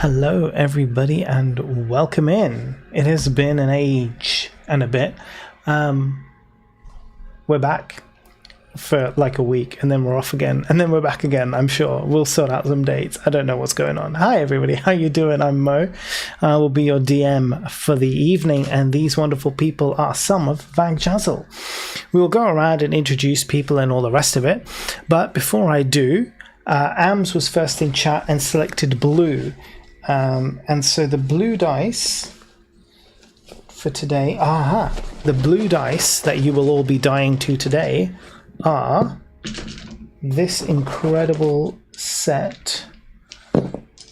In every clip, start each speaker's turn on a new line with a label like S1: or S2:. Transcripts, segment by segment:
S1: Hello everybody and welcome in. It has been an age and a bit. We're back for like a week and then we're off again and then we're back again. I'm sure we'll sort out some dates. I don't know what's going on. Hi everybody, how you doing? I'm Mo. I will be your DM for the evening and these wonderful people are some of Vagjazzle. We will go around and introduce people and all the rest of it, but before I do, Ams was first in chat and selected blue. And so the blue dice for today, the blue dice that you will all be dying to today are this incredible set.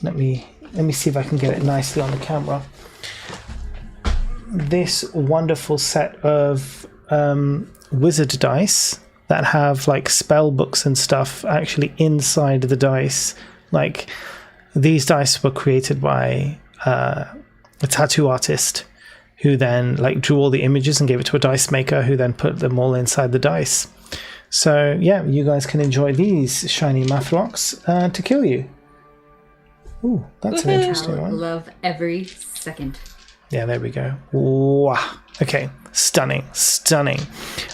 S1: Let me see if I can get it nicely on the camera. This wonderful set of wizard dice that have like spell books and stuff actually inside the dice. Like, these dice were created by a tattoo artist who then like drew all the images and gave it to a dice maker who then put them all inside the dice. So yeah, you guys can enjoy these shiny Mathlocks to kill you. Ooh, that's an interesting one.
S2: Love every second.
S1: Yeah, there we go. Wow. Okay, stunning.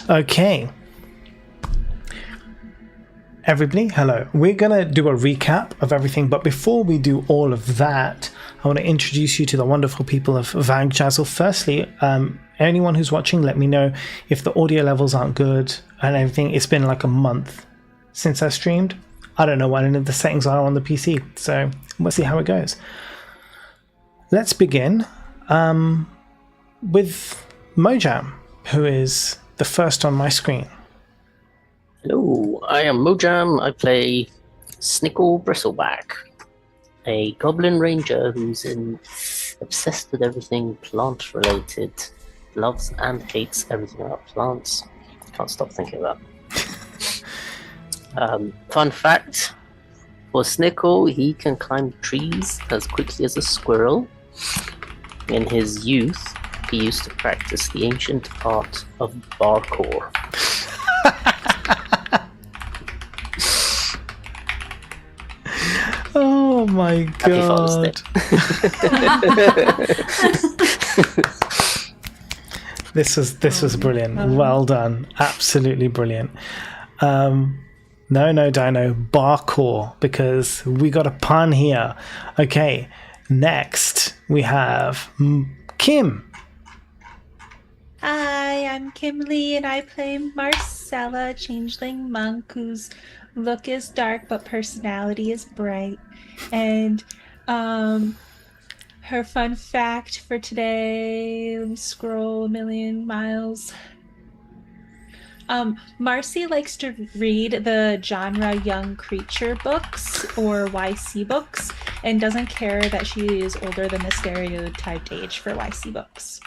S1: Okay. Everybody, hello. We're going to do a recap of everything, but before we do all of that, I want to introduce you to the wonderful people of Vagjazzle. Firstly, anyone who's watching, let me know if the audio levels aren't good and everything. It's been like a month since I streamed. I don't know what any of the settings are on the PC, so we'll see how it goes. Let's begin with Mojam, who is the first on my screen.
S3: Hello, I am Mojam. I play Snickle Bristleback, a goblin ranger who's obsessed with everything plant related, loves and hates everything about plants. Can't stop thinking about it. Fun fact, for Snickle, he can climb trees as quickly as a squirrel. In his youth, he used to practice the ancient art of parkour.
S1: Oh my god. This was brilliant. Well done. Absolutely brilliant. No, Dino, parkour, because we got a pun here. Okay, next we have Kim.
S4: Hi, I'm Kim Lee and I play Marcella, changeling monk whose look is dark but personality is bright. And her fun fact for today, let me scroll a million miles. Marcy likes to read the genre young creature books or YC books and doesn't care that she is older than the stereotyped age for YC books.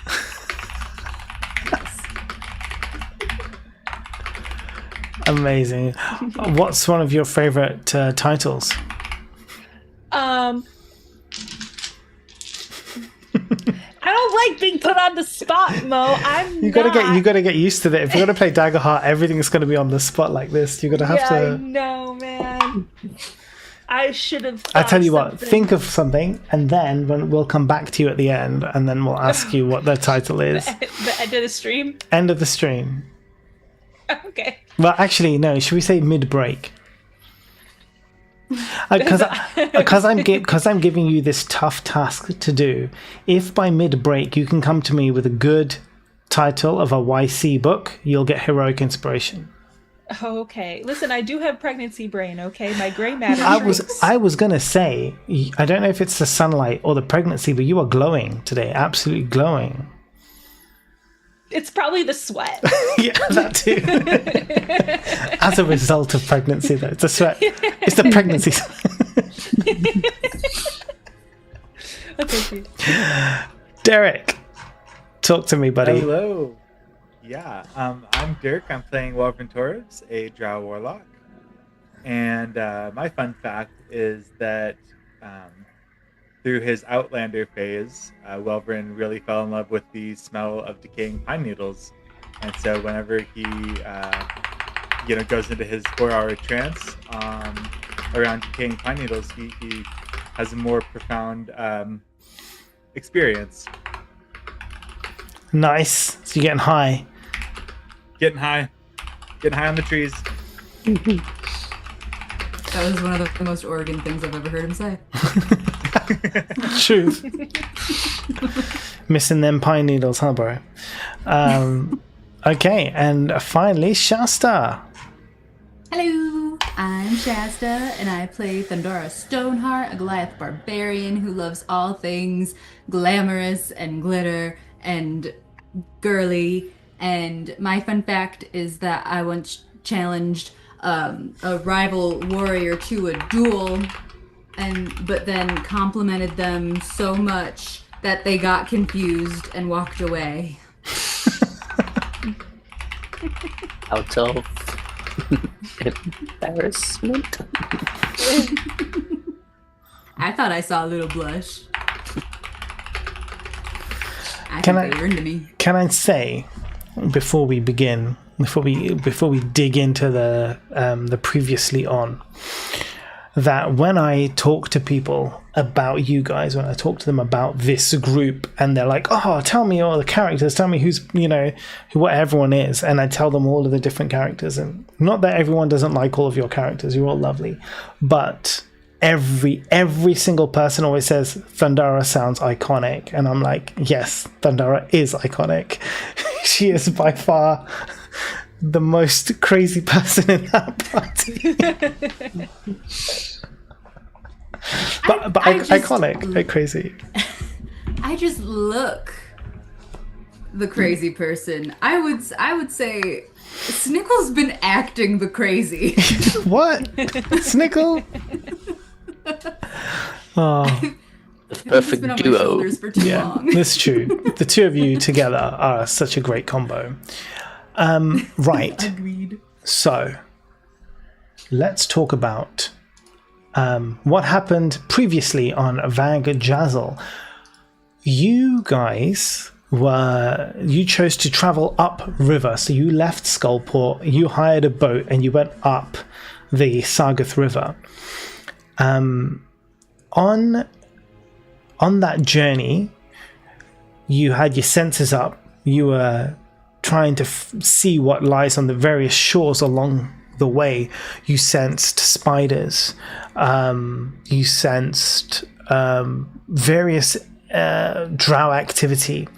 S1: Amazing. What's one of your favorite titles?
S4: I don't like being put on the spot, Mo. You
S1: gotta get used to that. If you're gonna play Daggerheart, everything's gonna be on the spot like this. You're gonna have to.
S4: No, man. I should have.
S1: I tell you what. Think of something, and then we'll come back to you at the end, and then we'll ask you what the title is.
S4: The end of the stream.
S1: End of the stream.
S4: Okay.
S1: Well, actually, no. Should we say mid-break? Because I'm giving you this tough task to do. If by mid-break you can come to me with a good title of a YC book, you'll get heroic inspiration.
S4: Okay. Listen, I do have pregnancy brain. Okay, my gray matter.
S1: I was gonna say, I don't know if it's the sunlight or the pregnancy, but you are glowing today. Absolutely glowing.
S4: It's probably the sweat.
S1: Yeah, that too. As a result of pregnancy, though. It's the sweat. It's the pregnancy. Derek, talk to me, buddy.
S5: Hello. Yeah, I'm Derek. I'm playing Wyvern Torres, a Drow Warlock. And my fun fact is that through his Outlander phase, Wyvern really fell in love with the smell of decaying pine needles, and so whenever he, goes into his 4-hour trance around decaying pine needles, he has a more profound experience.
S1: Nice. So you're getting high.
S5: Getting high on the trees.
S2: That was one of the most Oregon things I've ever heard him say.
S1: Truth. Missing them pine needles, huh, bro? Okay, and finally, Shasta.
S2: Hello, I'm Shasta, and I play Thundara Stoneheart, a Goliath barbarian who loves all things glamorous and glitter and girly. And my fun fact is that I once challenged a rival warrior to a duel, but then complimented them so much that they got confused and walked away.
S3: Out of embarrassment.
S2: I thought I saw a little blush. I
S1: Can
S2: think
S1: I-
S2: they were into me.
S1: Can I say, before we begin, before we dig into the previously on, that when I talk to people about you guys, when I talk to them about this group, and they're like, "Oh, tell me all the characters, tell me who's what everyone is," and I tell them all of the different characters, and not that everyone doesn't like all of your characters, you're all lovely, but every single person always says Thundara sounds iconic, and I'm like, yes, Thundara is iconic. She is by far the most crazy person in that party. but iconic, like crazy.
S2: I just look the crazy person. I would say Snickle's been acting the crazy.
S1: What? Snickle? Oh,
S3: The
S2: He's
S3: perfect
S2: been on my
S3: duo.
S2: shoulders for too
S1: yeah,
S2: long.
S1: that's true. The two of you together are such a great combo. Right.
S2: Agreed.
S1: So, let's talk about what happened previously on Vagjazzle. You guys you chose to travel upriver, so you left Skullport, you hired a boat, and you went up the Sargath River. On that journey, you had your senses up. You were trying to see what lies on the various shores along the way. You sensed spiders. You sensed various drow activity.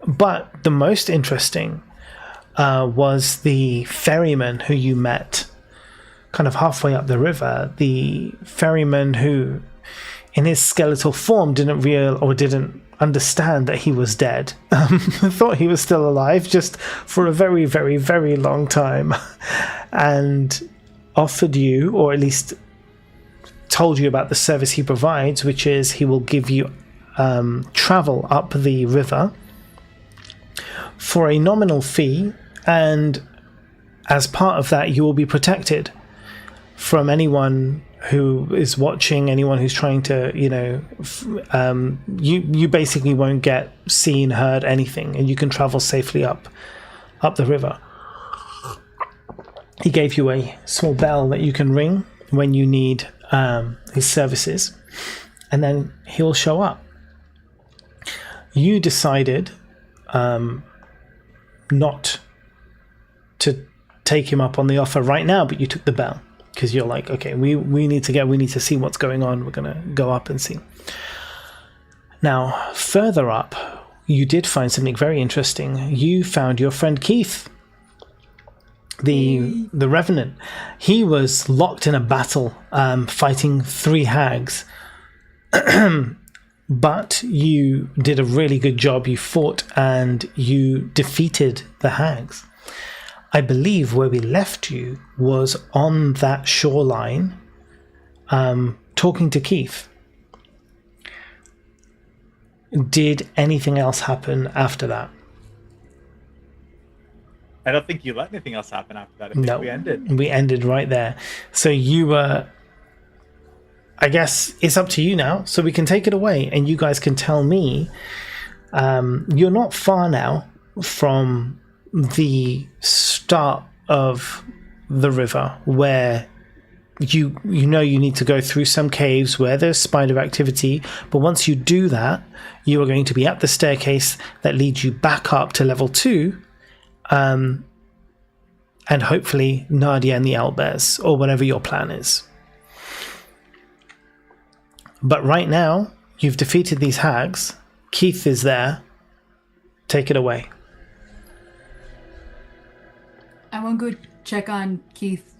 S1: But the most interesting was the ferryman who you met kind of halfway up the river. The ferryman who, in his skeletal form, didn't understand that he was dead. Thought he was still alive just for a very, very, very long time, and offered you, or at least told you about the service he provides, which is he will give you travel up the river for a nominal fee, and as part of that you will be protected from anyone who is watching, anyone who's trying to, you basically won't get seen, heard, anything, and you can travel safely up the river. He gave you a small bell that you can ring when you need his services, and then he'll show up. You decided not to take him up on the offer right now, but you took the bell because you're like, okay, we need to see what's going on. We're gonna go up and see. Now, further up, you did find something very interesting. You found your friend Keith, the Revenant. He was locked in a battle, fighting 3 hags. But you did a really good job. You fought and you defeated the hags. I believe where we left you was on that shoreline, talking to Keith. Did anything else happen after that?
S5: I don't think you let anything else happen after that. I think
S1: No,
S5: we ended.
S1: we ended right there. So you were... I guess it's up to you now, so we can take it away, and you guys can tell me. You're not far now from the start of the river where you know you need to go through some caves where there's spider activity, but once you do that, you are going to be at the staircase that leads you back up to level 2, and hopefully Nadia and the owlbears, or whatever your plan is. But right now, you've defeated these hags. Keith is there. Take it away.
S2: I want to go check on Keith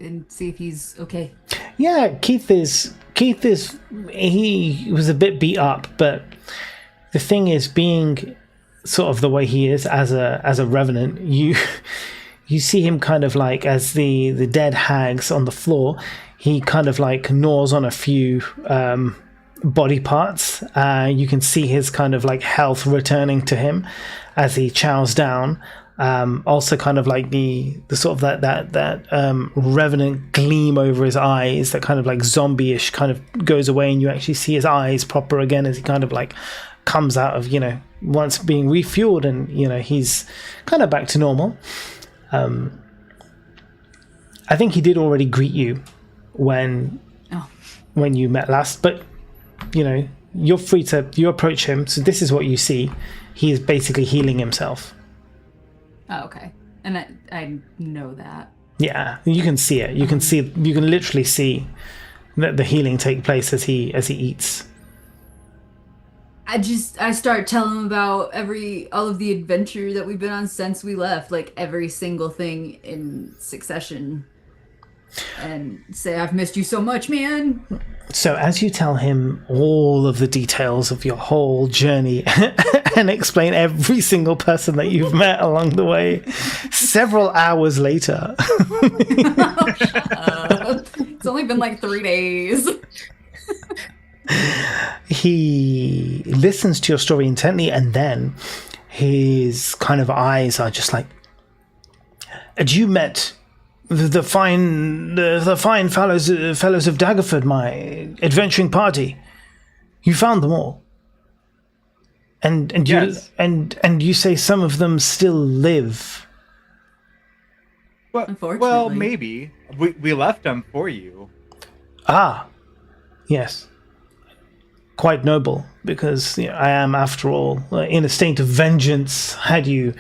S2: and see if he's okay.
S1: Yeah, Keith is he was a bit beat up, but the thing is, being sort of the way he is as a revenant, you see him kind of like, as the dead hags on the floor, he kind of like gnaws on a few body parts. You can see his kind of like health returning to him as he chows down. Also kind of like the sort of that revenant gleam over his eyes, that kind of like zombie-ish kind of goes away, and you actually see his eyes proper again as he kind of like comes out of, once being refueled, and he's kind of back to normal. I think he did already greet you when you met last, but you're free to approach him. So this is what you see. He is basically healing himself.
S2: Oh, okay. And I know that.
S1: Yeah, you can see it. You can literally see the healing take place as he eats.
S2: I start telling him about all of the adventure that we've been on since we left, like every single thing in succession, and say, I've missed you so much, man.
S1: So as you tell him all of the details of your whole journey and explain every single person that you've met along the way, several hours later.
S2: It's only been like 3 days.
S1: He listens to your story intently, and then his kind of eyes are just like, had you met the fine fellows of Daggerford, my adventuring party? You found them all, and
S5: yes.
S1: you say some of them still live.
S5: Well, maybe we left them for you.
S1: Ah, yes. Quite noble, because I am, after all, in a state of vengeance. Had you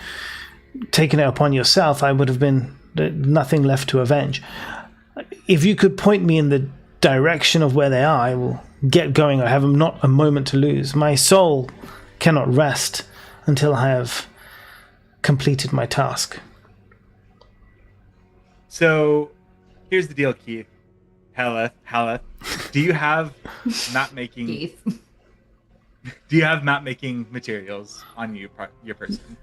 S1: taken it upon yourself, I would have been nothing left to avenge. If you could point me in the direction of where they are, I will get going. I have not a moment to lose. My soul cannot rest until I have completed my task.
S5: So, here's the deal, Keith. Haleth. Do you have map making?
S2: Keith.
S5: Do you have map making materials on you, your person?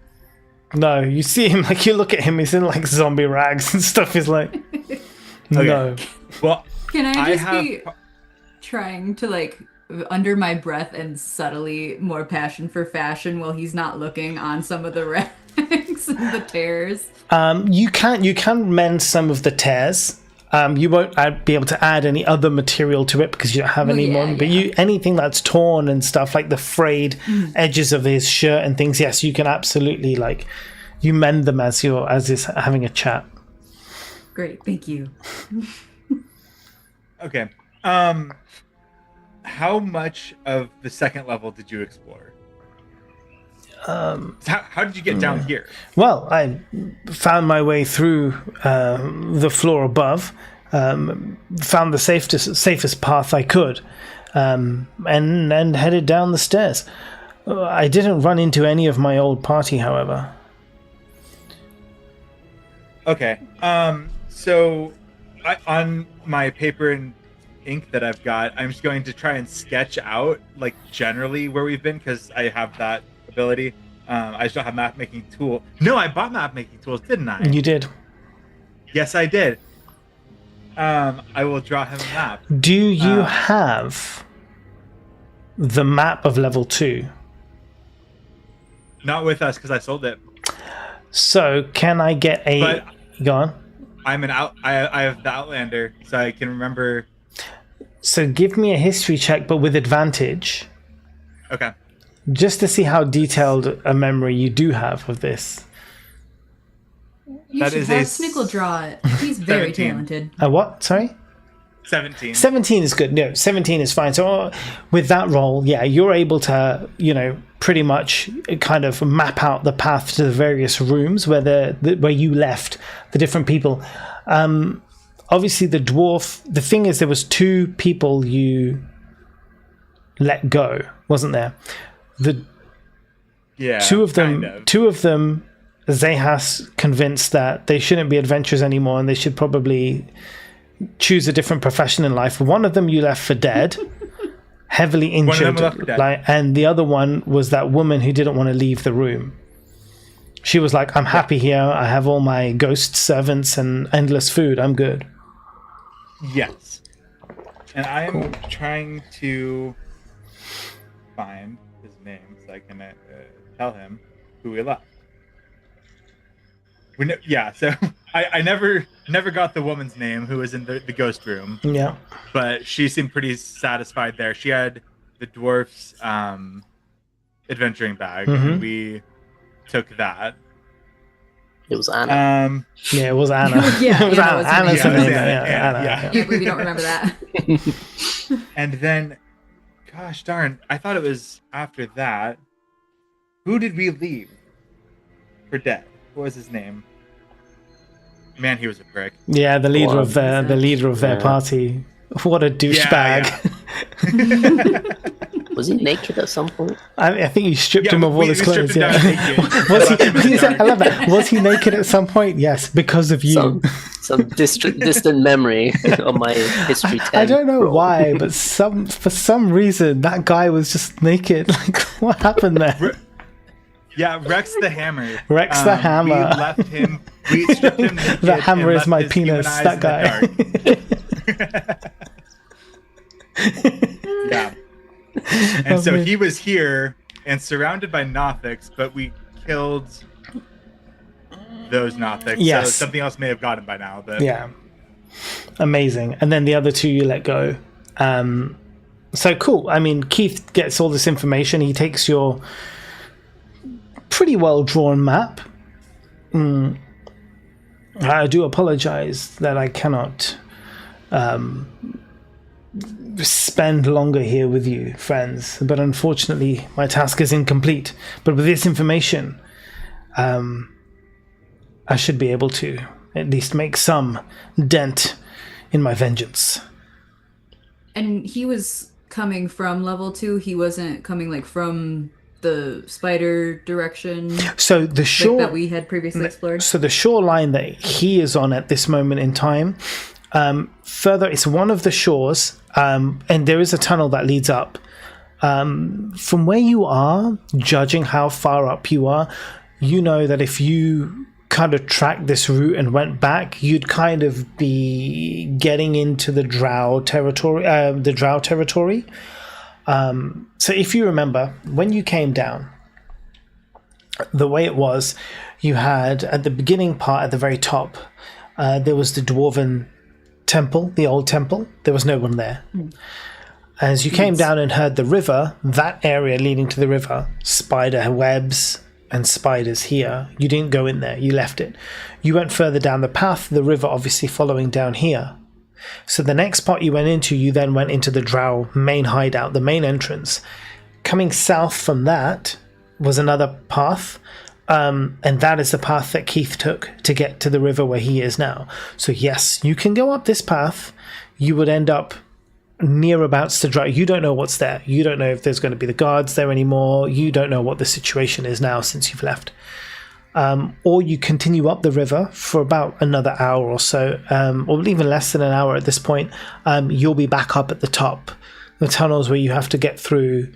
S1: No, you see him, like, you look at him, he's in like zombie rags and stuff. He's like, no.
S5: Okay. Well,
S2: can I just be trying to, like, under my breath and subtly more passion for fashion while he's not looking on some of the rags and the tears?
S1: You can mend some of the tears. You won't be able to add any other material to it because you don't have any more. But anything that's torn and stuff, like the frayed edges of his shirt and things, yes, you can absolutely, like, you mend them as is having a chat.
S2: Great, thank you.
S5: Okay. How much of the second level did you explore? How did you get down here?
S1: Well, I found my way through the floor above, found the safest path I could, and headed down the stairs. I didn't run into any of my old party, however.
S5: Okay. So on my paper and ink that I've got, I'm just going to try and sketch out, like, generally where we've been, because I have that ability. I just don't have map making tool. No, I bought map making tools, didn't I?
S1: You did.
S5: Yes, I did. I will draw him a map.
S1: Do you have the map of level 2?
S5: Not with us, because I sold it.
S1: So can I get a?
S5: But
S1: go on.
S5: I have the Outlander, so I can remember.
S1: So give me a history check, but with advantage.
S5: Okay.
S1: Just to see how detailed a memory you do have of this.
S2: You should have Snickle draw it. He's very
S5: 17.
S2: talented.
S1: A what? Sorry?
S5: 17.
S1: 17 is good. No, 17 is fine. So with that roll, yeah, you're able to, pretty much kind of map out the path to the various rooms where you left the different people. Obviously, the dwarf. The thing is, there was 2 people you let go, wasn't there?
S5: Yeah.
S1: Two of them.
S5: Kind of.
S1: 2 of them. Zahas convinced that they shouldn't be adventurers anymore, and they should probably choose a different profession in life. One of them you left for dead, heavily injured, and the other one was that woman who didn't want to leave the room. She was like, I'm happy here. I have all my ghost servants and endless food. I'm good.
S5: Yes. And I am trying to find his name so I can tell him who we left. So I never got the woman's name who was in the ghost room.
S1: Yeah.
S5: But she seemed pretty satisfied there. She had the dwarf's adventuring bag, and we took that.
S3: It was Anna.
S1: Yeah, it was Anna.
S2: Yeah,
S1: it was Anna. Anna's her name.
S5: Anna.
S1: Anna.
S2: I can't believe you don't remember that.
S5: And then, gosh darn, I thought it was after that. Who did we leave for dead? What was his name? Man, he was a prick.
S1: Yeah, the leader of their party. What a douchebag.
S5: Yeah.
S3: Was he naked at some point?
S1: I think you stripped him of all his clothes.
S5: Yeah.
S1: I love that. Was he naked at some point? Yes, because of you.
S3: Some distant memory on my history 10.
S1: I don't know
S3: roll.
S1: why, but for some reason that guy was just naked. Like, what happened there?
S5: Yeah, Rex the Hammer.
S1: Rex the Hammer.
S5: We left him. We stripped him naked.
S1: The hammer
S5: and
S1: is my
S5: left his human
S1: penis.
S5: eyes
S1: That
S5: in the
S1: guy.
S5: dark. Yeah. And so he was here and surrounded by Nothics, but we killed those Nothics.
S1: Yes.
S5: So something else may have got him by now. But
S1: Yeah. Amazing. And then the other 2 you let go. So cool. I mean, Keith gets all this information. He takes your pretty well drawn map. I do apologize that I cannot spend longer here with you, friends, but unfortunately my task is incomplete. But with this information, I should be able to at least make some dent in my vengeance.
S2: And he was coming from level 2. He wasn't coming from the spider direction.
S1: So the shore
S2: that we had previously explored.
S1: So the shoreline that he is on at this moment in time, further, it's one of the shores, and there is a tunnel that leads up. From where you are, judging how far up you are, you know that if you kind of tracked this route and went back, you'd kind of be getting into the drow territory. So if you remember, when you came down, the way it was, you had at the beginning part, at the very top, there was the dwarven temple, the old temple. There was no one there. As you came down and heard the river, that area leading to the river, spider webs and spiders here, you didn't go in there, you left it. You went further down the path, the river obviously following down here. So the next part you went into, you then went into the drow main hideout, the main entrance. Coming south from that was another path, and that is the path that Keith took to get to the river where he is now. So yes, you can go up this path. You would end up nearabouts to drow. You don't know what's there. You don't know if there's going to be the guards there anymore. You don't know what the situation is now since you've left. Or you continue up the river for about another hour or so, or even less than an hour at this point. You'll be back up at the top. The tunnels where you have to get through,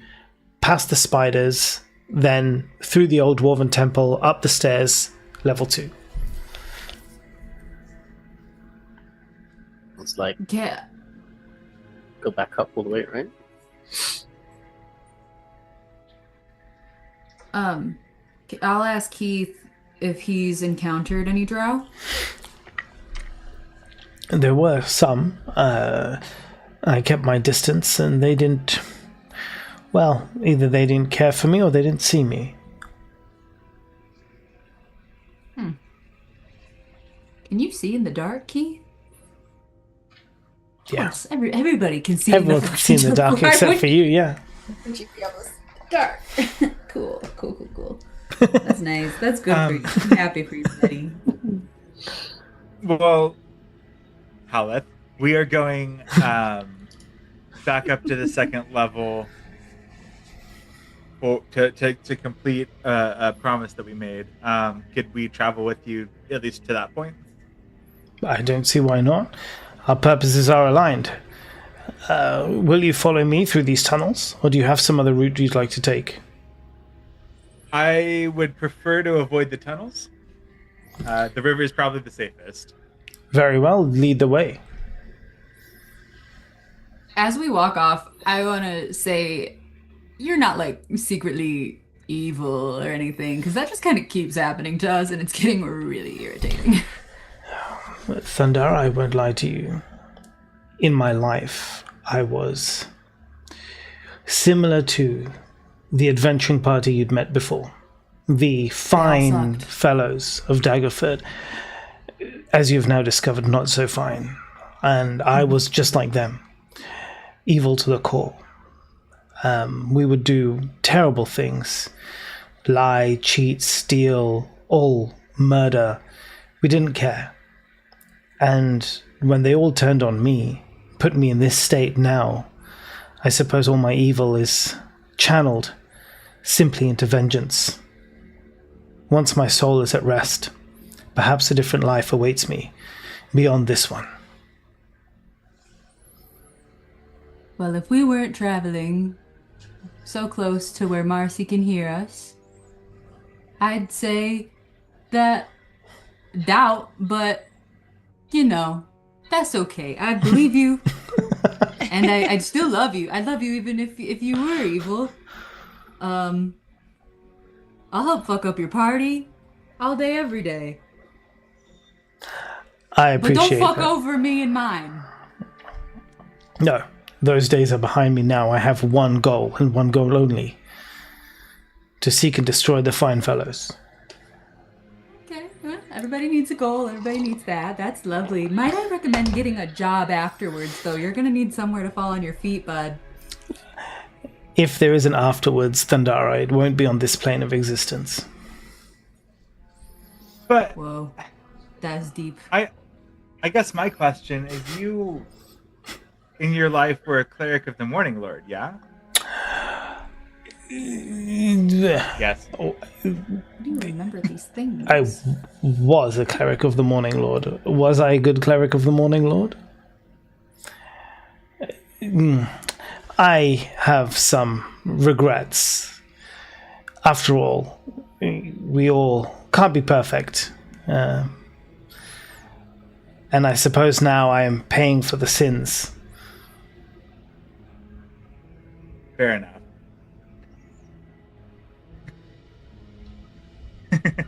S1: past the spiders, then through the old dwarven temple, up the stairs, level 2.
S3: It's like
S2: Yeah.
S3: go back up all the way, right?
S2: I'll ask Keith if he's encountered any drow.
S1: There were some. I kept my distance and they didn't... Well, either they didn't care for me or they didn't see me.
S2: Can you see in the dark, Keith? Of
S1: Yeah.
S2: course, everybody can see
S1: Everyone
S2: in the
S1: can see in the dark
S2: Why
S1: except
S2: would-
S1: for you, yeah.
S2: would you be able to see in the dark? Cool. That's nice. That's good for you. I'm happy for you, buddy.
S5: Well, Haleth, we are going back up to the second level to complete a promise that we made. Could we travel with you at least to that point?
S1: I don't see why not. Our purposes are aligned. Will you follow me through these tunnels, or do you have some other route you'd like to take?
S5: I would prefer to avoid the tunnels. The river is probably the safest.
S1: Very well, lead the way.
S2: As we walk off, I want to say, you're not like secretly evil or anything, because that just kind of keeps happening to us, and it's getting really irritating.
S1: Thunder, I won't lie to you. In my life, I was similar to the adventuring party you'd met before. The fine
S2: sucked.
S1: fellows of Daggerford, as you've now discovered, not so fine. And I was just like them, evil to the core. We would do terrible things. Lie, cheat, steal, all murder. We didn't care. And when they all turned on me, put me in this state now, I suppose all my evil is channeled simply into vengeance. Once my soul is at rest, perhaps a different life awaits me beyond this one.
S2: Well, if we weren't traveling so close to where Marcy can hear us, I'd say that doubt, but you know, that's okay. I believe you, and I'd still love you. I'd love you even if you were evil. I'll help fuck up your party all day, every day.
S1: I
S2: But
S1: appreciate
S2: don't fuck
S1: that.
S2: over me and mine.
S1: No, those days are behind me now. I have one goal, and one goal only. To seek and destroy the fine fellows.
S2: Okay, well, everybody needs a goal. Everybody needs that. That's lovely. Might I recommend getting a job afterwards, though? You're gonna need somewhere to fall on your feet, bud.
S1: If there is an afterwards, Thundara, it won't be on this plane of existence.
S5: But
S2: Whoa, that's deep.
S5: I guess my question is, you in your life were a cleric of the Morning Lord, yeah? Yes.
S2: How do you remember these things?
S1: I was a cleric of the Morning Lord. Was I a good cleric of the Morning Lord? I have some regrets. After all, we all can't be perfect. And I suppose now I am paying for the sins.
S5: Fair enough.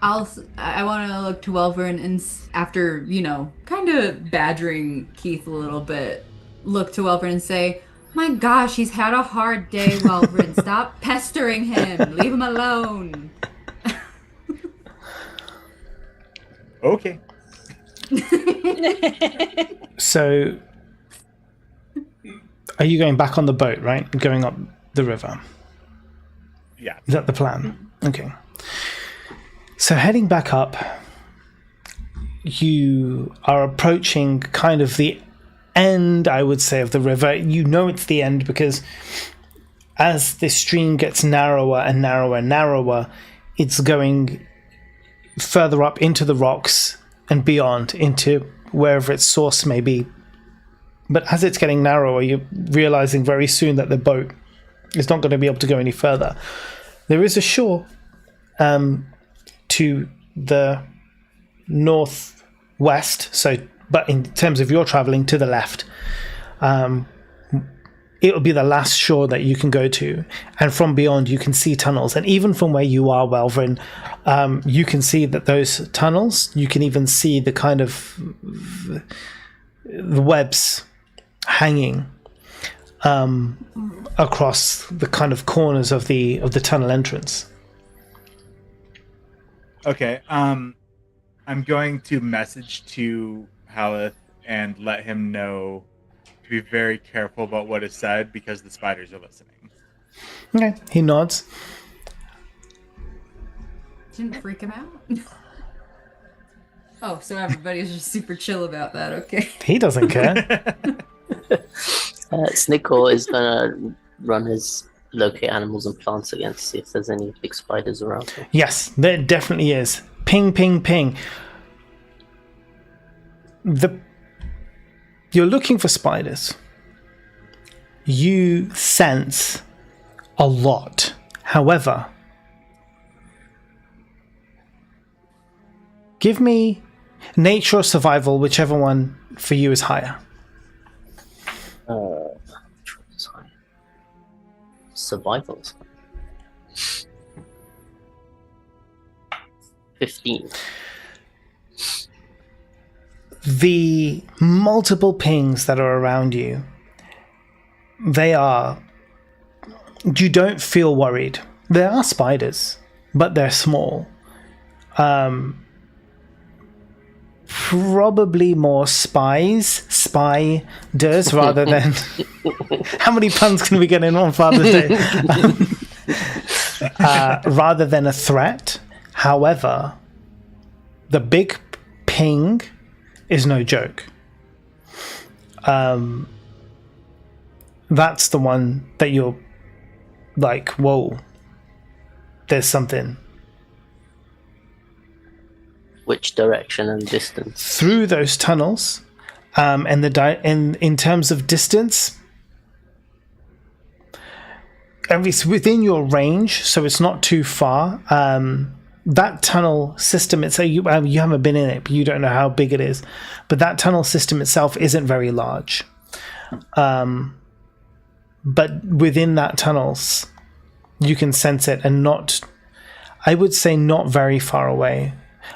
S2: I want to look to Welvern and after, kind of badgering Keith a little bit, look to Welvern and say, "My gosh, he's had a hard day, Welvern. Stop pestering him. Leave him alone."
S5: Okay.
S1: So, are you going back on the boat, right? Going up the river?
S5: Yeah.
S1: Is that the plan? Okay. So heading back up, you are approaching kind of the end, I would say, of the river. You know it's the end because as the stream gets narrower and narrower and narrower, it's going further up into the rocks and beyond into wherever its source may be. But as it's getting narrower, you're realizing very soon that the boat is not going to be able to go any further. There is a shore to the northwest, but in terms of your traveling, to the left. It'll be the last shore that you can go to, and from beyond you can see tunnels. And even from where you are, Welvrin, you can see that those tunnels, you can even see the kind of the webs hanging across the kind of corners of the tunnel entrance.
S5: Okay. I'm going to message to Haleth and let him know to be very careful about what is said because the spiders are listening.
S1: Okay, he nods.
S2: Didn't freak him out. Oh, so everybody's just super chill about that. Okay.
S1: He doesn't care.
S3: Snickle is gonna run his locate animals and plants again to see if there's any big spiders around here.
S1: Yes, there definitely is. Ping, ping, ping. You're looking for spiders. You sense a lot. However, give me nature or survival, whichever one for you is higher.
S3: Survival. 15.
S1: The multiple pings that are around you, you don't feel worried. There are spiders, but they're small. Probably more spiders rather than how many puns can we get in on Father's Day? Rather than a threat. However, the big ping is no joke. That's the one that you're like, whoa, there's something.
S3: Which direction and distance?
S1: Through those tunnels, and in terms of distance, it's within your range, so it's not too far. That tunnel system, you haven't been in it, but you don't know how big it is. But that tunnel system itself isn't very large. But within that tunnels, you can sense it, and I would say not very far away.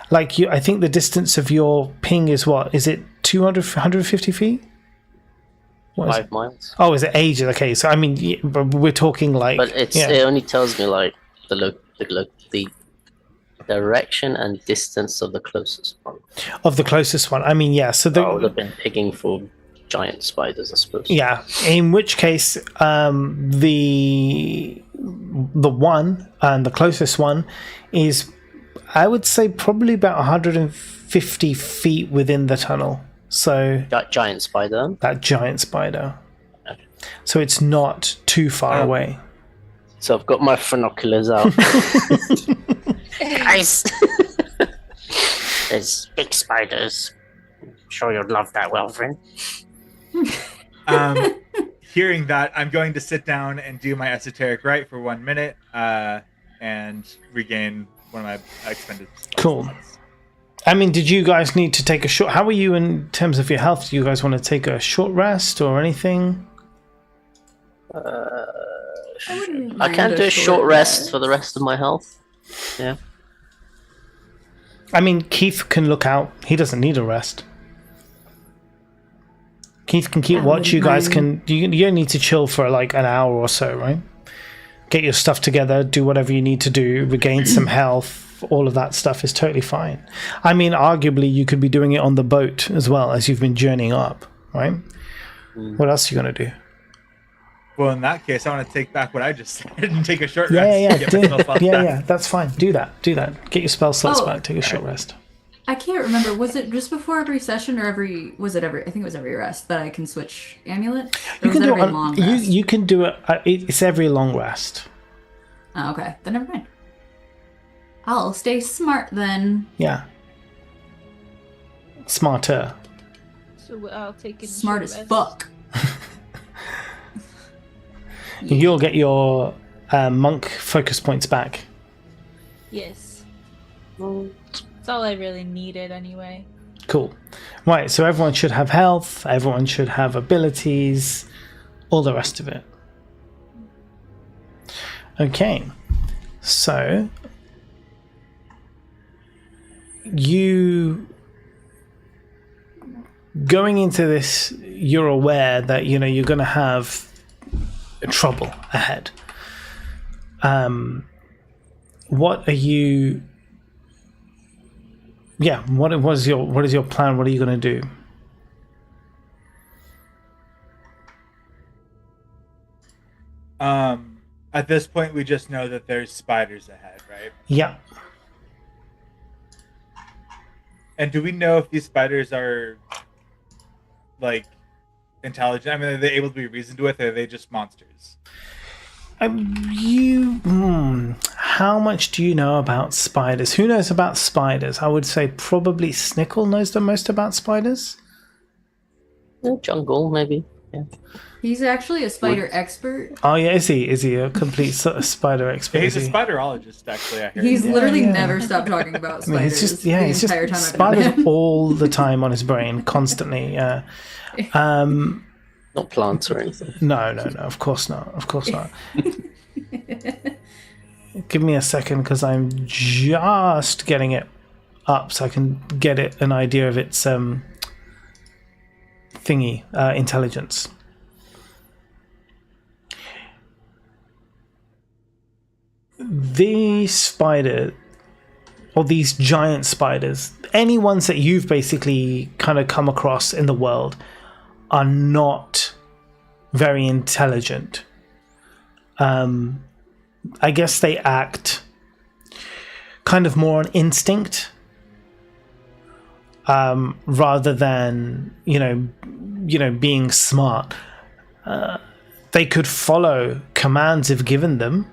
S1: Like I think the distance of your ping is what? Is it 200, 150 feet?
S3: 5 miles.
S1: Oh, is it ages? Okay, so I mean, we're talking like.
S3: But it only tells me like the direction and distance of the closest one.
S1: Of the closest one, I mean, yeah. So
S3: I would have been picking for giant spiders, I suppose.
S1: Yeah. In which case, the one and the closest one is, I would say, probably about 150 feet within the tunnel. So
S3: That giant spider.
S1: that giant spider.
S3: Okay.
S1: So it's not too far away.
S3: So I've got my binoculars out. Guys, there's big spiders. I'm sure you'll love that, Welvin.
S5: Hearing that, I'm going to sit down and do my esoteric rite for 1 minute and regain one of my expended spell
S1: Cool.
S5: slots.
S1: I mean, did you guys need to take a short... How are you in terms of your health? Do you guys want to take a short rest or anything?
S3: I can do a short rest for the rest of my health. Yeah.
S1: I mean, Keith can look out. He doesn't need a rest. Keith can keep watch. You guys can... You don't need to chill for like an hour or so, right? Get your stuff together, do whatever you need to do, regain some health. All of that stuff is totally fine. I mean, arguably, you could be doing it on the boat as well as you've been journeying up, right? What else are you going to do?
S5: Well, in that case, I want to take back what I just said and take a short rest.
S1: Yeah.
S5: Get myself off back.
S1: Yeah, that's fine. Do that. Get your spell slots
S2: Oh.
S1: back. Take a short rest.
S2: I can't remember. Was it just before every session or was it every? I think it was every rest that I can switch amulet. Or
S1: You
S2: was
S1: can
S2: it
S1: do
S2: every
S1: it.
S2: long rest?
S1: You can do it. It's every long rest.
S2: Oh, okay, then never mind. I'll stay smart then.
S1: Yeah. Smarter.
S4: So I'll take it.
S2: Smart as fuck.
S1: You'll get your monk focus points back.
S4: Yes. That's all I really needed anyway.
S1: Cool. Right, so everyone should have health, everyone should have abilities, all the rest of it. Okay. So you going into this, you're aware that you're going to have trouble ahead. What are you? Yeah. What is your plan? What are you going to do?
S5: At this point, we just know that there's spiders ahead, right?
S1: Yeah.
S5: And do we know if these spiders are, like, intelligent? I mean, are they able to be reasoned with, or are they just monsters?
S1: How much do you know about spiders? Who knows about spiders? I would say probably Snickle knows the most about spiders.
S3: The jungle, maybe. Yeah.
S2: He's actually a spider expert.
S1: Oh yeah, is he? Is he a complete spider expert?
S5: He's a
S1: is he?
S5: spiderologist, actually. I hear.
S2: He's
S1: Yeah,
S2: literally
S1: yeah.
S2: never stopped talking about
S1: I mean,
S2: spiders.
S1: it's just yeah,
S2: the
S1: it's
S2: entire
S1: just
S2: time I've known
S1: spiders
S2: him.
S1: all the time on his brain, constantly. Yeah.
S3: Not plants or anything.
S1: No, of course not. Of course not. Give me a second, because I'm just getting it up so I can get it an idea of its thingy intelligence. These spider, or these giant spiders, any ones that you've basically kind of come across in the world, are not very intelligent. I guess they act kind of more on instinct, rather than being smart. They could follow commands if given them,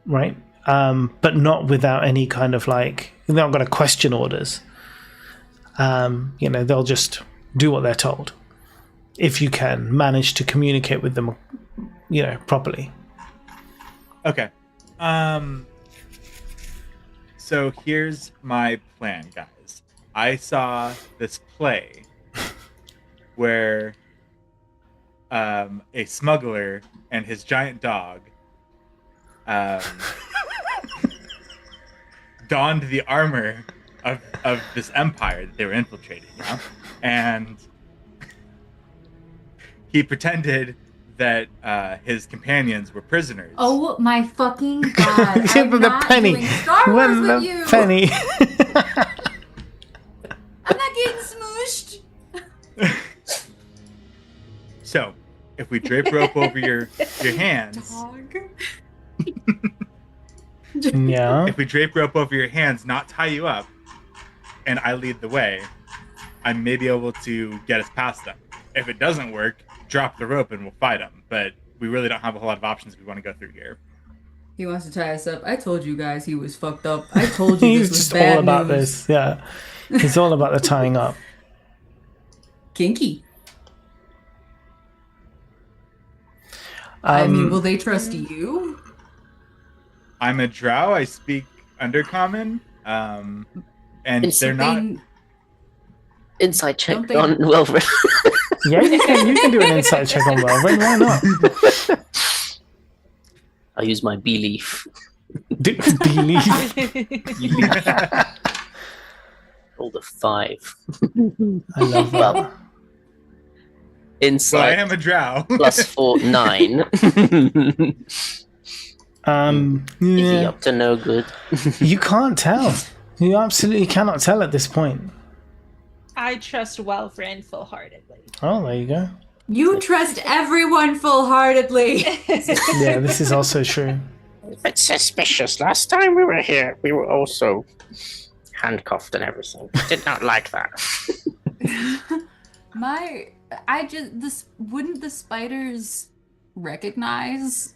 S1: right? But not without any kind of like, they're not going to question orders. They'll just do what they're told, if you can manage to communicate with them, properly.
S5: Okay. So here's my plan, guys. I saw this play where a smuggler and his giant dog donned the armor of this empire that they were infiltrating, and he pretended that his companions were prisoners.
S2: Oh my fucking god!
S1: Give
S2: I'm
S1: them the
S2: not
S1: penny.
S2: doing Star Wars
S1: When
S2: with
S1: the
S2: you.
S1: penny.
S2: I'm not getting smooshed.
S5: So, if we drape rope over your hands,
S2: Dog.
S1: Yeah.
S5: if we drape rope over your hands, not tie you up, and I lead the way, I may be able to get us past them. If it doesn't work, drop the rope and we'll fight them. But we really don't have a whole lot of options if we want to go through here.
S2: He wants to tie us up. I told you guys he was fucked up. I told you
S1: He's
S2: this was
S1: just
S2: bad
S1: all about
S2: news.
S1: this. Yeah. He's all about the tying up.
S2: Kinky. I mean, will they trust you?
S5: I'm a drow. I speak Undercommon. And
S3: It's
S5: they're not.
S3: Insight check
S2: Don't they-
S3: on Wilbur.
S1: Yeah, you can do an insight check on Welvin. Why not?
S3: I use my belief.
S1: Believe.
S3: Rolled a 5.
S1: I love that.
S3: Well,
S5: Well, I
S3: insight
S5: am a drow.
S3: plus 4, 9. Is he
S1: Yeah,
S3: up to no good?
S1: you can't tell. You absolutely cannot tell at this point.
S4: I trust Welvrin full-heartedly.
S1: Oh, there you go.
S2: You trust everyone full-heartedly.
S1: Yeah, this is also true.
S3: It's suspicious. Last time we were here, we were also handcuffed and everything. Did not like that.
S2: Wouldn't the spiders recognize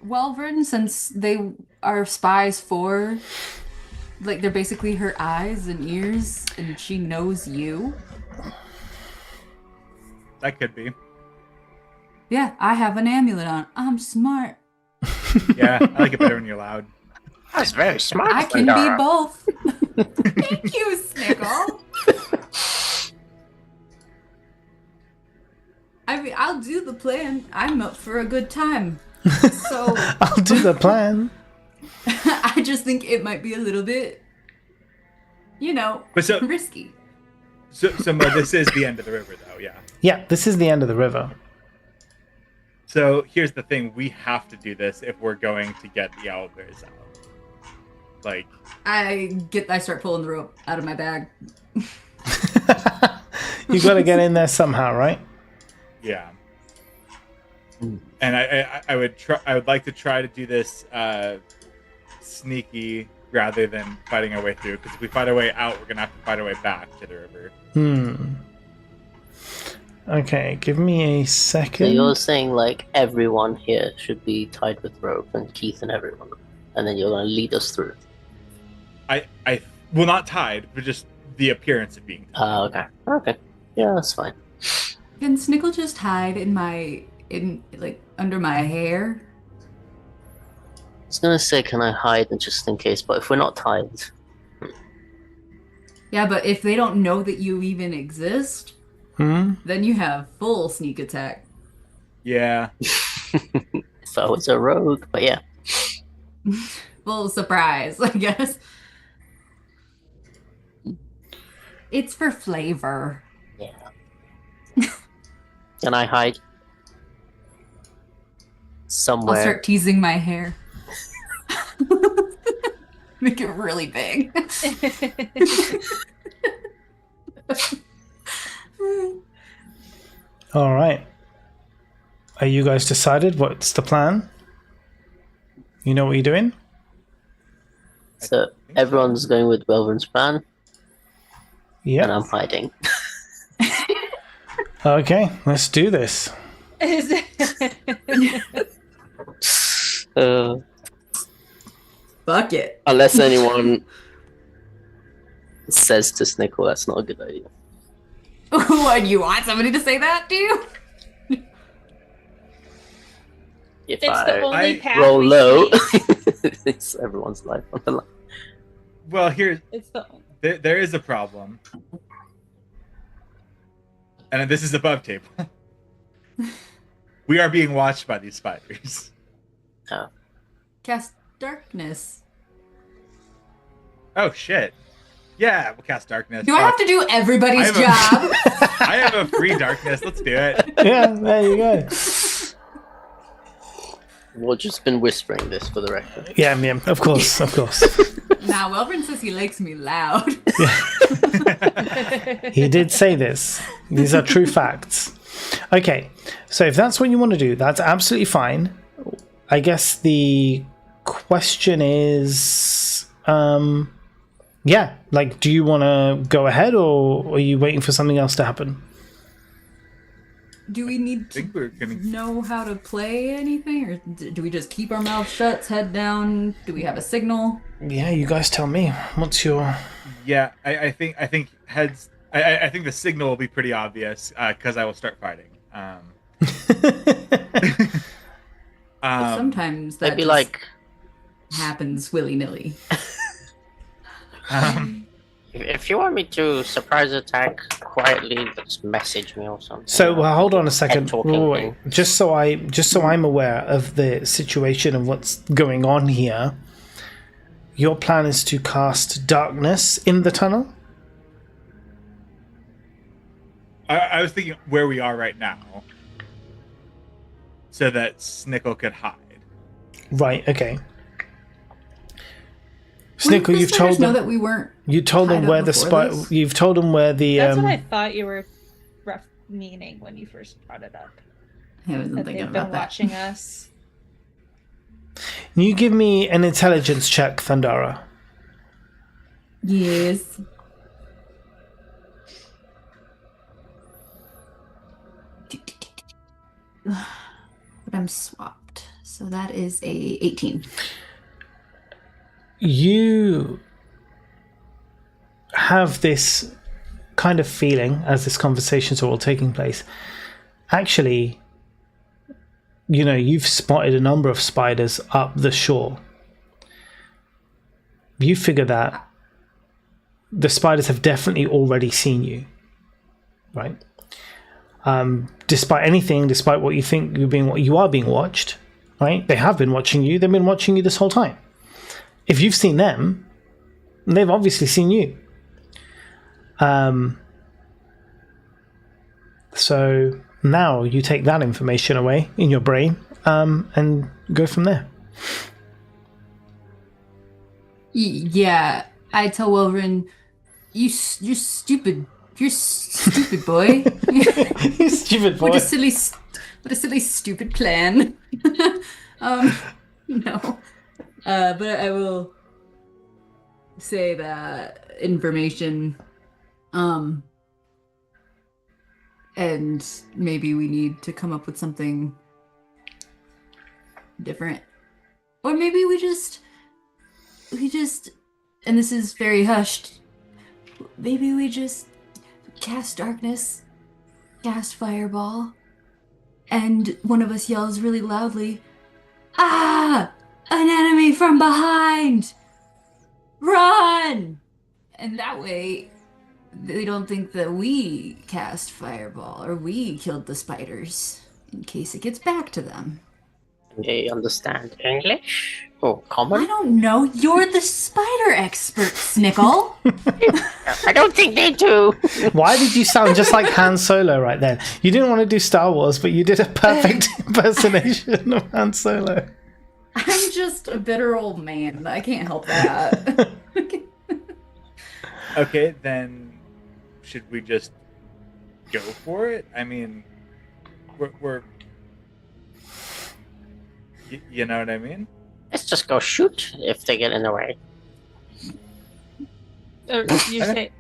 S2: Welvern, since they are spies for, like, they're basically her eyes and ears, and she knows you?
S5: That could be.
S2: Yeah, I have an amulet on. I'm smart.
S5: Yeah, I like it better when you're loud.
S3: That's very smart.
S2: I can be both. Thank you, Snickle. I mean, I'll do the plan. I'm up for a good time. So
S1: I'll do the plan.
S2: I just think it might be a little bit,
S5: But so
S2: risky.
S5: Mo, this is the end of the river, though. Yeah.
S1: Yeah, this is the end of the river.
S5: So here's the thing: we have to do this if we're going to get the owlbears out. Like,
S2: I start pulling the rope out of my bag.
S1: You got to get in there somehow, right?
S5: yeah. And I would like to try to do this sneaky rather than fighting our way through. Because if we fight our way out, we're gonna have to fight our way back to the river.
S1: Okay, give me a
S3: So
S1: second.
S3: you're saying like everyone here should be tied with rope, and Keith and everyone, and then you're going to lead us through.
S5: Well, not tied, but just the appearance of being tied.
S3: Okay. Yeah, that's fine.
S2: Can Snickle just hide under my hair?
S3: I was going to say, can I hide just in case, but if we're not tied...
S2: Yeah, but if they don't know that you even exist, then you have full sneak attack.
S5: Yeah.
S3: If I was a rogue, but yeah.
S2: Full surprise, I guess. It's for flavor.
S3: Yeah. Can I hide? Somewhere.
S2: I'll start teasing my hair. Make it really big.
S1: All right. Are you guys decided? What's the plan? You know what you're doing?
S3: So everyone's going with Welvin's plan, and
S1: Yeah.
S3: I'm hiding.
S1: Okay, let's do this.
S2: Fuck it.
S3: Unless anyone says to Snickle, that's not a good idea.
S2: What, do you want somebody to say that to you?
S3: If
S4: It's the only
S3: I
S4: path
S3: roll
S4: we
S3: low,
S4: take.
S3: it's everyone's life on the line.
S5: Well,
S4: It's the
S5: there is a problem, and this is above table. We are being watched by these spiders.
S2: Cast darkness.
S5: Oh shit! Yeah, we'll cast darkness.
S2: Do I have to do everybody's
S5: I have
S2: job?
S5: I have a free darkness. Let's do it.
S1: Yeah, there you go.
S3: We've just been whispering this for the record.
S1: Yeah, of course, of course.
S2: Nah, Welvin says he likes me loud.
S1: He did say this. These are true facts. Okay, so if that's what you want to do, that's absolutely fine. I guess the question is, yeah, like, do you want to go ahead, or are you waiting for something else to happen?
S2: Do we need
S5: I
S2: to
S5: think we're gonna.
S2: know how to play anything, or do we just keep our mouths shut, head down? Do we have a signal?
S1: Yeah, you guys tell me. What's your...
S5: Yeah, I think heads. I think the signal will be pretty obvious because I will start fighting.
S2: But sometimes that
S3: Maybe
S2: just
S3: like,
S2: happens willy-nilly.
S3: if you want me to surprise attack quietly, just message me or something.
S1: So hold on a second.
S3: Head-talking
S1: Wait. Just so I'm aware of the situation and what's going on here. Your plan is to cast darkness in the tunnel?
S5: I was thinking where we are right now, so that Snickle could hide.
S1: Right, okay.
S2: When
S1: Snickle, you've
S2: the
S1: told
S2: spiders know
S1: them.
S2: that we weren't.
S1: You told them
S2: tied up
S1: where the
S2: before this?
S1: You've told them where the.
S4: That's what I thought you were meaning when you first brought it up.
S2: I wasn't
S4: That
S2: thinking
S4: they've been
S2: about that.
S4: watching us.
S1: Can you give me an intelligence check, Thundara?
S2: Yes. But I'm swapped, so that is a 18.
S1: You have this kind of feeling as this conversations are all taking place. Actually, you know, you've spotted a number of spiders up the shore. You figure that the spiders have definitely already seen you, right? Despite what you think you are being watched, right? They have been watching you. They've been watching you this whole time. If you've seen them, they've obviously seen you. So now you take that information away in your brain and go from there.
S2: Yeah, I tell Wilvin, you're stupid. You're stupid boy.
S1: You stupid boy.
S2: What a What a silly, stupid plan. No. But I will say that information, and maybe we need to come up with something different. Or maybe we just, and this is very hushed, maybe we just cast darkness, cast fireball, and one of us yells really loudly, "Ah! An enemy from behind! Run!" And that way, they don't think that we cast fireball or we killed the spiders, in case it gets back to them.
S3: They understand English or
S2: I
S3: common?
S2: don't know. You're the spider expert, Snickle.
S3: I don't think they do.
S1: Why did you sound just like Han Solo right then? You didn't want to do Star Wars, but you did a perfect impersonation of Han Solo.
S2: I'm just a bitter old man. I can't help that.
S5: Okay, then should we just go for it? I mean, we're you know what I mean?
S3: Let's just go shoot if they get in the way.
S4: Or you say,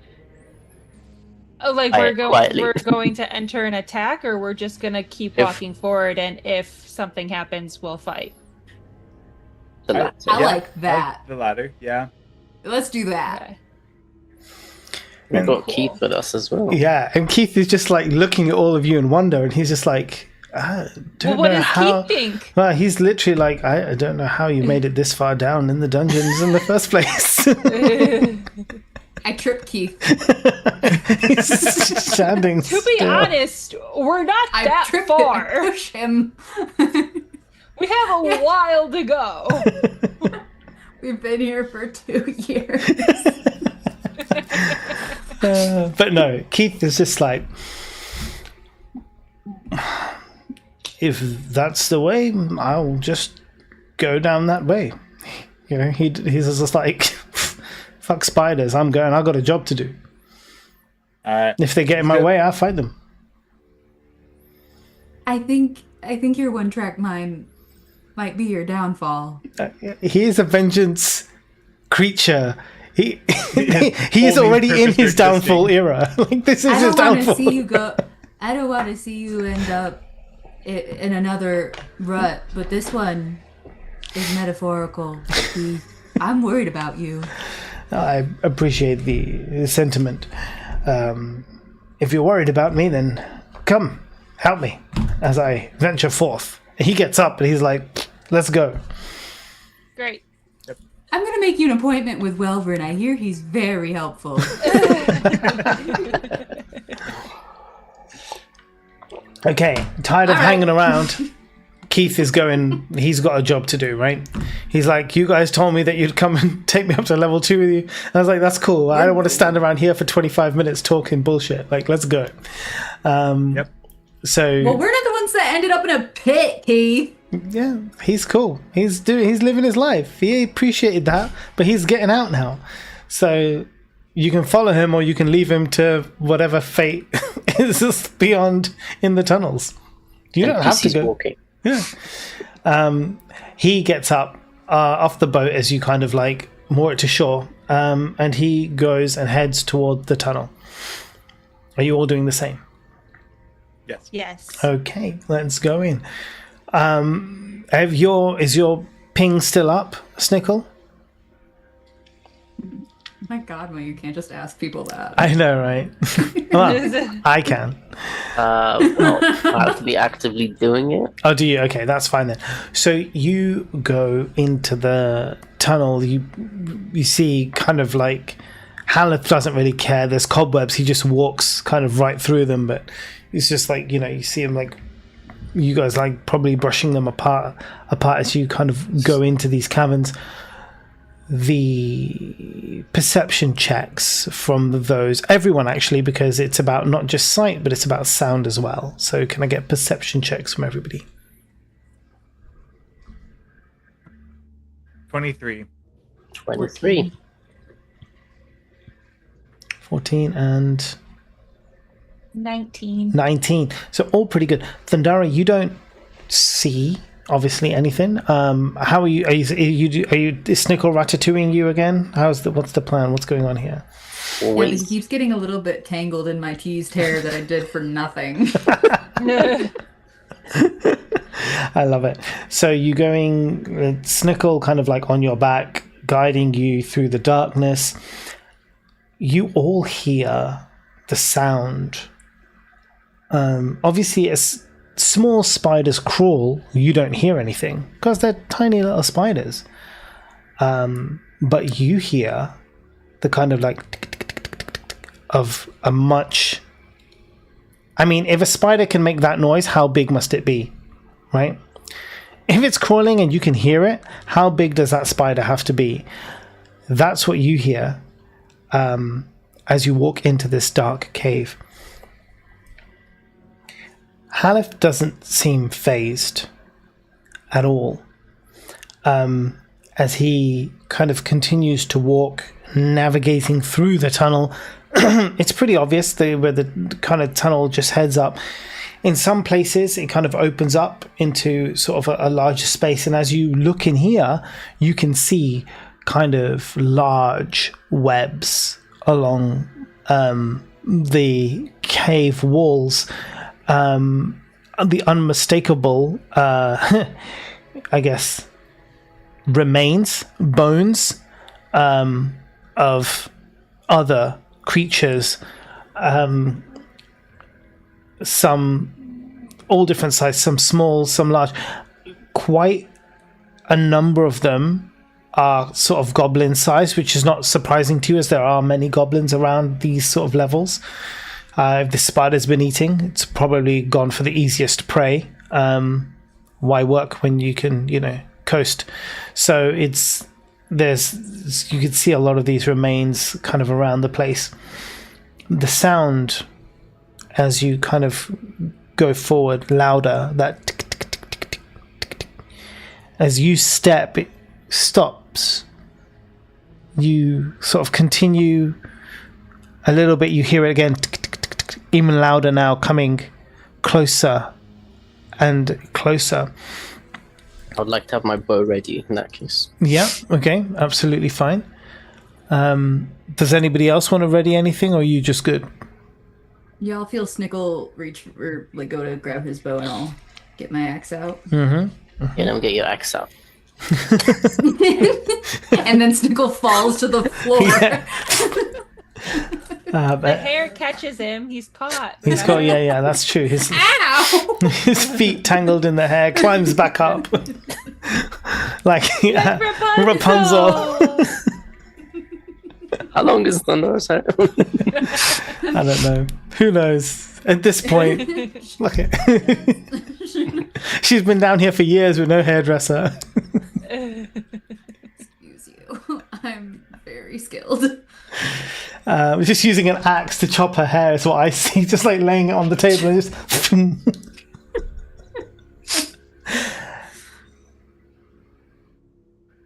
S4: oh, like
S3: Quietly.
S4: we're going to enter an attack, or we're just gonna keep walking forward, and if something happens, we'll fight.
S3: The latter.
S2: I like that.
S5: The latter, yeah.
S2: Let's do that.
S4: Okay.
S3: We've got
S2: Cool.
S3: Keith with us as well.
S1: Yeah, and Keith is just like looking at all of you in wonder, and he's just like, I don't
S4: Well, what
S1: know
S4: does
S1: how.
S4: Keith think?
S1: Well, he's literally like, I don't know how you made it this far down in the dungeons in the first place.
S2: I tripped Keith.
S1: He's standing
S4: To be
S1: still.
S4: honest, we're not
S2: I
S4: that
S2: tripped
S4: far.
S2: him. I push him.
S4: We have a while to go.
S2: We've been here for 2 years.
S1: But no, Keith is just like, if that's the way, I'll just go down that way. You know, he's just like, fuck spiders, I'm going, I've got a job to do. If they get in my way, I'll fight them.
S2: I think your one-track mind might be your downfall.
S1: He is a vengeance creature. He's
S5: Only
S1: already in his
S5: purpose
S1: downfall
S5: existing.
S1: era. Like, this is
S2: I
S1: his
S2: don't want to
S1: downfall.
S2: see you go. I don't want to see you end up in another rut, but this one is metaphorical. I'm worried about you.
S1: I appreciate the sentiment. If you're worried about me, then come, help me as I venture forth. He gets up and he's like, let's go.
S4: Great.
S2: I'm gonna make you an appointment with Welvern. I hear he's very helpful.
S1: Okay, tired of
S2: All right.
S1: hanging around. Keith is going, he's got a job to do, right? He's like, you guys told me that you'd come and take me up to level 2 with you. And I was like, that's cool. I don't want to stand around here for 25 minutes talking bullshit. Like, let's go.
S5: Yep.
S1: So,
S2: Well, we're not the ones that ended up in a pit, Keith.
S1: yeah, he's cool. He's living his life. He appreciated that, but he's getting out now. So you can follow him or you can leave him to whatever fate is beyond in the tunnels. You don't have to
S3: NPCs
S1: go.
S3: walking.
S1: Yeah. He gets up off the boat as you kind of like moor it to shore, and he goes and heads toward the tunnel. Are you all doing the same?
S5: Yes.
S4: Yes.
S1: Okay, let's go in. Is your ping still up, Snickle?
S2: My God, Mo, you can't just ask people that.
S1: I know, right? Well, I can.
S3: Well, I have to be actively doing it.
S1: Oh, do you? Okay, that's fine then. So you go into the tunnel. You see kind of like Haleth doesn't really care. There's cobwebs. He just walks kind of right through them, but it's just like, you know, you see him like, you guys like probably brushing them apart as you kind of go into these caverns. The perception checks from those, everyone actually, because it's about not just sight, but it's about sound as well. So can I get perception checks from everybody?
S5: 23.
S3: 23.
S1: 14 and
S4: 19.
S1: 19. So all pretty good. Thundara, you don't see obviously anything. How are you? Are you is Snickle ratatouilleing you again? What's the plan? What's going on here?
S2: Yeah, but
S3: Wait.
S2: he keeps getting a little bit tangled in my teased hair that I did for nothing.
S1: I love it. So you going Snickle kind of like on your back, guiding you through the darkness. You all hear the sound. Obviously, as small spiders crawl, you don't hear anything because they're tiny little spiders. But you hear the kind of like of a much. I mean, if a spider can make that noise, how big must it be, right? If it's crawling and you can hear it, how big does that spider have to be? That's what you hear as you walk into this dark cave. Halef doesn't seem phased at all as he kind of continues to walk, navigating through the tunnel. It's pretty obvious where the kind of tunnel just heads up. In some places, it kind of opens up into sort of a larger space. And as you look in here, you can see kind of large webs along the cave walls. The unmistakable, I guess, bones of other creatures, some all different sizes, some small, some large. Quite a number of them are sort of goblin size, which is not surprising to you as there are many goblins around these sort of levels. If the spider's been eating, it's probably gone for the easiest prey. Why work when you can, coast? So you can see a lot of these remains kind of around the place. The sound as you kind of go forward, louder, that tick, tick, tick, tick, tick, tick, tick. As you step, it stops. You sort of continue a little bit, you hear it again, tick, tick, tick, tick, even louder now, coming closer and closer.
S3: I'd like to have my bow ready in that case.
S1: Yeah, okay, absolutely fine. Does anybody else want to ready anything, or are you just good?
S2: Yeah, I'll feel Snickle reach or like go to grab his bow and I'll get my axe out.
S3: Yeah, then get your axe out.
S2: And then Snickle falls to the floor.
S1: Yeah.
S4: The hair catches him. He's caught.
S1: He's got, yeah, that's true. His
S2: Ow!
S1: his feet tangled in the hair, climbs back up. like Rapunzel.
S3: How long is Thunder's hair?
S1: I don't know. Who knows? At this point, look at she's been down here for years with no hairdresser.
S2: Excuse you. I'm very skilled.
S1: Just using an axe to chop her hair is what I see. Just like laying it on the table and just.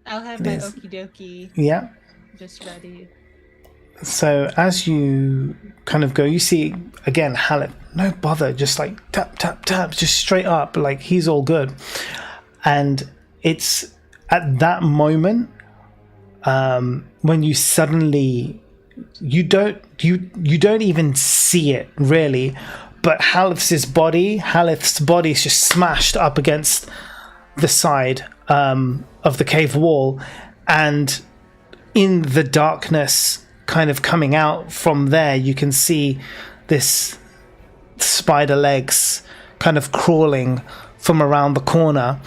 S4: I'll have my okie dokie
S1: Yeah.
S4: just ready.
S1: So as you kind of go, you see again Halep, no bother, just like tap, tap, tap, just straight up, like he's all good. And it's at that moment when you suddenly you don't even see it really, but Haleth's body is just smashed up against the side of the cave wall, and in the darkness kind of coming out from there, you can see this spider legs kind of crawling from around the corner.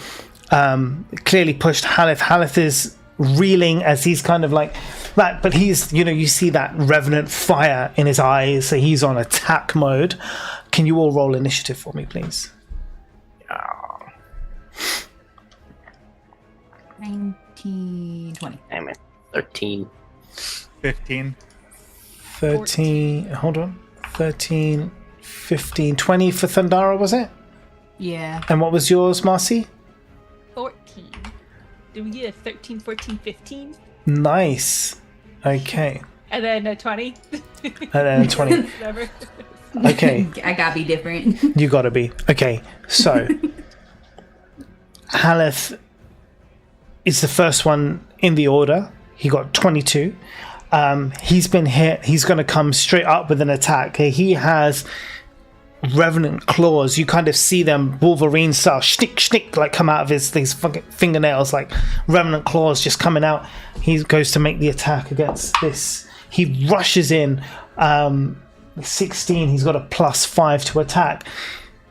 S1: Clearly pushed Haleth. Haleth is reeling as he's kind of like that, but he's, you see that revenant fire in his eyes, so he's on attack mode. Can you all roll initiative for me, please?
S2: 19, 20.
S3: Damn it. 13.
S5: 15.
S1: 13, hold on. 13, 15, 20 for Thundara, was it?
S2: Yeah.
S1: And what was yours, Marcy?
S4: 14. Did we get a 13, 14, 15?
S1: Nice. Okay.
S4: And then a 20?
S1: And then 20.
S4: Whatever.
S1: Okay.
S2: I gotta be different.
S1: You gotta be. Okay, so Haleth is the first one in the order. He got 22. He's been hit. He's going to come straight up with an attack. He has revenant claws. You kind of see them Wolverine style, shnick, shnick, like come out of these fucking fingernails, like revenant claws just coming out. He goes to make the attack against this. He rushes in. 16. He's got a +5 to attack.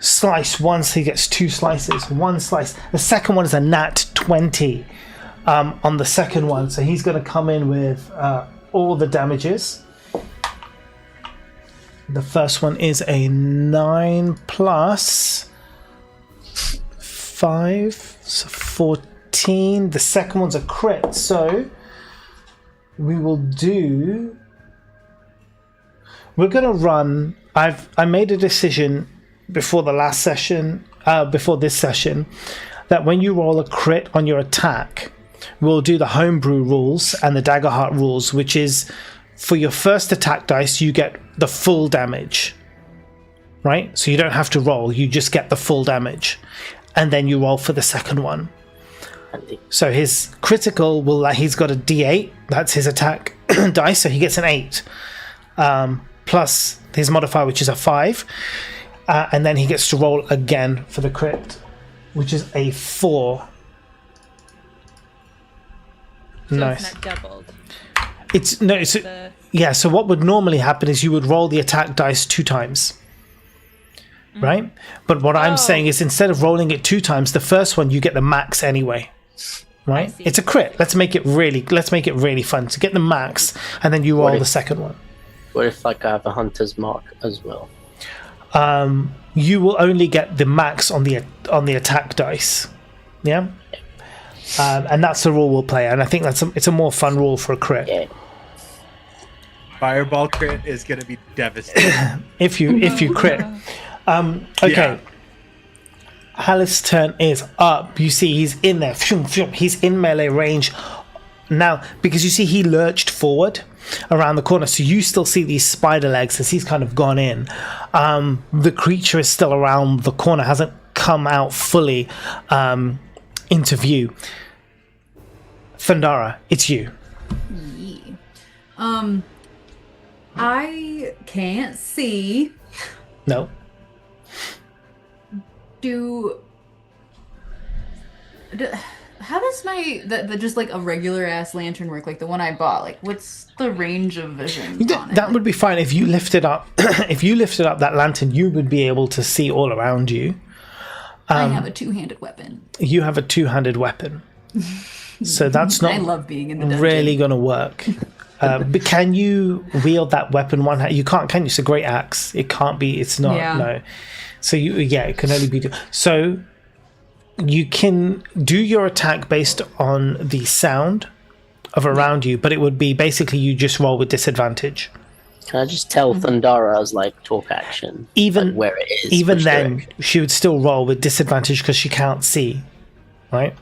S1: Slice once, he gets 2 slices. 1 slice. The second one is a nat 20 on the second one. So he's going to come in with all the damages. The first one is a 9 plus 5, so 14. The second one's a crit. So we will do... We're going to run... I made a decision before the last session, before this session, that when you roll a crit on your attack, we'll do the homebrew rules and the Daggerheart rules, which is for your first attack dice, you get the full damage, right? So you don't have to roll, you just get the full damage. And then you roll for the second one. So his critical he's got a D8, that's his attack dice, so he gets an 8. Plus his modifier, which is a 5. And then he gets to roll again for the crit, which is a 4.
S4: So
S1: Nice.
S4: It's not doubled.
S1: Yeah, so what would normally happen is you would roll the attack dice 2 times. Right? But what I'm saying is instead of rolling it 2 times, the first one you get the max anyway. Right? It's a crit. Let's make it really fun. To get the max and then you roll the second one.
S3: What if like I have a hunter's mark as well?
S1: You will only get the max on the attack dice. Yeah? And that's the rule we'll play, and I think it's a more fun rule for a crit.
S3: Yeah.
S5: Fireball crit is going to be devastating.
S1: if you crit. Okay.
S5: Yeah.
S1: Haleth's turn is up. You see he's in there. He's in melee range now, because you see he lurched forward around the corner, so you still see these spider legs as he's kind of gone in. The creature is still around the corner, hasn't come out fully into view. Thundara, it's you.
S2: Yeah. I can't see.
S1: No.
S2: How does the just like a regular ass lantern work, like the one I bought? Like, what's the range of vision on it?
S1: That would be fine if you lifted up. If you lifted up that lantern, you would be able to see all around you.
S2: I have a 2-handed weapon.
S1: You have a 2-handed weapon, so that's not.
S2: I love being in the dungeon.
S1: Really going to work. But can you wield that weapon one hand? You can't, can you? It's a great axe. It can't be. It's not.
S2: Yeah.
S1: No. So it can only be. So you can do your attack based on the sound of around you, but it would be basically you just roll with disadvantage.
S3: Can I just tell Thundara's like talk action,
S1: Even
S3: like, where it is?
S1: Even
S3: which
S1: then,
S3: direction?
S1: she would still roll with disadvantage because she can't see, right?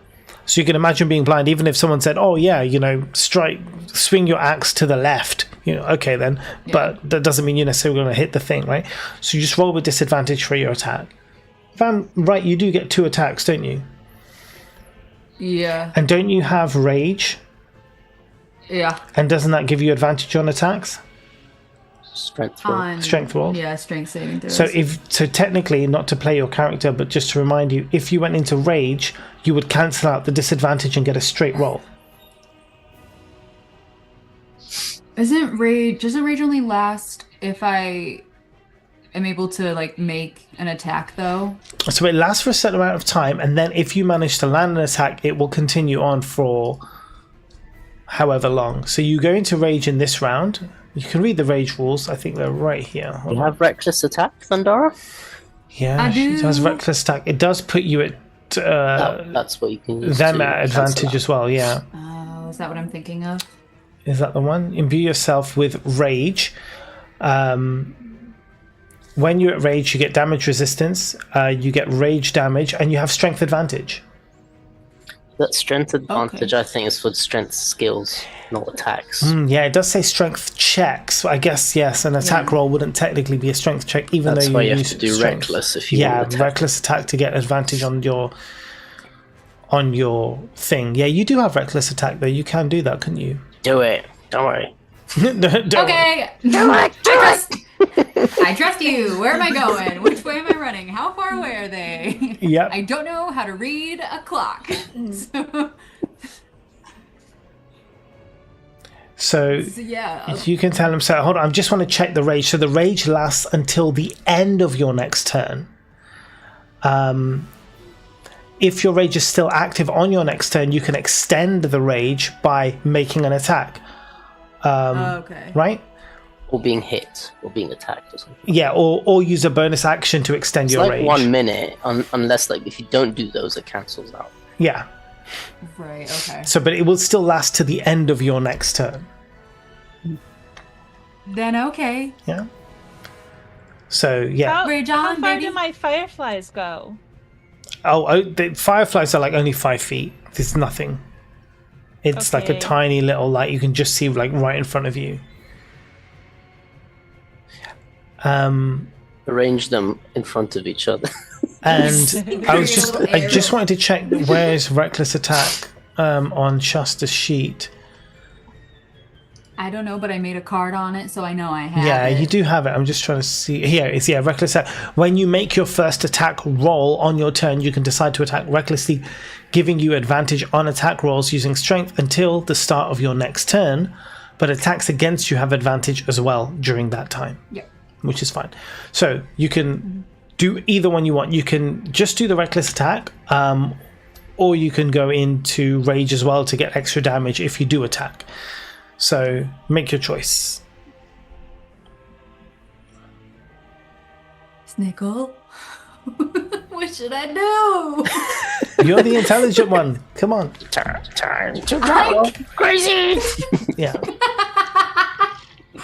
S1: So you can imagine being blind. Even if someone said, "Oh yeah, swing your axe to the left," okay then, but that doesn't mean you're necessarily going to hit the thing, right? So you just roll with disadvantage for your attack. If I'm right, you do get 2 attacks, don't you?
S2: Yeah.
S1: And don't you have rage?
S2: Yeah.
S1: And doesn't that give you advantage on attacks?
S3: Strength roll.
S1: Strength roll.
S2: Yeah, strength saving throws.
S1: So technically, not to play your character, but just to remind you, if you went into rage, you would cancel out the disadvantage and get a straight roll.
S2: Doesn't rage only last if I am able to like make an attack though?
S1: So it lasts for a certain amount of time, and then if you manage to land an attack, it will continue on for however long. So you go into rage in this round. You can read the rage rules. I think they're right here.
S3: You have reckless attack, Thundara?
S1: Yeah, she has reckless attack. It does put you at
S3: that's what you can use
S1: them
S3: to
S1: at
S3: cancel
S1: advantage
S3: out.
S1: as well. Yeah.
S2: Oh, is that what I'm thinking of?
S1: Is that the one? Imbue yourself with rage. When you're at rage, you get damage resistance, you get rage damage, and you have strength advantage.
S3: That strength advantage, I think, is for strength skills, not attacks.
S1: Yeah, it does say strength checks. I guess, yes, an attack roll wouldn't technically be a strength check, even
S3: That's
S1: though
S3: why
S1: you
S3: you have
S1: use
S3: to do
S1: strength.
S3: reckless if you want to attack.
S1: Reckless attack to get advantage on your thing. Yeah, you do have reckless attack, though. You can do that, couldn't you?
S3: Do it. Don't worry.
S1: Don't
S2: Okay.
S3: Do it.
S2: I trust you. Where am I going? Which way am I running? How far away are they?
S1: Yep.
S2: I don't know how to read a clock.
S1: So
S2: Yeah.
S1: you can tell him. So hold on, I just want to check the rage. So the rage lasts until the end of your next turn. If your rage is still active on your next turn, you can extend the rage by making an attack.
S2: Okay.
S1: Right?
S3: Or being hit, or being attacked, or something.
S1: Yeah, or use a bonus action to extend
S3: It's
S1: your
S3: like
S1: rage.
S3: 1 minute, unless like if you don't do those, it cancels out.
S1: Yeah.
S2: Right. Okay.
S1: So, but it will still last to the end of your next turn.
S2: Then okay.
S1: Yeah. So yeah.
S2: Rage
S4: How
S2: on,
S4: far
S2: baby.
S4: do my fireflies go?
S1: Oh, the fireflies are like only 5 feet. There's nothing. It's like a
S4: Okay.
S1: tiny little light you can just see like right in front of you.
S3: Arrange them in front of each other.
S1: And I just wanted to check where's reckless attack on Shasta's sheet.
S2: I don't know, but I made a card on it, so I know I have
S1: Yeah,
S2: it.
S1: you do have it. I'm just trying to see. Here, it's reckless attack. When you make your first attack roll on your turn, you can decide to attack recklessly, giving you advantage on attack rolls using strength until the start of your next turn. But attacks against you have advantage as well during that time.
S2: Yep.
S1: Which is fine. So you can do either one you want. You can just do the reckless attack, or you can go into rage as well to get extra damage if you do attack. So make your choice.
S2: Snickle. What should I do?
S1: You're the intelligent one. Come on.
S3: Time to go crazy.
S1: Yeah.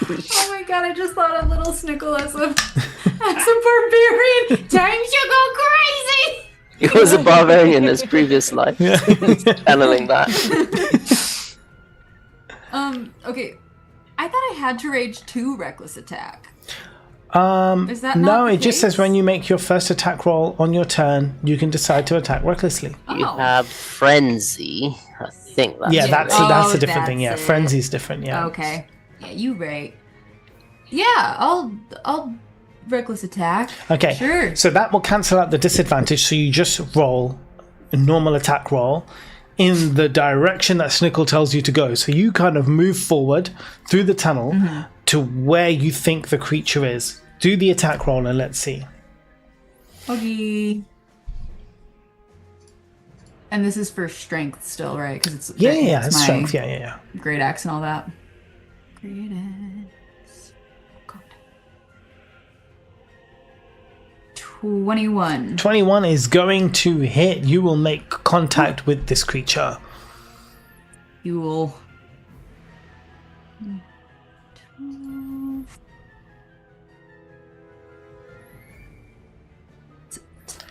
S2: Oh my god, I just thought of little Snickle as a barbarian. Time to go crazy!
S3: He was a barbarian in his previous life. Channeling that.
S2: Okay. I thought I had to rage 2 reckless attack. Is that
S1: No,
S2: not the
S1: it just says
S2: case?
S1: when you make your first attack roll on your turn, you can decide to attack recklessly.
S3: You
S2: Oh.
S3: have frenzy. I think that's
S1: Yeah,
S3: it.
S1: that's a different thing. Yeah,
S2: that's it.
S1: frenzy's different. Yeah.
S2: Okay. Yeah, you right. Yeah, I'll reckless attack.
S1: Okay.
S2: Sure.
S1: So that will cancel out the disadvantage. So you just roll a normal attack roll in the direction that Snickle tells you to go. So you kind of move forward through the tunnel to where you think the creature is. Do the attack roll and let's see.
S2: Okay. And this is for strength still, right? Because it's
S1: Yeah,
S2: it's
S1: it's
S2: my
S1: strength. Yeah.
S2: great axe and all that. Great axe. God. 21.
S1: 21 is going to hit. You will make contact with this creature.
S2: You will.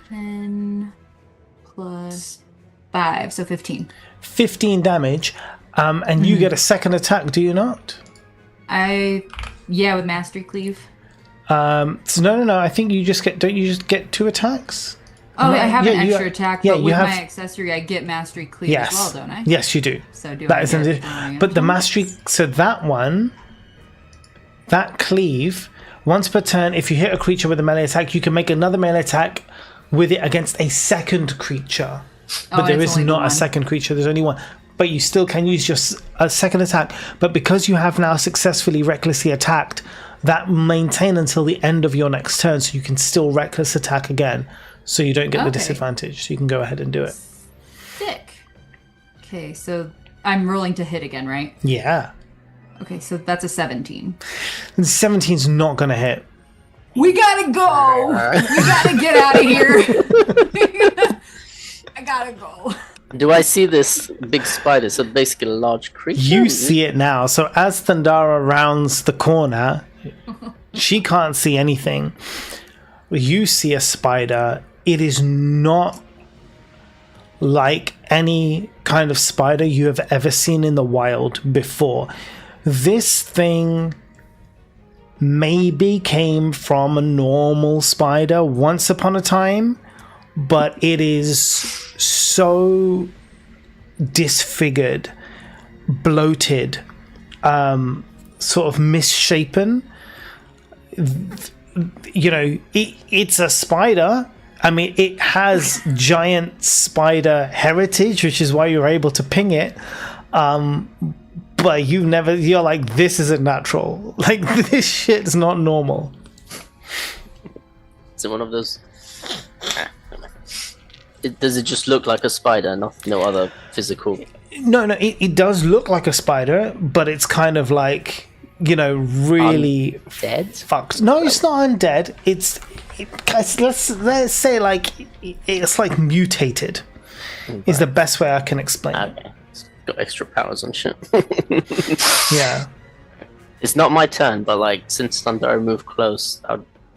S2: 10 plus 5, so 15.
S1: 15 damage. And you get a second attack, do you not?
S2: Yeah, with Mastery Cleave.
S1: So no. I think you just get. Don't you just get 2 attacks?
S2: Oh,
S1: No,
S2: I have
S1: yeah,
S2: an
S1: you
S2: extra
S1: have-
S2: attack,
S1: yeah,
S2: but
S1: you
S2: with
S1: have-
S2: my accessory, I get Mastery Cleave
S1: Yes.
S2: as well, don't I?
S1: Yes, you do.
S2: So do
S1: That
S2: I
S1: is
S2: get
S1: an but the mastery. So that one, that cleave. Once per turn, if you hit a creature with a melee attack, you can make another melee attack with it against a second creature. But
S2: Oh,
S1: there
S2: it's
S1: is
S2: only the
S1: not a
S2: one.
S1: second creature. There's only one. But you still can use your a second attack. But because you have now successfully recklessly attacked, that will maintain until the end of your next turn. So you can still reckless attack again. So you don't get the
S2: Okay.
S1: disadvantage. So you can go ahead and do it.
S2: Sick. Okay, so I'm rolling to hit again, right?
S1: Yeah.
S2: Okay, so that's a 17.
S1: And 17's not going to hit.
S2: We gotta go! We gotta get out of here! I gotta go.
S3: Do I see this big spider? So basically a large creature?
S1: You see it now. So as Thundara rounds the corner, she can't see anything. You see a spider. It is not like any kind of spider you have ever seen in the wild before. This thing maybe came from a normal spider once upon a time, but it is so disfigured, bloated, sort of misshapen. You know, it's a spider. I mean, it has giant spider heritage, which is why you're able to ping it. But you're like, this isn't natural. Like, this shit's not normal.
S3: Is it one of those? Does it just look like a spider, no other physical?
S1: No, it does look like a spider, but it's kind of like, you know, really
S3: Dead?
S1: fucked. No, it's not undead. Let's say like it's like mutated. Is the best way I can explain it.
S3: Okay. It's got extra powers and shit.
S1: Yeah.
S3: It's not my turn, but like since Thundera moved close,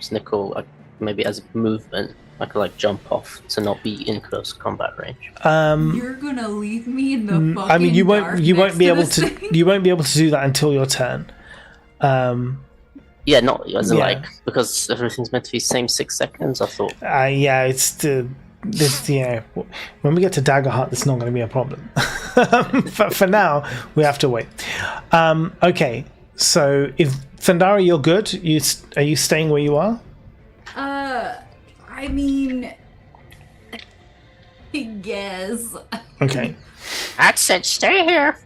S3: Snickle maybe as a movement, I could like jump off to not be in close combat range.
S2: You're gonna leave me in the fucking
S1: I mean, you
S2: dark
S1: won't
S2: next
S1: be able
S2: this
S1: to
S2: thing?
S1: you won't be able to do that until your turn.
S3: Yeah, not as in
S1: Yeah.
S3: like because everything's meant to be same 6 seconds. I thought.
S1: Yeah, it's this. Yeah, when we get to Daggerheart, it's not going to be a problem. But for now, we have to wait. Okay, so if Thundara, you're good. Are you staying where you are?
S2: I mean, I guess.
S1: Okay,
S3: I said stay here.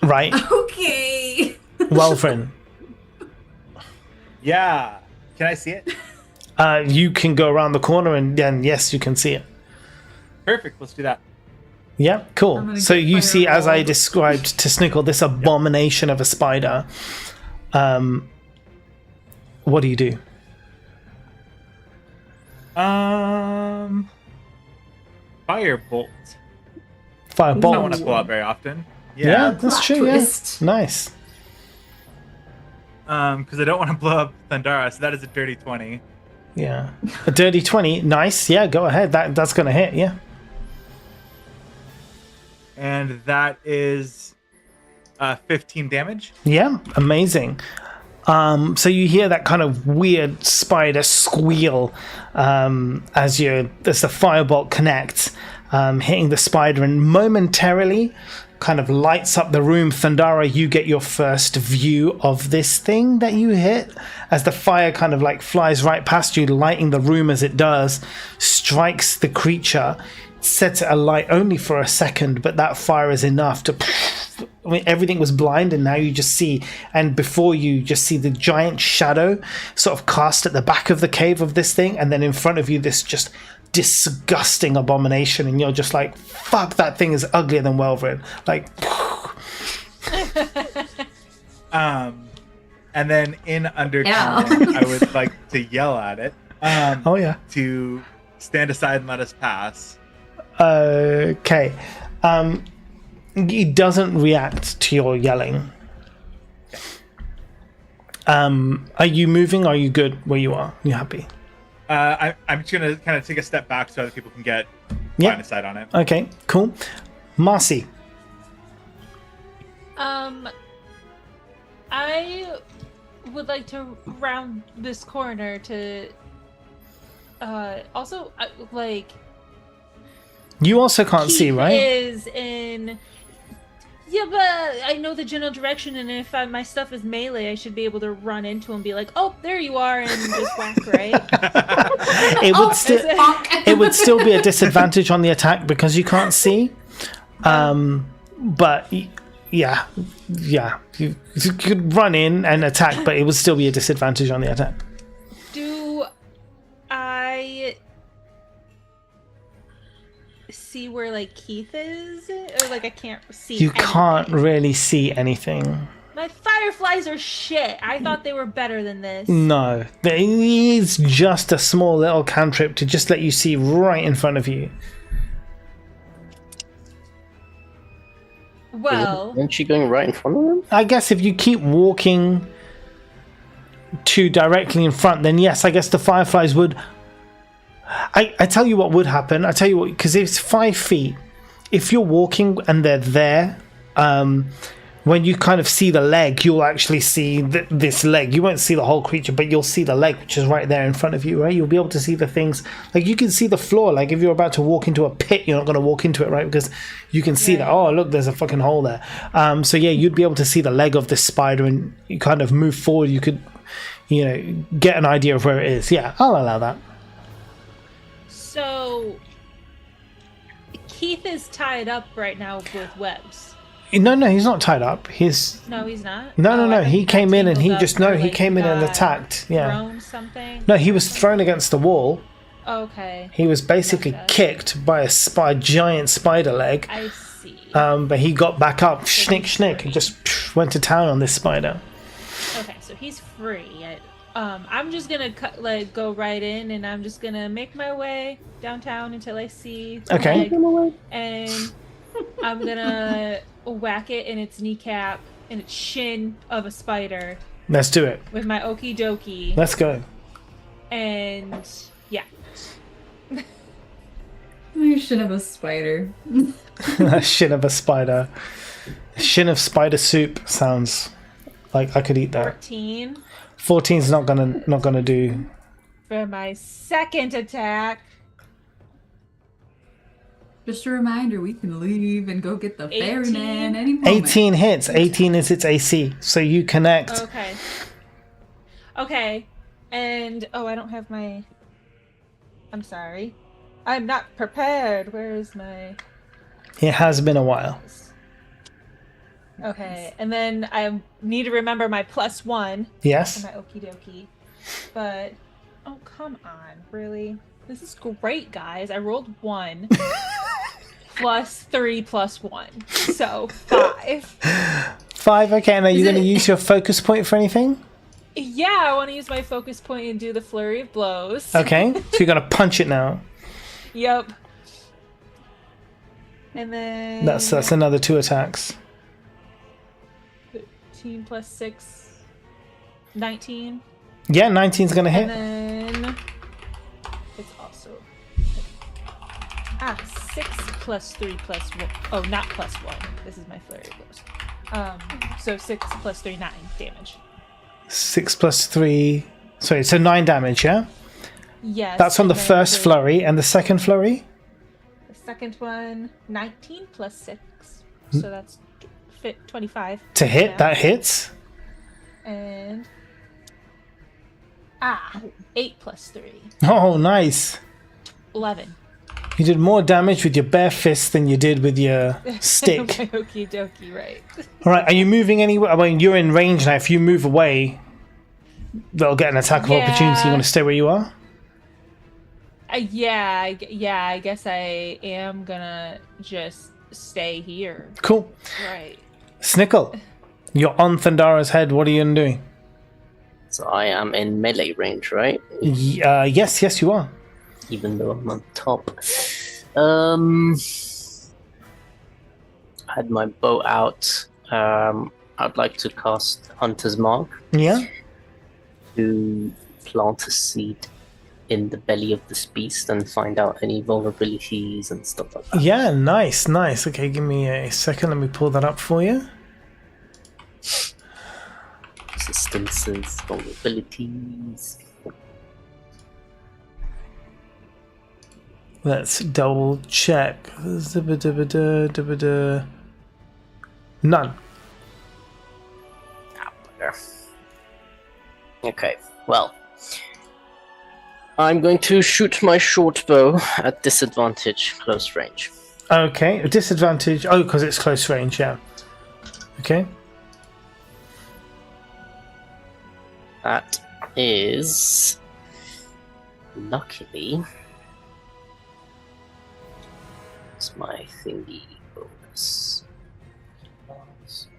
S1: right.
S2: Okay.
S1: Welfrin,
S5: Yeah. Can I see it?
S1: you can go around the corner and then yes, you can see it.
S5: Perfect. Let's do that.
S1: Yeah,
S2: I'm
S1: cool.
S2: gonna
S1: So
S2: get
S1: you see, as I
S2: fireballed.
S1: described to Snickle, this abomination of a spider. What do you do?
S5: Firebolt.
S1: Firebolt.
S5: I don't want to pull out very often.
S1: Yeah, that's
S2: Plot
S1: true.
S2: twist.
S1: Yeah, nice.
S5: Because I don't want to blow up Thundara, so that is a dirty 20.
S1: Yeah, a dirty 20. Nice. Yeah, go ahead. That's gonna hit. Yeah.
S5: And that is 15 damage.
S1: Yeah, amazing. So you hear that kind of weird spider squeal as the firebolt connects, hitting the spider, and momentarily kind of lights up the room. Thundara, you get your first view of this thing that you hit as the fire kind of like flies right past you, lighting the room as it does, strikes the creature, sets it alight only for a second, but that fire is enough to... I mean, everything was blind, and now you just see, and before you just see the giant shadow sort of cast at the back of the cave of this thing, and then in front of you this just disgusting abomination, and you're just like, fuck, that thing is uglier than Welvrin. Like...
S5: And then in undertone,
S2: Ow.
S5: I would like to yell at it
S1: oh yeah.
S5: to stand aside and let us pass.
S1: Okay. It doesn't react to your yelling. Are you moving? Are you good where you are? You happy?
S5: I'm just going to kind of take a step back so other people can get
S1: Yeah.
S5: line of sight on it.
S1: Okay, cool. Marcy.
S4: I would like to round this corner to also like
S1: You also can't see,
S4: Keith
S1: right?
S4: is in. Yeah, but I know the general direction, and if my stuff is melee, I should be able to run into him and be like, "Oh, there you are," and just whack, right?
S1: It would
S2: Oh,
S1: still
S2: fuck.
S1: it would still be a disadvantage on the attack because you can't see. But yeah, you could run in and attack, but it would still be a disadvantage on the attack.
S4: Do I see where like Keith is, or like I can't see?
S1: You
S4: anything?
S1: can't really see anything.
S4: My fireflies are shit. I thought they were better than this.
S1: No, there is just a small little cantrip to just let you see right in front of you.
S4: Well,
S3: Isn't she going right in front of them?
S1: I guess if you keep walking too directly in front, then yes, I guess the fireflies would... I tell you what would happen. I tell you what, because it's 5 feet. if you're walking and they're there, when you kind of see the leg, you'll actually see this leg. You won't see the whole creature, but you'll see the leg, which is right there in front of you, right? You'll be able to see the things. Like, you can see the floor. Like, if you're about to walk into a pit, you're not going to walk into it, right? Because you can see that, oh, look, there's a fucking hole there. So, yeah, you'd be able to see the leg of this spider, and you kind of move forward. You could, get an idea of where it is. Yeah, I'll allow that.
S4: So, Keith is tied up right now with webs.
S1: No, he's not tied up.
S4: No, he's not.
S1: No. He came in and he
S4: he
S1: came in and attacked. Yeah.
S4: Thrown something.
S1: No, he was thrown against the wall.
S4: Okay.
S1: He was basically kicked by a giant spider leg.
S4: I see.
S1: But he got back up, schnick, and just went to town on this spider.
S4: Okay, so he's free. I'm just gonna go right in, and I'm just gonna make my way downtown until I see the leg, and I'm gonna whack it in its kneecap and its shin of a spider.
S1: Let's do it.
S4: With my okie dokie.
S1: Let's go.
S4: And yeah.
S2: You should have a spider.
S1: A shin of a spider. A shin of spider soup sounds like I could eat that.
S4: 14.
S1: 14's not gonna do.
S4: For my second attack.
S2: Just a reminder, we can leave and go get the
S4: 18.
S2: ferryman any moment.
S1: 18 hits. 18 is its AC. So you connect.
S4: Okay. And I don't have my. I'm sorry. I'm not prepared. Where is my?
S1: It has been a while.
S4: Okay, and then I need to remember my +1.
S1: Yes.
S4: For my okie dokie. But come on, really? This is great, guys. I rolled 1 +3 +1, so 5.
S1: 5. Okay, and are you going to use your focus point for anything?
S4: Yeah, I want to use my focus point and do the flurry of blows.
S1: Okay, so you're going to punch it now.
S4: Yep. And then
S1: That's another 2 attacks.
S4: 15 + 6, 19.
S1: Yeah, 19's going to hit.
S4: And then it's also 6 + 3 + 1. Oh, not +1. This is my flurry of blows. So 6 + 3, 9 damage.
S1: 6 + 3. Sorry, so 9 damage, yeah?
S4: Yes.
S1: That's on the first flurry, and the second flurry?
S4: The second one, 19 + 6. So that's 25.
S1: To hit,
S4: yeah.
S1: that hits.
S4: And 8 + 3.
S1: Oh, nice.
S4: 11.
S1: You did more damage with your bare fist than you did with your stick.
S4: Okie dokie, right.
S1: Alright, are you moving anywhere? I mean, you're in range now. If you move away, they'll get an attack of opportunity. You want to stay where you are?
S4: Yeah, I guess I am gonna just stay here.
S1: Cool.
S4: Right.
S1: Snickle, you're on Thundara's head. What are you doing?
S3: So I am in melee range, right?
S1: Yes, you are.
S3: Even though I'm on top. I had my bow out. I'd like to cast Hunter's Mark.
S1: Yeah.
S3: To plant a seed in the belly of this beast and find out any vulnerabilities and stuff like that.
S1: Yeah, nice. Okay, give me a second. Let me pull that up for you.
S3: Resistances, vulnerabilities.
S1: Let's double check. None.
S3: Okay, well. I'm going to shoot my short bow at disadvantage, close range.
S1: Okay, a disadvantage. Oh, because it's close range, yeah. Okay.
S3: That is... Luckily... It's my thingy bonus.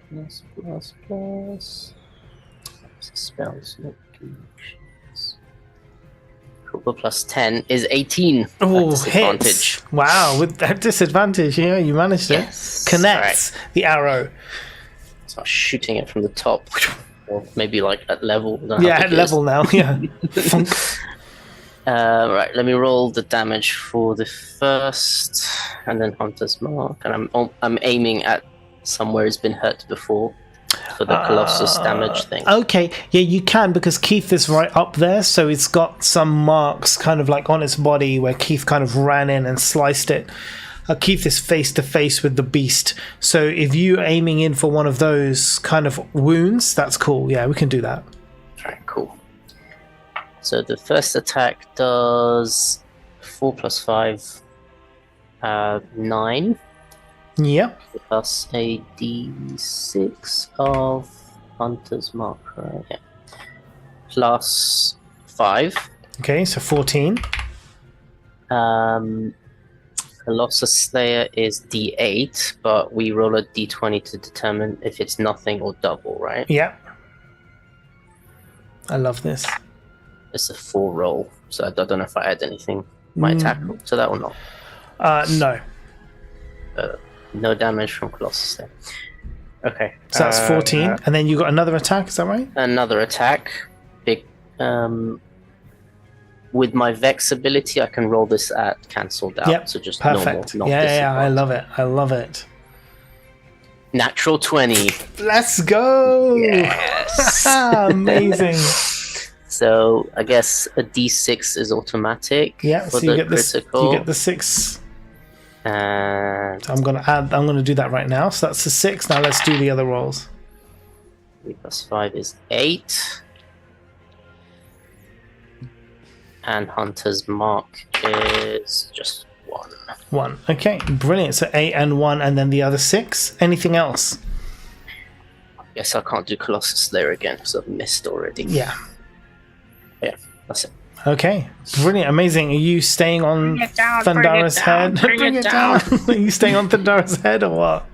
S3: Plus. Spells, locations. Plus 10 is 18.
S1: Oh,
S3: disadvantage.
S1: hits. Wow, with that disadvantage, yeah, you managed it.
S3: Yes.
S1: Connects the arrow.
S3: So I'm shooting it from the top. Or maybe like at level.
S1: Yeah, at level now, yeah.
S3: Right, let me roll the damage for the first, and then Hunter's Mark, and I'm aiming at somewhere it's been hurt before for the Colossus damage thing.
S1: Okay, yeah, you can, because Keith is right up there, so it's got some marks kind of like on its body where Keith kind of ran in and sliced it. Keith is face to face with the beast, so if you're aiming in for one of those kind of wounds, that's cool. Yeah, we can do that.
S3: Alright, cool. So the first attack does 4 plus 5, 9.
S1: Yep.
S3: Plus a d6 of Hunter's Mark, right? Yeah. Plus 5.
S1: Okay, so 14.
S3: Colossus Slayer is d8, but we roll a d20 to determine if it's nothing or double, right?
S1: Yep. I love this.
S3: It's a 4 roll, so I don't know if I add anything my attack to that or not.
S1: No.
S3: No damage from Colossus Slayer. Okay.
S1: So that's 14, and then you got another attack, is that right?
S3: Another attack. Big. With my Vex ability, I can roll this at cancelled out.
S1: Yep,
S3: So just
S1: perfect.
S3: normal, not
S1: Yeah, I
S3: disadvantage.
S1: love it. I love it.
S3: Natural 20.
S1: Let's go!
S3: Yes.
S1: Amazing.
S3: So I guess a d6 is automatic.
S1: Yeah,
S3: for
S1: so
S3: the
S1: you get this.
S3: critical.
S1: You get the 6.
S3: And
S1: I'm gonna do that right now. So that's the 6. Now let's do the other rolls.
S3: 3 plus 5 is 8. And Hunter's Mark is just 1.
S1: 1. Okay, brilliant. So 8 and 1, and then the other 6. Anything else?
S3: Guess I can't do Colossus Slayer again because I've missed already.
S1: Yeah.
S3: Yeah, that's it.
S1: Okay, brilliant, amazing. Are you staying on
S3: Bring it down,
S1: Thundara's
S3: bring it down,
S1: head?
S3: bring it down.
S1: Are you staying on Thundara's head or what?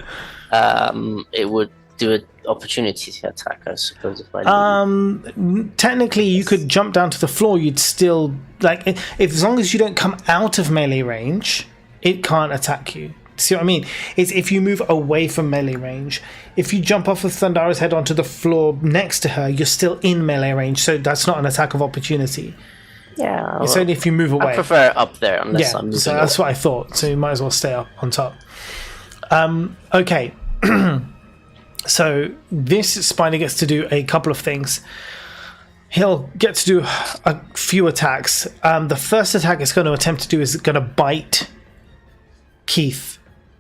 S3: It would do an opportunity attack, I suppose, if I leave.
S1: Technically, you could jump down to the floor. You'd still if as long as you don't come out of melee range, it can't attack you. See what I mean? It's if you move away from melee range. If you jump off of Thundara's head onto the floor next to her, you're still in melee range, so that's not an attack of opportunity.
S3: Yeah,
S1: It's only if you move away.
S3: I prefer it up there unless I'm moving
S1: so that's
S3: away.
S1: what I thought. So you might as well stay up on top. Okay. So this spider gets to do a couple of things. He'll get to do a few attacks. The first attack it's going to attempt to do is going to bite Keith,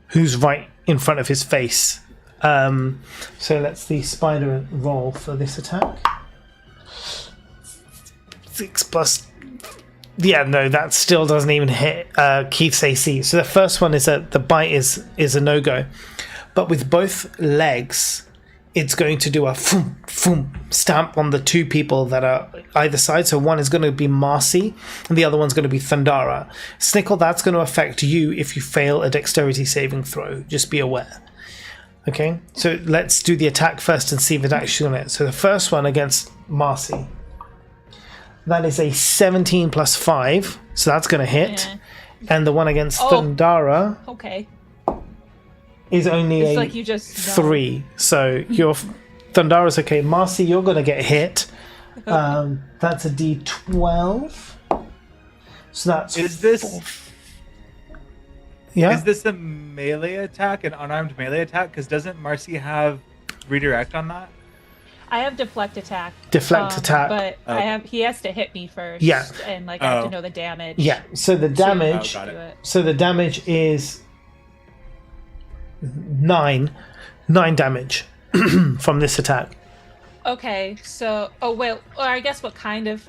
S1: who's right in front of his face. So let's the spider roll for this attack. 6 plus. Yeah, no, that still doesn't even hit Keith's AC. So the first one is the bite is a no-go. But with both legs, it's going to do a foom, foom, stamp on the 2 people that are either side. So one is going to be Marcy, and the other one's going to be Thundara. Snickle, that's going to affect you if you fail a dexterity saving throw. Just be aware. Okay, so let's do the attack first and see if it's actually going to hit. So the first one against Marcy. That is a 17 plus 5, so that's going to hit.
S4: Yeah.
S1: And the one against Thundara
S4: Okay.
S1: is only
S4: It's
S1: a
S4: like you just
S1: 3. So your Thundara's okay. Marcy, you're going to get hit. That's a D12. So that's
S5: Is this
S1: 4. Yeah.
S5: is this a melee attack, an unarmed melee attack? Because doesn't Marcy have redirect on that?
S4: I have deflect attack.
S1: Deflect attack.
S4: But he has to hit me first.
S1: Yeah.
S4: And I have to know the damage.
S1: Yeah. So the damage.
S5: got
S4: Do it.
S1: So the damage is 9 damage from this attack.
S4: Okay, so or I guess what kind of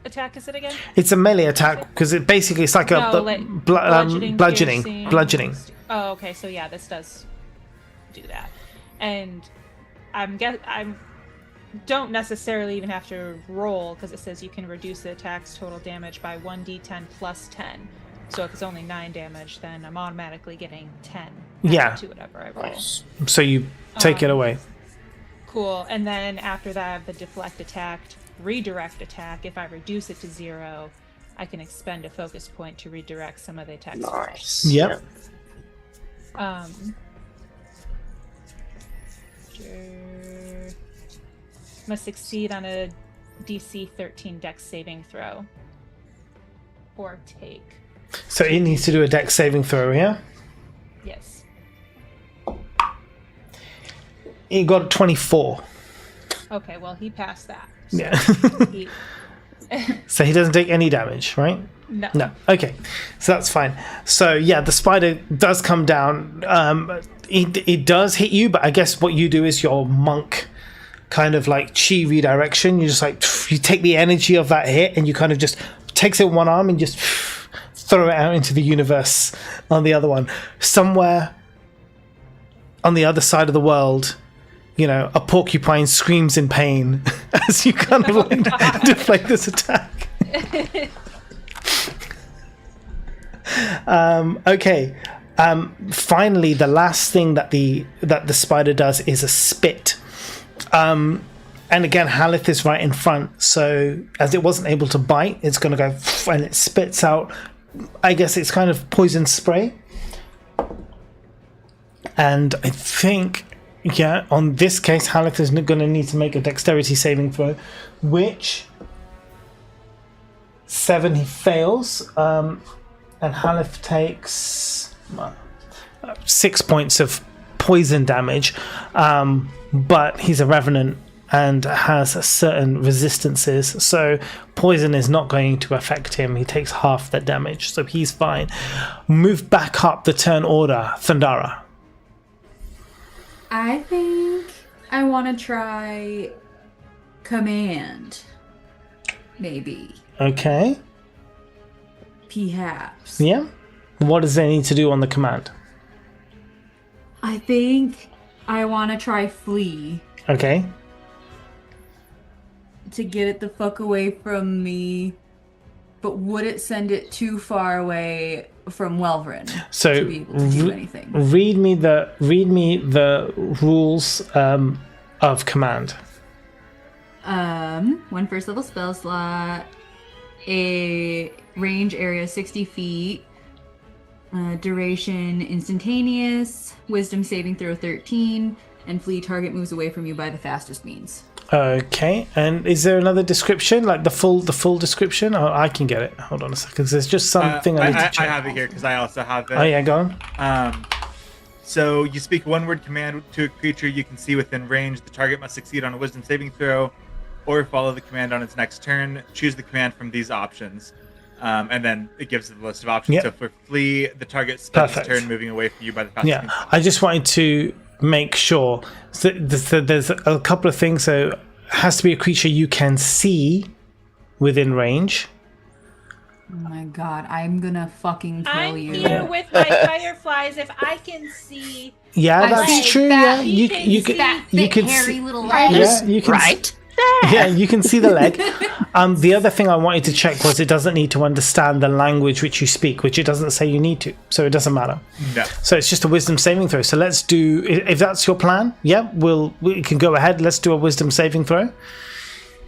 S4: attack is it again?
S1: It's a melee attack because it's like
S4: No,
S1: a
S4: like
S1: bludgeoning.
S4: piercing.
S1: Bludgeoning.
S4: Oh, okay, so yeah, this does do that. And I don't necessarily even have to roll because it says you can reduce the attack's total damage by 1d10 plus 10. So if it's only 9 damage, then I'm automatically getting 10
S1: Yeah.
S4: to whatever I roll.
S1: So you take it away.
S4: Cool. And then after that, I have the deflect attack, redirect attack. If I reduce it to 0, I can expend a focus point to redirect some of the attacks.
S3: Nice.
S1: Yep.
S4: Must succeed on a DC 13 Dex saving throw. or take.
S1: So it needs to do a dex saving throw, yeah?
S4: Yes.
S1: It got 24.
S4: Okay, well, he passed that. So
S1: Yeah.
S4: he-
S1: So he doesn't take any damage, right?
S4: no.
S1: No. Okay. So that's fine. So yeah, the spider does come down. It does hit you, but I guess what you do is your monk kind of like chi redirection. You just like, you take the energy of that hit and you kind of just takes it in one arm and just throw it out into the universe on the other one. Somewhere on the other side of the world, you know, a porcupine screams in pain as you kind of like deflect this attack. Okay. Finally, the last thing that the spider does is a spit. And again, Halith is right in front, so as it wasn't able to bite, it's going to go and it spits out. I guess it's kind of poison spray. And I think, yeah, on this case, Halith is going to need to make a dexterity saving throw, which 7 he fails, and Halith takes 6 points of poison damage, but he's a revenant and has certain resistances, so poison is not going to affect him. He takes half the damage, so he's fine. Move back up the turn order, Thundara.
S2: I think I want to try command. Maybe.
S1: Okay.
S2: Perhaps.
S1: Yeah. What does they need to do on the command?
S2: I think I want to try flee
S1: Okay.
S2: to get it the fuck away from me. But would it send it too far away from Welvrin
S1: So
S2: to be able to do anything?
S1: read me the rules of command.
S2: 1 first level spell slot, a range area 60 feet, duration instantaneous, wisdom saving throw 13, and flee target moves away from you by the fastest means.
S1: Okay, and is there another description, like the full description? Oh, I can get it. Hold on a second. There's just something I need to check.
S5: I have it here because I also have it.
S1: Oh yeah, go on.
S5: So you speak one word command to a creature you can see within range. The target must succeed on a wisdom saving throw or follow the command on its next turn. Choose the command from these options. And then it gives the list of options.
S1: Yep.
S5: So for flee, the target spends its
S1: Perfect.
S5: turn moving away from you by the fastest means.
S1: Yeah, I just wanted to make sure. So there's a couple of things. So it has to be a creature you can see within range.
S2: Oh my god, I'm gonna fucking kill
S4: I'm
S2: you.
S4: here with my fireflies. If I can see,
S1: Yeah,
S2: I
S1: that's
S2: see
S1: true.
S2: that-
S1: Yeah,
S4: you can
S2: That
S1: you
S2: thick,
S1: can
S2: hairy
S1: see,
S2: little
S3: Right.
S2: leg.
S1: yeah, you can
S3: Right.
S1: Yeah, you can see the leg. The other thing I wanted to check was it doesn't need to understand the language which you speak, which it doesn't say you need to, so it doesn't matter.
S5: No.
S1: So it's just a wisdom saving throw. So let's do, if that's your plan, yeah, we can go ahead. Let's do a wisdom saving throw.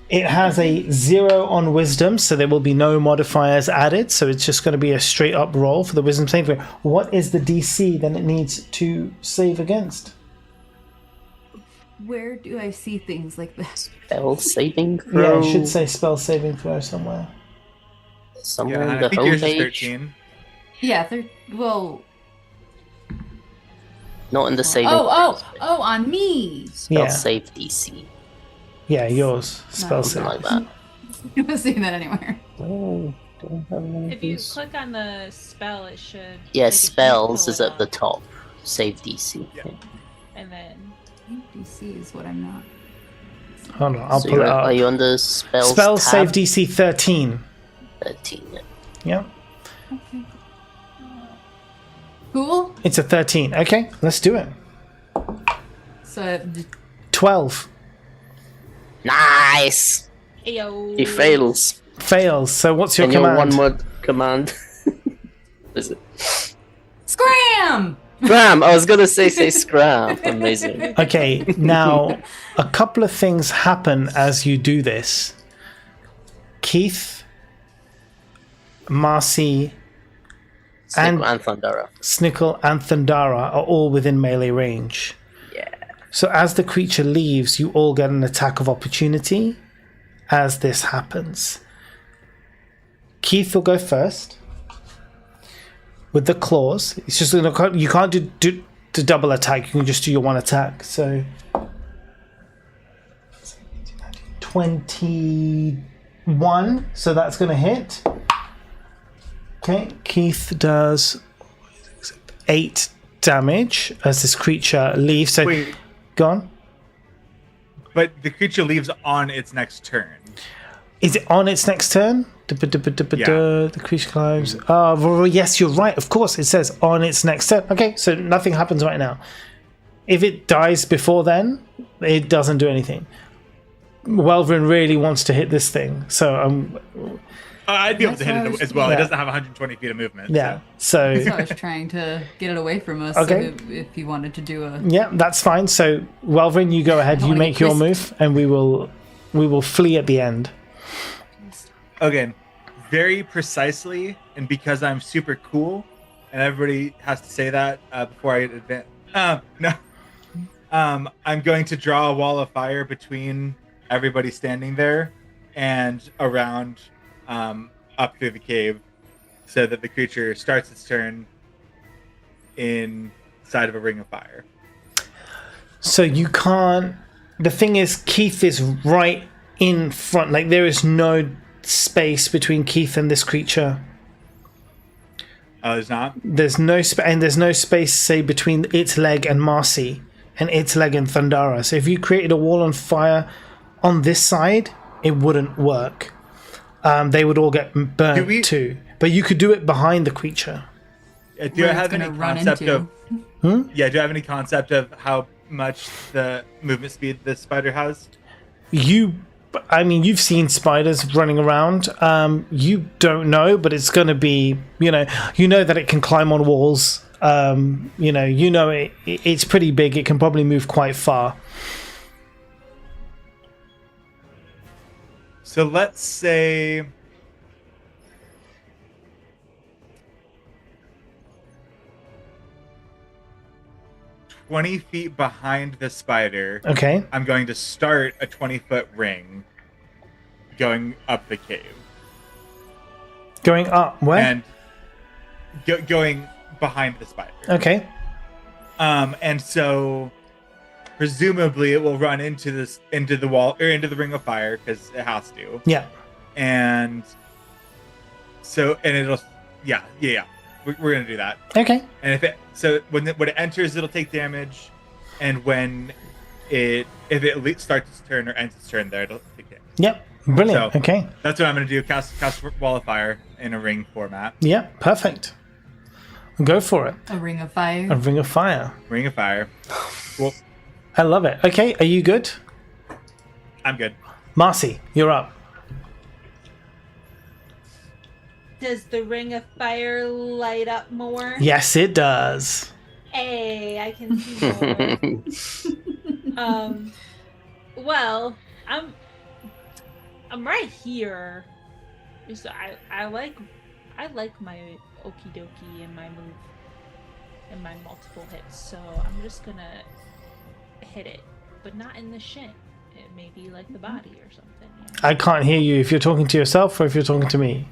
S1: It has a 0 on wisdom, so there will be no modifiers added. So it's just going to be a straight up roll for the wisdom saving throw. What is the DC then it needs to save against?
S2: Where do I see things like this?
S3: Spell saving
S1: Yeah,
S3: throw.
S1: it should say spell saving throw somewhere.
S3: Somewhere
S5: Yeah,
S3: in
S5: I
S3: the
S5: think yours is
S3: homepage.
S5: 13.
S2: Yeah, well.
S3: Not in the saving.
S2: Oh, on me.
S3: Spell
S1: Yeah.
S3: save DC.
S1: Yeah, yours. Spell
S3: Something
S1: save.
S3: like that.
S2: You don't see that anywhere.
S3: Oh, don't have any of
S4: if you
S3: these.
S4: click on the spell, it should.
S3: Yeah,
S4: like, if you
S3: spells
S4: pull
S3: is
S4: it
S3: at the
S4: up,
S3: top. Save DC.
S5: Yeah.
S4: and then
S2: DC is what I'm not.
S1: Hold on, I'll
S3: So
S1: pull it
S3: are
S1: up.
S3: you on the spells
S1: Spell save
S3: tab?
S1: DC 13.
S3: 13. Yeah.
S1: Yeah,
S2: Cool.
S1: it's a 13. Okay, let's do it.
S2: So
S1: 12.
S3: Nice!
S4: Ayo.
S3: He fails.
S1: Fails. So what's your
S3: And
S1: command?
S3: your one-word command. Is it?
S2: scram.
S3: Scram! I was gonna say scram. Amazing.
S1: Okay, now a couple of things happen as you do this. Keith, Marcy,
S3: And Thundara.
S1: Snickle, and Thundara are all within melee range.
S3: Yeah.
S1: So as the creature leaves, you all get an attack of opportunity as this happens. Keith will go first with the claws. It's just gonna, you can't do the double attack. You can just do your one attack. So 21. So that's gonna hit. Okay, Keith does 8 damage as this creature leaves. So
S5: Wait.
S1: go on.
S5: But the creature leaves on its next turn.
S1: Is it on its next turn?
S5: Yeah.
S1: The creature climbs. Well, yes, you're right. Of course, it says on its next turn. Okay, so nothing happens right now. If it dies before then, it doesn't do anything. Welvin really wants to hit this thing, so
S5: I'd be able to hit it as well.
S1: Yeah.
S5: It doesn't have 120 feet of movement.
S1: yeah.
S2: So
S1: So
S2: I was trying to get it away from us.
S1: Okay.
S2: If you wanted to do a.
S1: yeah, that's fine. So Welvin, you go ahead.
S2: don't
S1: You
S2: wanna
S1: make
S2: get
S1: your
S2: whisked.
S1: move, and we will flee at the end.
S5: Okay, very precisely, and because I'm super cool, and everybody has to say that before I advance. No, I'm going to draw a wall of fire between everybody standing there and around, up through the cave, so that the creature starts its turn inside of a ring of fire.
S1: So you can't. The thing is, Keith is right in front. Like there is no space between Keith and this creature.
S5: Oh, there's not.
S1: There's no and there's no space, say, between its leg and Marcy, and its leg and Thundara. So if you created a wall on fire on this side, it wouldn't work. They would all get burnt too. But you could do it behind the creature.
S5: Do I have any concept of? Yeah, do I have any concept of how much the movement speed this spider has?
S1: You've seen spiders running around. You don't know, but it's going to be, you know that it can climb on walls. It's pretty big. It can probably move quite far.
S5: So let's say 20 feet behind the spider.
S1: Okay.
S5: I'm going to start a 20-foot ring going up the cave.
S1: Going up where?
S5: And going behind the spider.
S1: Okay.
S5: And so presumably it will run into the wall or into the ring of fire because it has to.
S1: Yeah.
S5: And so it'll we're gonna do that.
S1: Okay.
S5: And when it enters, it'll take damage, and when if it starts its turn or ends its turn, there it'll take damage.
S1: Yep. Brilliant.
S5: So,
S1: okay.
S5: That's what I'm gonna do. Cast wall of fire in a ring format.
S1: Yeah. Perfect. Go for it.
S2: A ring of fire.
S1: A ring of fire.
S5: Ring of fire. Well,
S1: I love it. Okay. Are you good?
S5: I'm good.
S1: Marcy, you're up.
S4: Does the ring of fire light up more?
S1: Yes, it does.
S4: Hey, I can see more. Well, I'm right here. So I like my okie dokie and my move and my multiple hits. So I'm just gonna hit it, but not in the shin. It may be like the body or something. You know?
S1: I can't hear you if you're talking to yourself or if you're talking to me.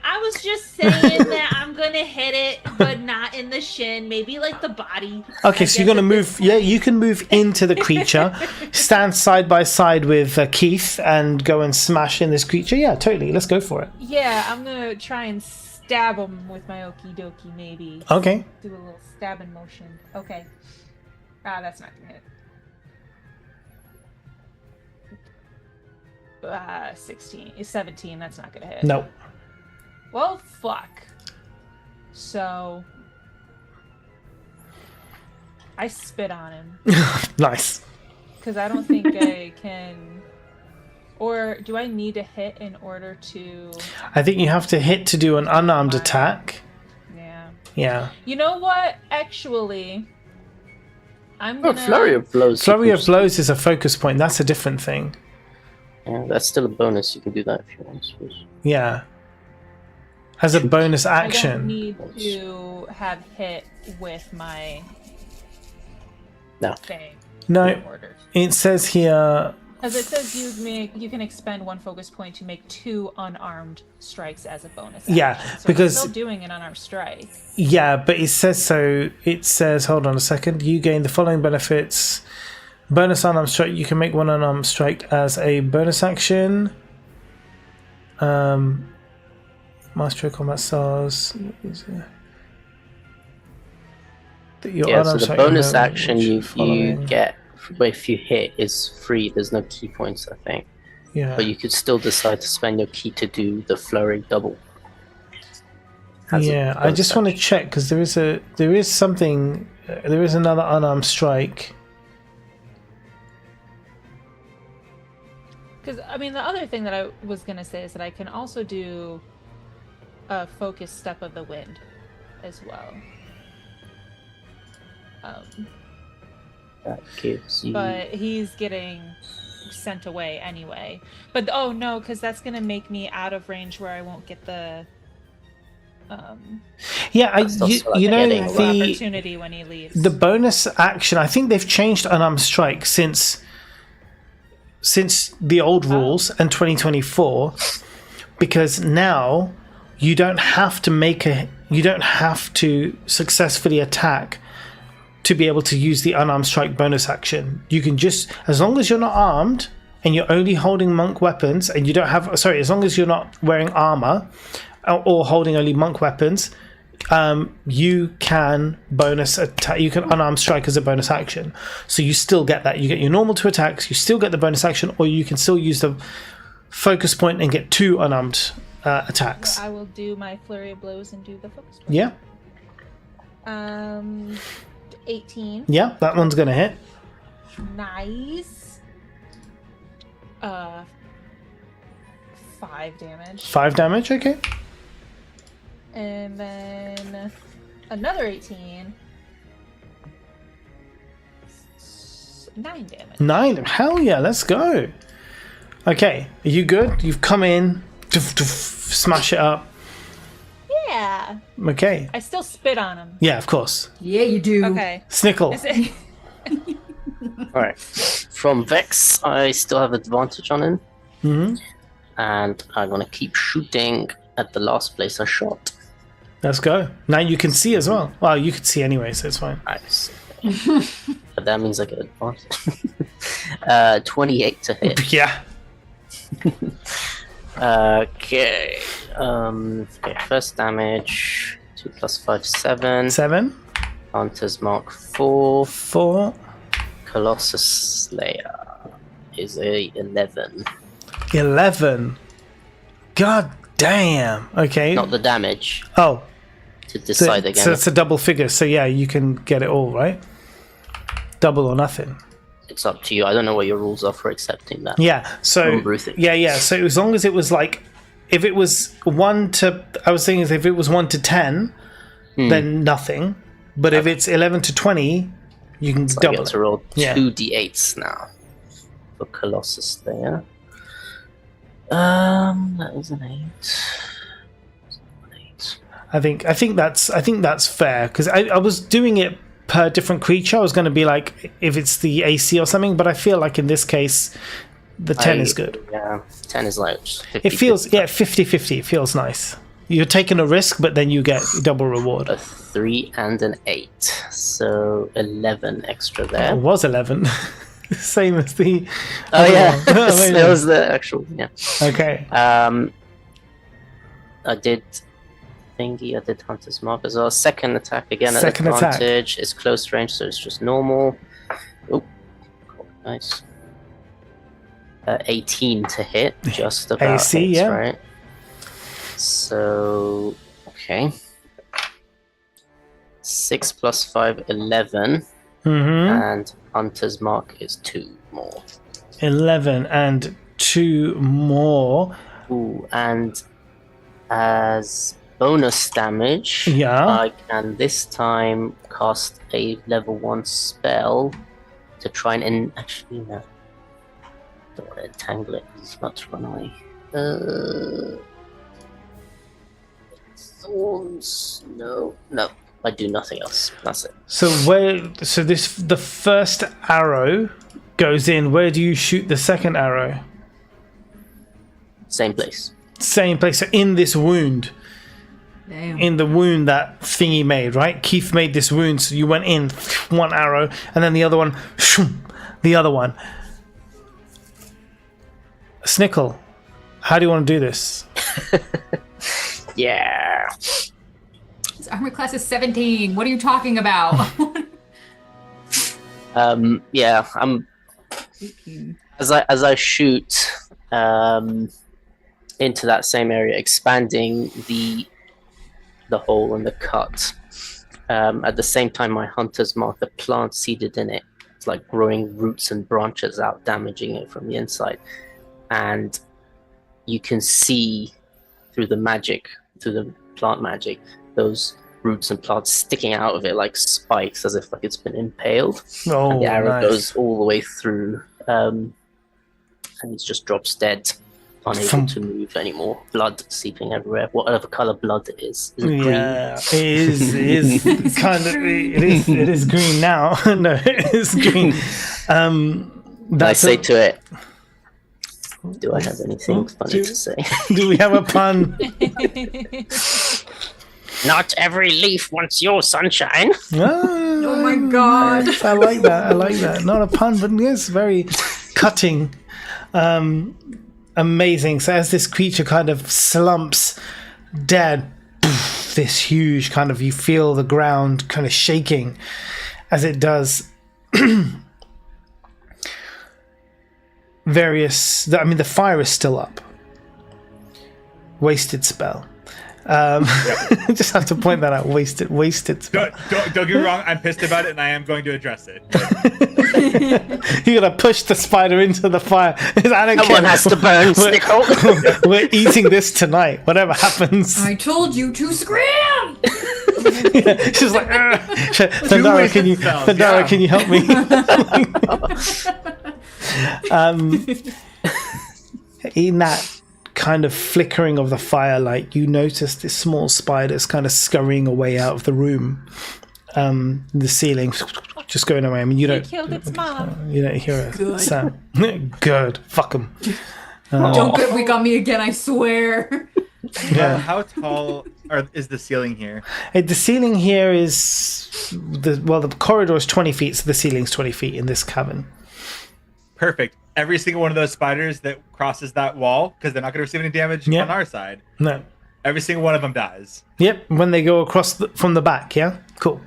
S4: I was just saying that I'm gonna hit it, but not in the shin. Maybe like the body.
S1: Okay, so you're gonna move. Yeah, you can move into the creature, stand side by side with Keith, and go and smash in this creature. Yeah, totally. Let's go for it.
S4: Yeah, I'm gonna try and stab him with my okie dokie. Maybe.
S1: Okay.
S4: Do a little stabbing motion. Okay. That's not gonna hit. 17. That's not gonna hit.
S1: No.
S4: Well, fuck. So I spit on him
S1: Nice.
S4: because I don't think I can. Or do I need to hit in order to?
S1: I think you have to hit to do an unarmed attack.
S4: Yeah.
S1: Yeah.
S4: You know what? Actually, I'm gonna.
S3: Flurry of blows.
S1: Flurry of blows is a focus point. That's a different thing.
S3: Yeah, that's still a bonus. You can do that if you want, I suppose.
S1: Yeah. As a bonus
S4: I don't
S1: action.
S4: need to have hit with my
S3: No.
S4: thing.
S1: No.
S4: Orders.
S1: It says here
S4: As it says, you can expend 1 focus point to make 2 unarmed strikes as a bonus action.
S1: Yeah,
S4: so
S1: because
S4: we're still doing an unarmed strike.
S1: Yeah, but it says, hold on a second, you gain the following benefits. Bonus unarmed strike, you can make 1 unarmed strike as a bonus action. Master of combat stars.
S3: So the bonus action you get if you hit is free. There's no key points, I think.
S1: Yeah.
S3: But you could still decide to spend your key to do the flurry double.
S1: Yeah, I just want to check because there is another unarmed strike.
S4: Because, I mean, the other thing that I was going to say is that I can also do a focus step of the wind as well.
S3: That gives you...
S4: But he's getting sent away anyway. But, oh no, because that's going to make me out of range where I won't get the... opportunity when he leaves.
S1: The bonus action, I think they've changed unarmed strike since the old rules and 2024, because now you don't have to successfully attack to be able to use the unarmed strike bonus action. You can just, as long as you're not armed and you're only holding monk weapons and you don't have, as long as you're not wearing armor or holding only monk weapons, you can bonus attack. You can unarmed strike as a bonus action. So you still get that. You get your normal 2 attacks. You still get the bonus action, or you can still use the focus point and get 2 unarmed attacks.
S4: I will do my flurry of blows and do the focus point.
S1: Yeah.
S4: 18.
S1: Yeah, that one's gonna hit.
S4: Nice. 5 damage.
S1: 5 damage. Okay.
S4: And then another 18. 9 damage.
S1: 9. Hell yeah, let's go. Okay, are you good? You've come in, smash it up.
S4: Yeah.
S1: Okay.
S4: I still spit on him.
S1: Yeah, of course.
S2: Yeah, you do.
S4: Okay.
S1: Snickle.
S3: Alright. From Vex, I still have advantage on him.
S1: Mm-hmm.
S3: And I'm going to keep shooting at the last place I shot.
S1: Let's go. Now you can see as well. Well, you can see anyway, so it's fine.
S3: Nice. But that means I get advantage. 28 to hit.
S1: Yeah.
S3: Okay. Okay. First damage. 2 plus 5, 7.
S1: 7.
S3: Hunter's Mark 4.
S1: 4.
S3: Colossus Slayer is a 11.
S1: 11. God damn. Okay.
S3: Not the damage.
S1: Oh.
S3: To decide again.
S1: So it's a double figure. So yeah, you can get it all, right? Double or nothing.
S3: It's up to you. I don't know what your rules are for accepting that.
S1: Yeah. So yeah. So as long as it was like, if it was 1 to, I was thinking if it was 1 to 10, then nothing. But if it's 11 to 20, you can
S3: so
S1: double.
S3: I get to roll 2 d8s now for Colossus there. That is an 8.
S1: I think that's fair, because I was doing it per different creature. I was going to be like if it's the AC or something, but I feel like in this case the 10 is good.
S3: Yeah, 10 is like 50,
S1: it feels 50-50. It feels nice. You're taking a risk, but then you get double reward.
S3: A 3 and an 8, so 11 extra there.
S1: It was 11. Same as the.
S3: Oh yeah, that was the actual. Yeah.
S1: Okay.
S3: I did thingy. I did Hunter's Mark as well. Second attack again at advantage. It's close range, so it's just normal. Oh, nice. 18 to hit, just about.
S1: AC,
S3: hits,
S1: yeah.
S3: Right. So okay. 6 plus 5, 11. And Hunter's Mark is 2 more.
S1: 11 and 2 more.
S3: Ooh, and as bonus damage, I can this time cast a level 1 spell to try and actually no. Don't want to entangle it, it's about to run away. Thorns. No. I do nothing else. That's it.
S1: So the first arrow goes in. Where do you shoot the second arrow?
S3: Same place.
S1: Same place. So in this wound.
S2: Damn.
S1: In the wound that thingy made, right? Keith made this wound, so you went in, one arrow, and then the other one, the other one. Snickle, how do you want to do this?
S3: Yeah.
S2: His armor class is 17. What are you talking about?
S3: Yeah. I'm as I shoot into that same area, expanding the hole and the cut. At the same time, my hunter's mark, the plant seeded in it, it's like growing roots and branches out, damaging it from the inside. And you can see through the magic, through the plant magic, those roots and plants sticking out of it like spikes, as if like it's been impaled.
S1: Oh,
S3: and the arrow
S1: nice.
S3: goes all the way through, and it just drops dead, unable to move anymore. Blood seeping everywhere. Whatever color blood it is green.
S1: Yeah, it is kind of it is green now. No, it is green.
S3: I say to it, do I have anything funny to say?
S1: Do we have a pun?
S3: Not every leaf wants your sunshine.
S2: Oh my god.
S1: I like that. I like that. Not a pun, but it's very cutting. Amazing. So as this creature kind of slumps dead, this huge kind of, you feel the ground kind of shaking as it does. The fire is still up. Wasted spell. Just have to point that out. Wasted spell.
S5: Don't get me wrong. I'm pissed about it, and I am going to address it.
S1: You're gonna push the spider into the fire.
S3: Someone has to burn, Snickle.
S1: We're eating this tonight. Whatever happens.
S2: I told you to scram!
S1: Yeah, she's like, Thundara, can you help me? In that kind of flickering of the firelight, you notice this small spider's kind of scurrying away out of the room. The ceiling just going away. I mean, you don't
S4: killed its mom.
S1: You don't hear a
S2: Good.
S1: sound. Good. Fuck them.
S2: Don't get weak on me again, I swear.
S1: Yeah.
S5: How tall is the ceiling here?
S1: The ceiling here is the corridor is 20 feet, so the ceiling's 20 feet in this cavern.
S5: Perfect. Every single one of those spiders that crosses that wall, because they're not going to receive any damage on our side.
S1: No.
S5: Every single one of them dies.
S1: Yep. When they go across from the back. Yeah. Cool.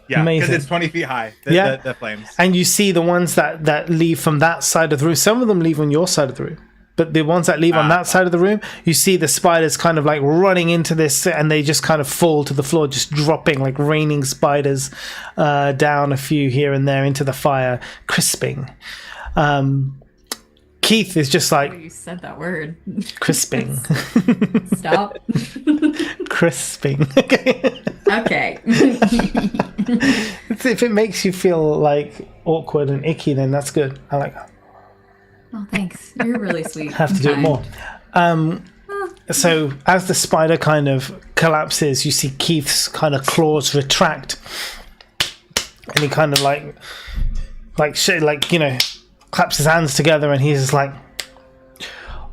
S5: Yeah, because
S1: Amazing.
S5: it's 20 feet high. The flames.
S1: And you see the ones that leave from that side of the room. Some of them leave on your side of the room. But the ones that leave on that side of the room, you see the spiders kind of like running into this, and they just kind of fall to the floor, just dropping like raining spiders down, a few here and there into the fire, crisping. Keith is just like...
S2: You said that word.
S1: Crisping.
S2: Stop.
S1: Crisping.
S2: Okay.
S1: If it makes you feel like awkward and icky, then that's good. I like that.
S2: Oh, thanks. You're really sweet.
S1: Have to do it more. So as the spider kind of collapses, you see Keith's kind of claws retract, and he kind of claps his hands together, and he's just like,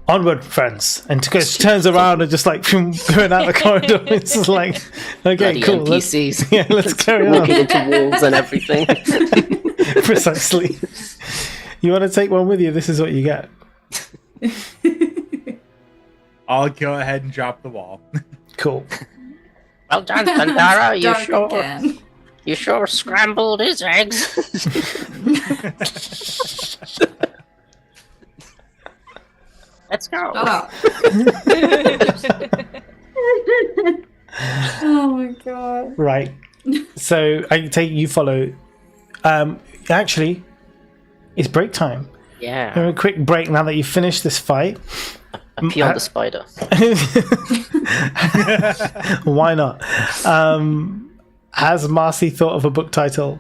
S1: "Onward, friends!" And turns around and just like going out the corridor. It's just like, okay,
S3: Bloody
S1: cool.
S3: NPCs.
S1: Let's carry on.
S3: Walking into walls and everything.
S1: Precisely. You want to take one with you? This is what you get.
S5: I'll go ahead and drop the wall.
S1: Cool.
S3: Well done, Thundara.
S2: Again.
S3: You sure scrambled his eggs. Let's go.
S2: Shut up. Oh my god.
S1: Right. So I take you follow. Actually, it's break time.
S3: Yeah.
S1: A quick break now that you've finished this fight.
S3: I pee on the spider.
S1: Why not? Has Marcy thought of a book title?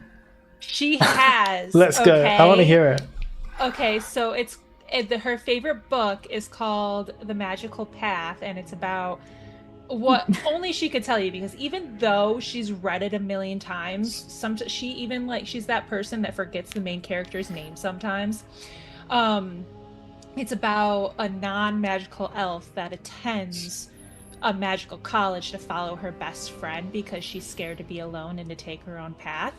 S4: She has.
S1: Let's go. I want to hear it.
S4: Okay, so her favorite book is called The Magical Path, and it's about what only she could tell you, because even though she's read it a million times, she even like she's that person that forgets the main character's name sometimes. It's about a non-magical elf that attends a magical college to follow her best friend because she's scared to be alone and to take her own path.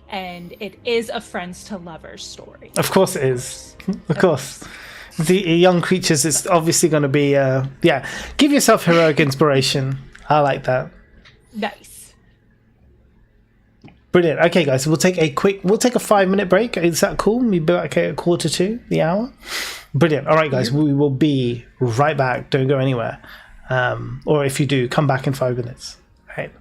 S4: And it is a friends to lovers story.
S1: Of course it is. Of course. The young creatures is obviously going to be, yeah. Give yourself heroic inspiration. I like that.
S4: Nice.
S1: Brilliant. Okay, guys, we'll take a 5-minute break. Is that cool? We'll be back at 1:45, the hour. Brilliant. All right, guys, we will be right back. Don't go anywhere. Or if you do, come back in 5 minutes. All right.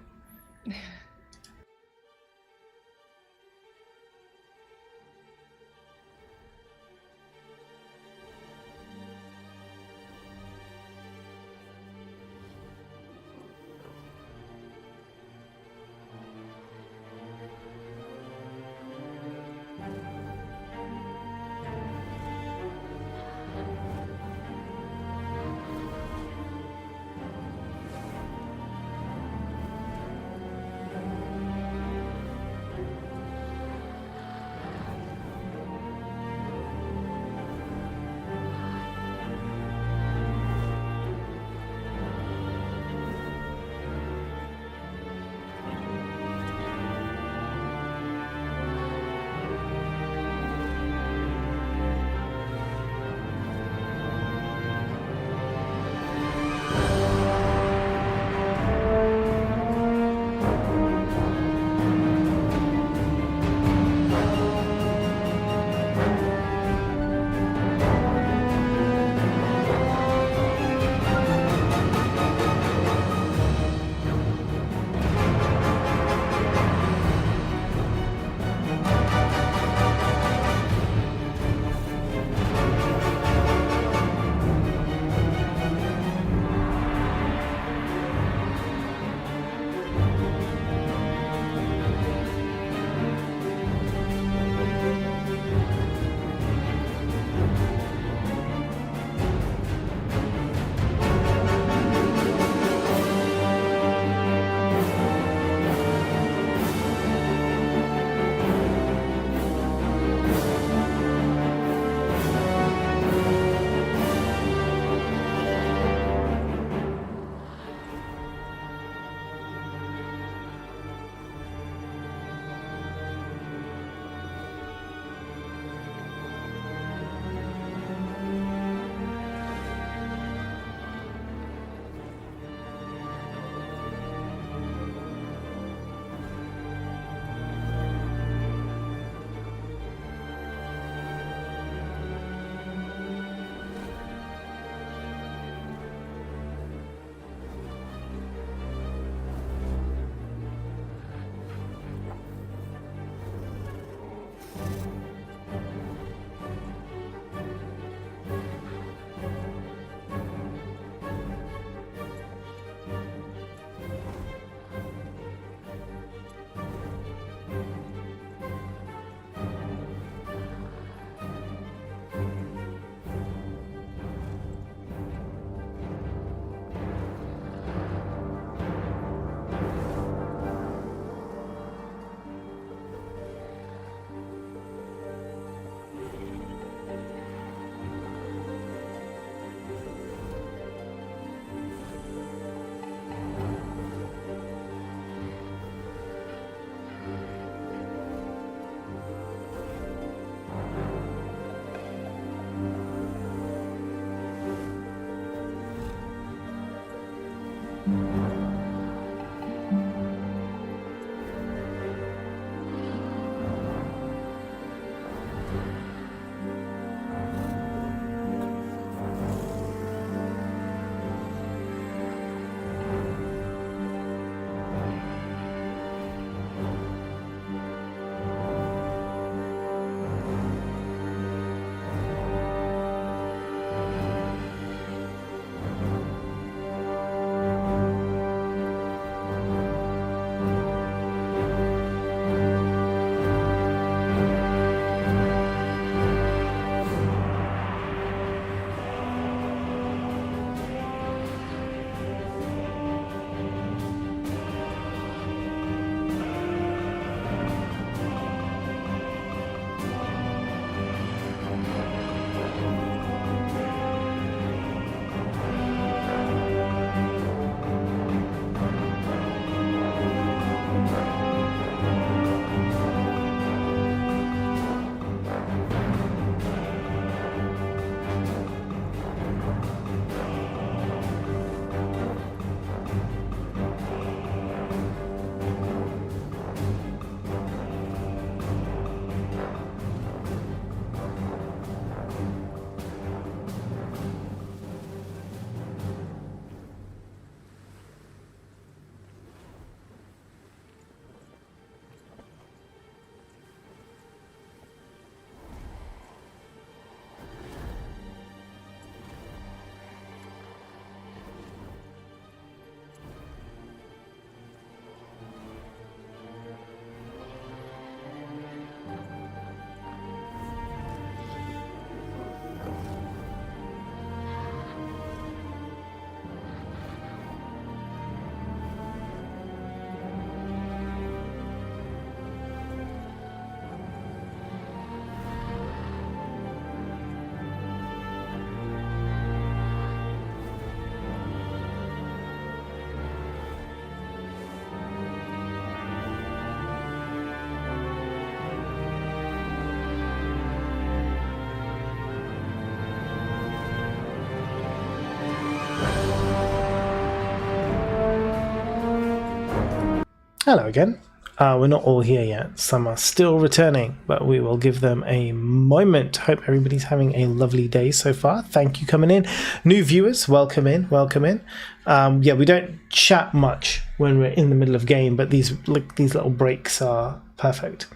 S1: Hello again. We're not all here yet. Some are still returning, but we will give them a moment. Hope everybody's having a lovely day so far. Thank you coming in. New viewers, welcome in, welcome in. Yeah, we don't chat much when we're in the middle of game, but these little breaks are perfect.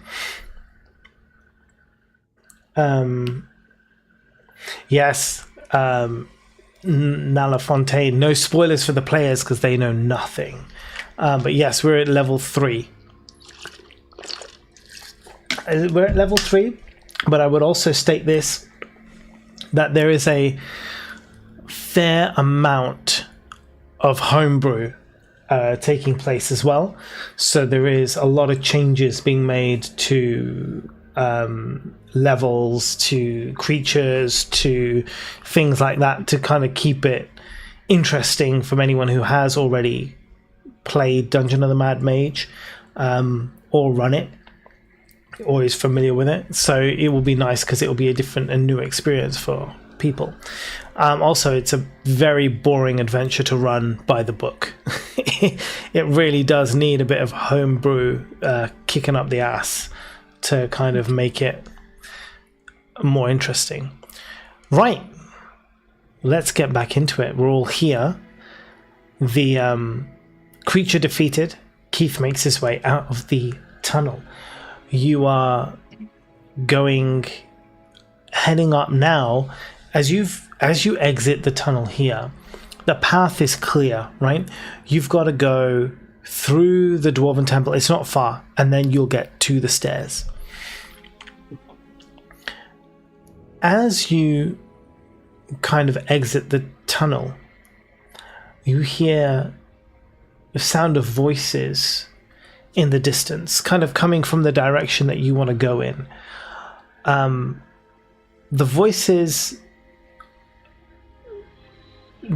S1: Yes, Nala Fontaine, no spoilers for the players because they know nothing. But yes, we're at level 3. We're at level 3, but I would also state this, that there is a fair amount of homebrew taking place as well. So there is a lot of changes being made to levels, to creatures, to things like that, to kind of keep it interesting from anyone who has already played Dungeon of the Mad Mage or run it or is familiar with it. So it will be nice because it will be a different and new experience for people. Also, it's a very boring adventure to run by the book. It really does need a bit of homebrew kicking up the ass to kind of make it more interesting. Right, let's get back into it. We're all here. The creature defeated. Keith makes his way out of the tunnel. You are heading up now. As you exit the tunnel here, the path is clear, right? You've got to go through the Dwarven Temple. It's not far, and then you'll get to the stairs. As you kind of exit the tunnel, you hear the sound of voices in the distance, kind of coming from the direction that you want to go in. The voices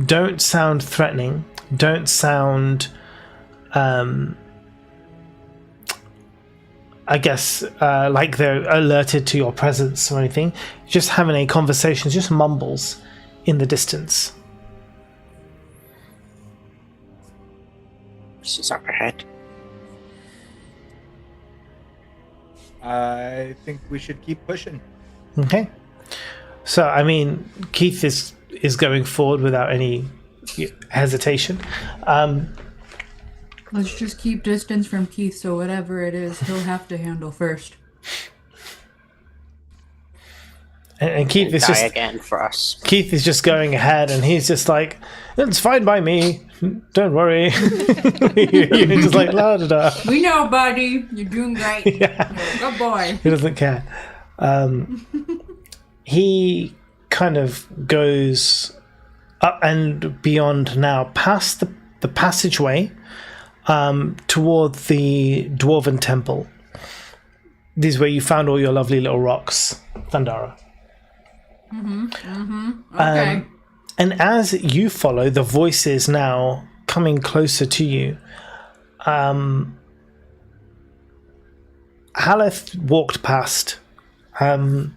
S1: don't sound threatening, don't sound I guess like they're alerted to your presence or anything. Just having a conversation, just mumbles in the distance.
S3: She's up ahead.
S5: I think we should keep pushing.
S1: Okay. So, I mean, Keith is going forward without any hesitation.
S2: Let's just keep distance from Keith, so whatever it is, he'll have to handle first.
S1: And Keith is just
S3: again for us.
S1: Keith is just going ahead, and he's just like, "It's fine by me. Don't worry." You're just like, la da da.
S2: We know, buddy. You're doing great.
S1: Yeah.
S2: Good boy.
S1: He doesn't care. He kind of goes up and beyond now, past the passageway toward the Dwarven Temple. This is where you found all your lovely little rocks, Thundara.
S2: Okay.
S1: And as you follow, the voices now coming closer to you, Haleth walked past, and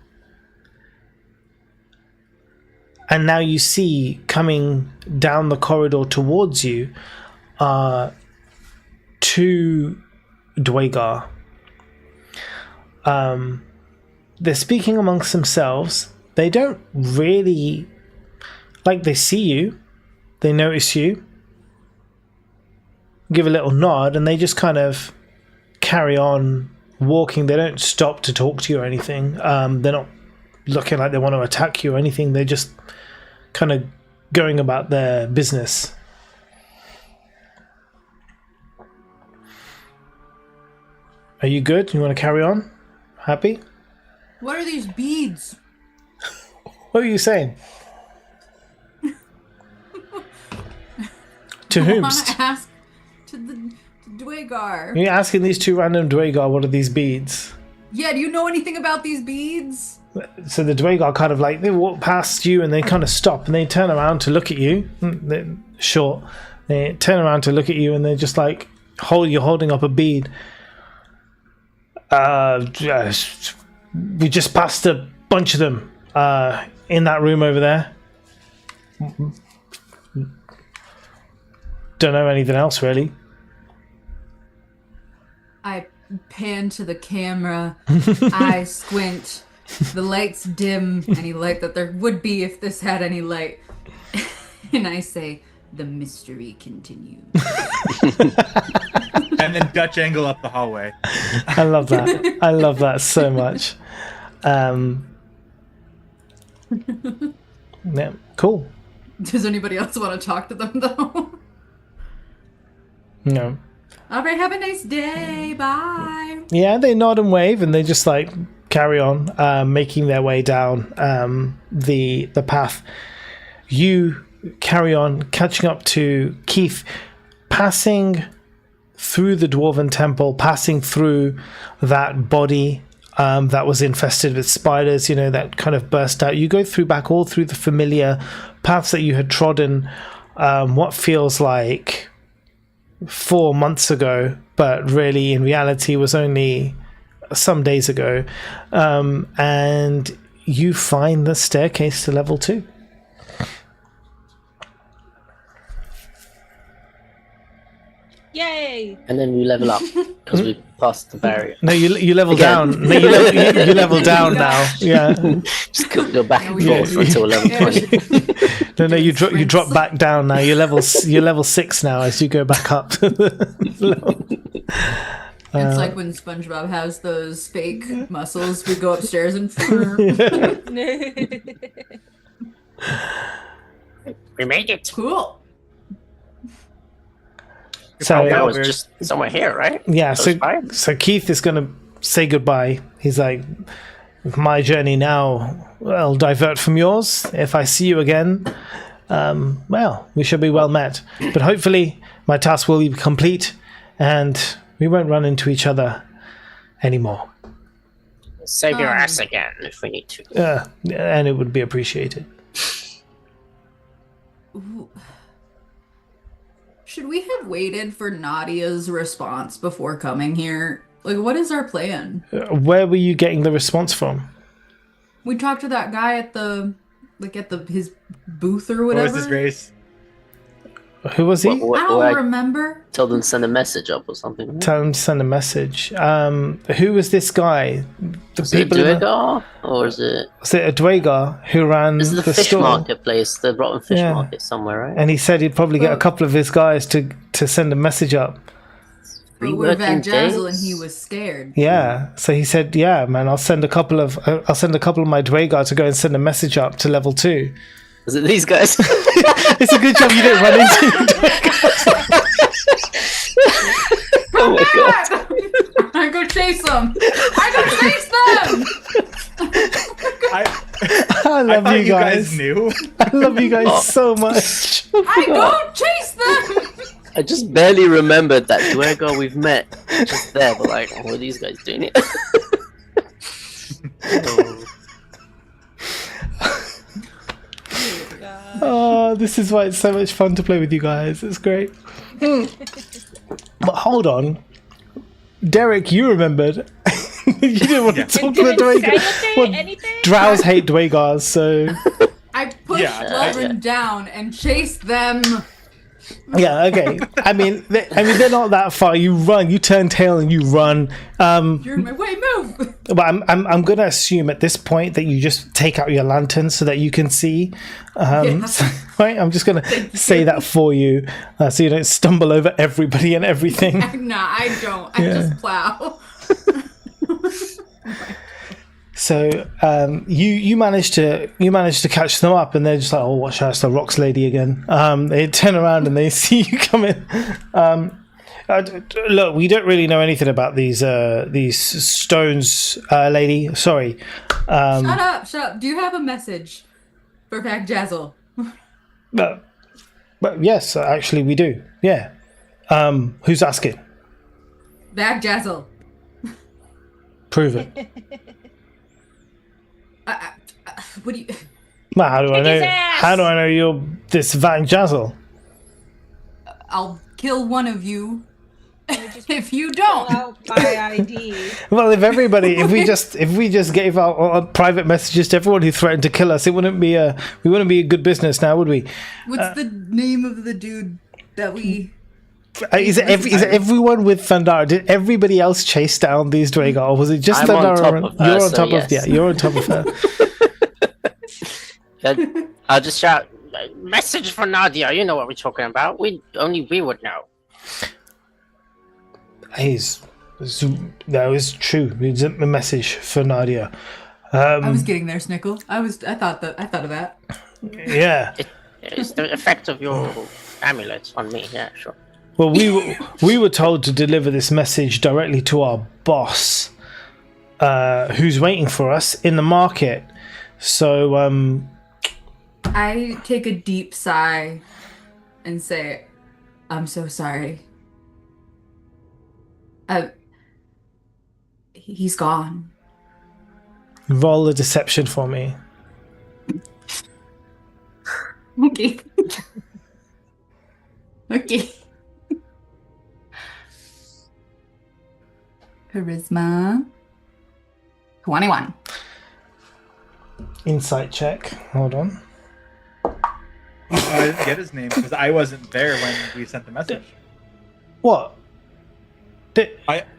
S1: now you see coming down the corridor towards you are 2 Dwagar. They're speaking amongst themselves. They don't really, like, they see you, they notice you, give a little nod, and they just kind of carry on walking. They don't stop to talk to you or anything. They're not looking like they want to attack you or anything. They're just kind of going about their business. Are you good? You want to carry on? Happy?
S2: What are these beads?
S1: What are you saying? To whom?
S2: I want to ask to the Dwagar.
S1: You're asking these 2 random Dwagar, what are these beads?
S2: Yeah, do you know anything about these beads?
S1: So the Dwagar kind of like, they walk past you and they kind of stop and they turn around to look at you. They're short. They turn around to look at you and they're just like, you're holding up a bead. We just passed a bunch of them in that room over there. Don't know anything else really.
S2: I pan to the camera. I squint. The lights dim. Any light that there would be if this had any light. And I say, the mystery continues.
S5: And then Dutch angle up the hallway.
S1: I love that. I love that so much. Yeah, cool.
S2: Does anybody else want to talk to them, though?
S1: No.
S2: All right, have a nice day. Bye.
S1: Yeah, they nod and wave, and they just like carry on, making their way down the path. You carry on, catching up to Keith, passing through the Dwarven Temple, passing through that body that was infested with spiders, that kind of burst out. You go back all through the familiar paths that you had trodden, what feels like 4 months ago, but really in reality was only some days ago. And you find the staircase to level 2.
S4: Yay!
S3: And then we level up because we passed the barrier.
S1: No, you level
S3: Again.
S1: down. No, you level down now. Yeah.
S3: Just go back and
S2: Yeah,
S3: forth until level 20.
S1: No, you drop back down now. You're level 6 now as you go back up.
S2: It's like when SpongeBob has those fake muscles. We go upstairs and...
S3: We made it.
S2: Cool.
S1: So
S3: That was just somewhere here, right?
S1: yeah,
S3: That was fine.
S1: so Keith is going to say goodbye. He's like, my journey now will divert from yours. If I see you again, well, we shall be well met. But hopefully my task will be complete and we won't run into each other anymore.
S3: Save your ass again if we need to.
S1: And it would be appreciated.
S2: Ooh. Should we have waited for Nadia's response before coming here? Like, what is our plan?
S1: Where were you getting the response from?
S2: We talked to that guy at his booth or
S5: What
S2: whatever.
S5: was his race?
S1: Who was he?
S2: I don't remember.
S3: Tell them to send a message up or something.
S1: Tell him to send a message. Who was this guy?
S3: Is it a Dwegar? Or is it...
S1: Was it a Dwegar who ran
S3: Is it the fish
S1: store?
S3: marketplace, the rotten fish
S1: Yeah.
S3: market somewhere, right?
S1: And he said he'd probably get a couple of his guys to send a message up.
S2: But we're
S3: Reworking
S2: Vagjazzle and
S3: days?
S2: he was scared.
S1: Yeah. So he said, "Yeah, man, I'll send a couple of my Dwegar to go and send a message up to level 2."
S3: Is it these guys?
S1: It's a good job you didn't run into Dwegar.
S3: Oh my god.
S2: I go chase them. I go chase them.
S5: I
S1: I love
S5: thought
S1: you guys.
S5: knew.
S1: I love you guys so much.
S2: I go chase them.
S3: I just barely remembered that Dwegar we've met just there, but like, what are these guys doing here? Oh.
S1: Oh, this is why it's so much fun to play with you guys. It's great. But hold on. Derek, you remembered. You didn't want to talk to the Dwegar. Well,
S4: anything?
S1: Drows hate Dwegars, so...
S2: I pushed Lauren down and chased them.
S1: Yeah, okay. I mean, they're not that far. You run, you turn tail and you run.
S2: You're in my way, move.
S1: But I'm going to assume at this point that you just take out your lantern so that you can see. Right? I'm just going to say that for you so you don't stumble over everybody and everything.
S2: Nah, I don't. I just plow.
S1: So you managed to catch them up, and they're just like, "Oh, watch out, it's the Rocks lady again." They turn around and they see you coming. Look, we don't really know anything about these stones, lady. Sorry.
S2: Shut up. Do you have a message for Vagjazzle?
S1: But yes, actually, we do. Yeah. Who's asking?
S2: Vagjazzle.
S1: Prove it.
S2: What do you...
S1: Well, how do I
S4: Kick his
S1: know?
S4: ass!
S1: How do I know you're this Vagjazzle?
S2: I'll kill one of you if you
S4: Pull
S2: don't.
S4: out my ID.
S1: Well, if we just gave out private messages to everyone who threatened to kill us, we wouldn't be a good business now, would we?
S2: What's the name of the dude that we...
S1: Is it everyone with Thundara? Did everybody else chase down these Dwagar, or was it just
S3: I'm
S1: Thundara?
S3: on top of her,
S1: You're on
S3: so
S1: top
S3: yes.
S1: of you're on top of her.
S3: I'll just shout, message for Nadia. You know what we're talking about. Only we would know.
S1: That was true. It's a message for Nadia.
S2: I was getting there, Snickle. I thought of that.
S1: Yeah.
S3: It's the effect of your amulets on me. Yeah, sure.
S1: Well, we were told to deliver this message directly to our boss, who's waiting for us in the market. So,
S2: I take a deep sigh and say, "I'm so sorry. He's gone."
S1: roll a deception for me.
S2: Okay. Okay. Charisma. 21.
S1: Insight check. Hold on.
S5: I didn't get his name because I wasn't there when we sent the message.
S1: What?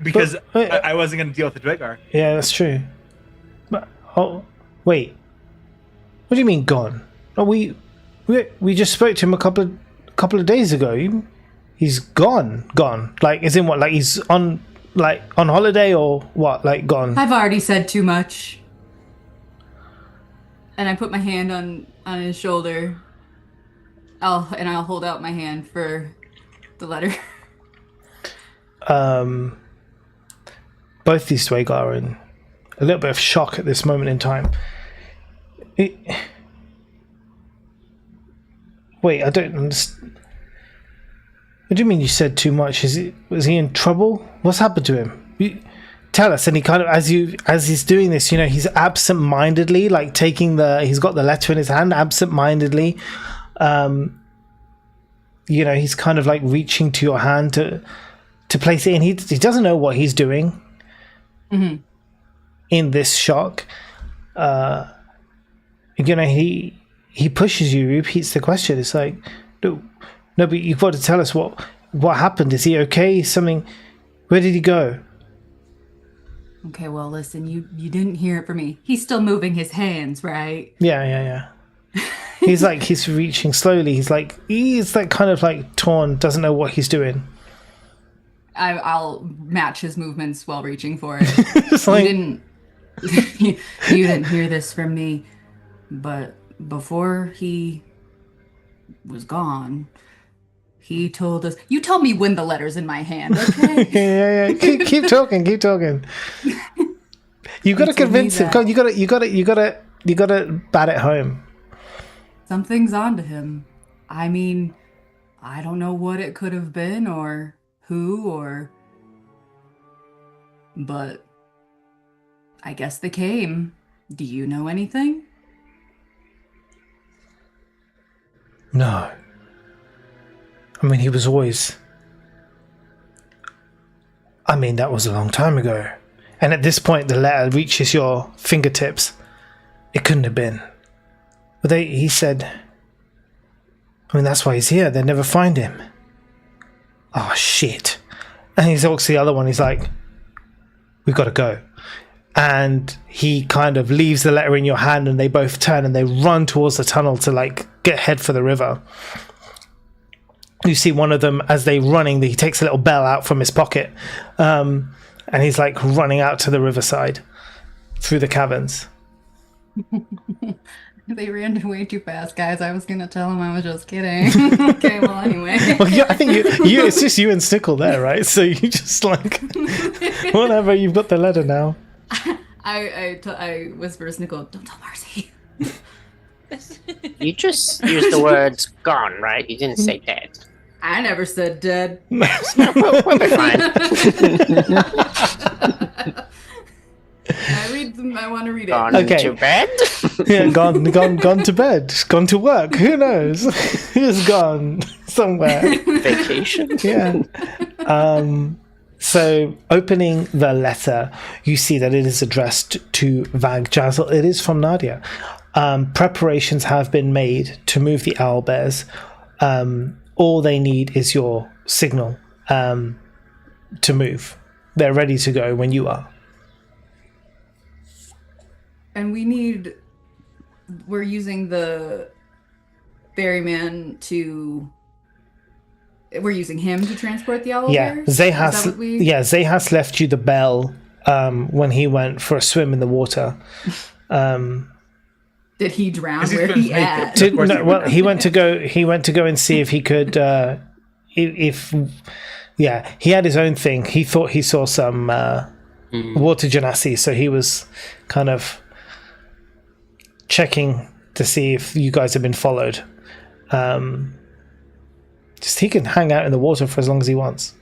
S5: Because I wasn't going to deal with the Dwagar.
S1: Yeah, that's true. But wait. What do you mean gone? Oh, we just spoke to him a couple of days ago. He's gone. Like, as in what? Like he's on holiday or what? Like gone.
S2: I've already said too much. And I put my hand on his shoulder. I'll hold out my hand for the letter.
S1: Both these Dwagar are in a little bit of shock at this moment in time. Wait, I don't understand. What do you mean you said too much? Was he in trouble? What's happened to him? Tell us. And he kind of, as he's doing this, he's absent-mindedly, like he's got the letter in his hand, absent-mindedly. He's kind of like reaching to your hand to place it in. He doesn't know what he's doing.
S2: Mm-hmm.
S1: In this shock. He pushes you, repeats the question. It's like, no, but you've got to tell us what happened. Is he okay? Where did he go?
S2: Okay, well, listen, you didn't hear it from me. He's still moving his hands, right?
S1: Yeah. He's reaching slowly. He's kind of like torn, doesn't know what he's doing.
S2: I'll match his movements while reaching for it.
S1: It's like,
S2: you didn't hear this from me, but before he was gone, he told us. You tell me when the letter's in my hand, okay?
S1: yeah. Keep talking. You got to convince him. You got to bat it home.
S2: Something's onto him. I mean, I don't know what it could have been or who but I guess they came. Do you know anything?
S1: No. I mean, he was always... that was a long time ago. And at this point, the letter reaches your fingertips. It couldn't have been. But he said... that's why he's here. They'll never find him. Oh, shit. And he talks to the other one. He's like, we've got to go. And he kind of leaves the letter in your hand, and they both turn and they run towards the tunnel to head for the river. You see one of them, as they're running, he takes a little bell out from his pocket, and he's running out to the riverside through the caverns.
S2: They ran way too fast, guys. I was gonna tell him I was just kidding. Okay, well, anyway.
S1: Well, yeah, I think it's just you and Snickle there, right? So you just whatever. You've got the letter now.
S2: I whisper to Snickle, don't tell Marcy.
S3: You just used the words "gone," right? You didn't say dead.
S2: I never said dead.
S3: We'll be fine.
S2: I want to read it.
S3: Gone to bed?
S1: Yeah, gone to bed. Gone to work. Who knows? He's gone somewhere.
S3: Vacation?
S1: Yeah. So, opening the letter, you see that it is addressed to Vagjazzle. It is from Nadia. Preparations have been made to move the owlbears. All they need is your signal to move. They're ready to go when you are.
S2: And we're using the ferryman we're using him to transport the owlbears?
S1: Yeah, Zahas left you the bell when he went for a swim in the water.
S2: Did he drown? Where he at?
S1: He went to go and see if he could he had his own thing. He thought he saw some water genasi, so he was kind of checking to see if you guys have been followed. Just he can hang out in the water for as long as he wants.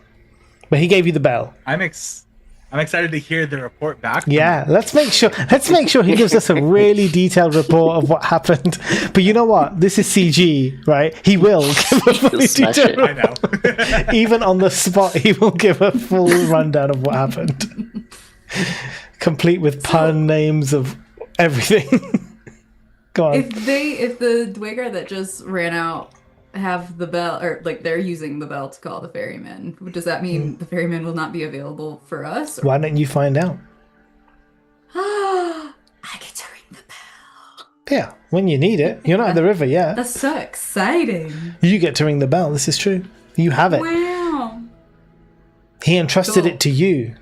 S1: But he gave you the bell.
S5: I'm excited to hear the report back.
S1: Yeah, let's make sure he gives us a really detailed report of what happened. But you know what? This is CG, right? He will give a fully detailed
S5: I know.
S1: Even on the spot, he will give a full rundown of what happened. Complete with pun names of everything. Go on.
S2: If the Dwegar that just ran out have the bell, or like they're using the bell to call the ferryman, does that mean the ferryman will not be available for us?
S1: Why don't you find out?
S2: I get to ring the bell.
S1: Yeah, when you need it. You're not at the river yet.
S2: That's so exciting.
S1: You get to ring the bell. This is true. You have it.
S2: Wow.
S1: He entrusted it to you.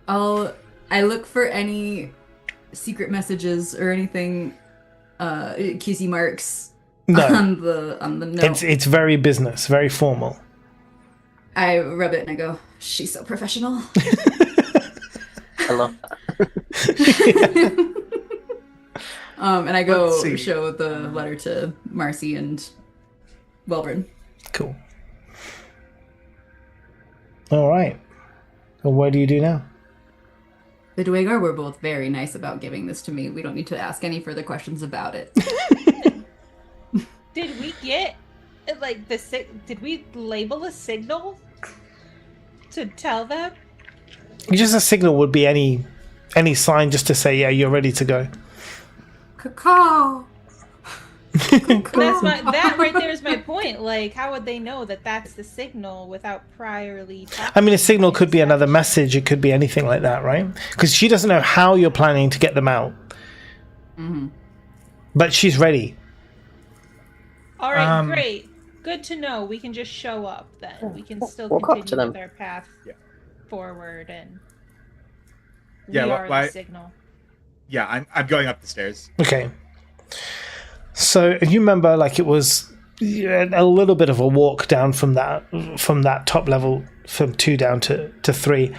S2: I look for any secret messages or anything, kissy marks.
S1: No.
S2: On the note.
S1: It's very business, very formal.
S2: I rub it and I go, she's so professional.
S3: I love that.
S2: And I go show the letter to Marcy and Welbrin.
S1: Cool. All right. Well, what do you do now?
S2: The Dwegar were both very nice about giving this to me. We don't need to ask any further questions about it.
S4: Did we get like did we label a signal to tell them?
S1: Just a signal would be any sign just to say, yeah, you're ready to go.
S2: Caw.
S4: That right there is my point. Like, how would they know that that's the signal without priorly talking?
S1: I mean, a signal could be another message. It could be anything like that, right? Because she doesn't know how you're planning to get them out.
S2: Mm-hmm.
S1: But she's ready.
S4: All right, great. Good to know. We can just show up then. We can still continue with our path forward, and we are the signal.
S5: Yeah, I'm going up the stairs.
S1: Okay. So you remember, like, it was a little bit of a walk down from that top level, from 2 down to 3.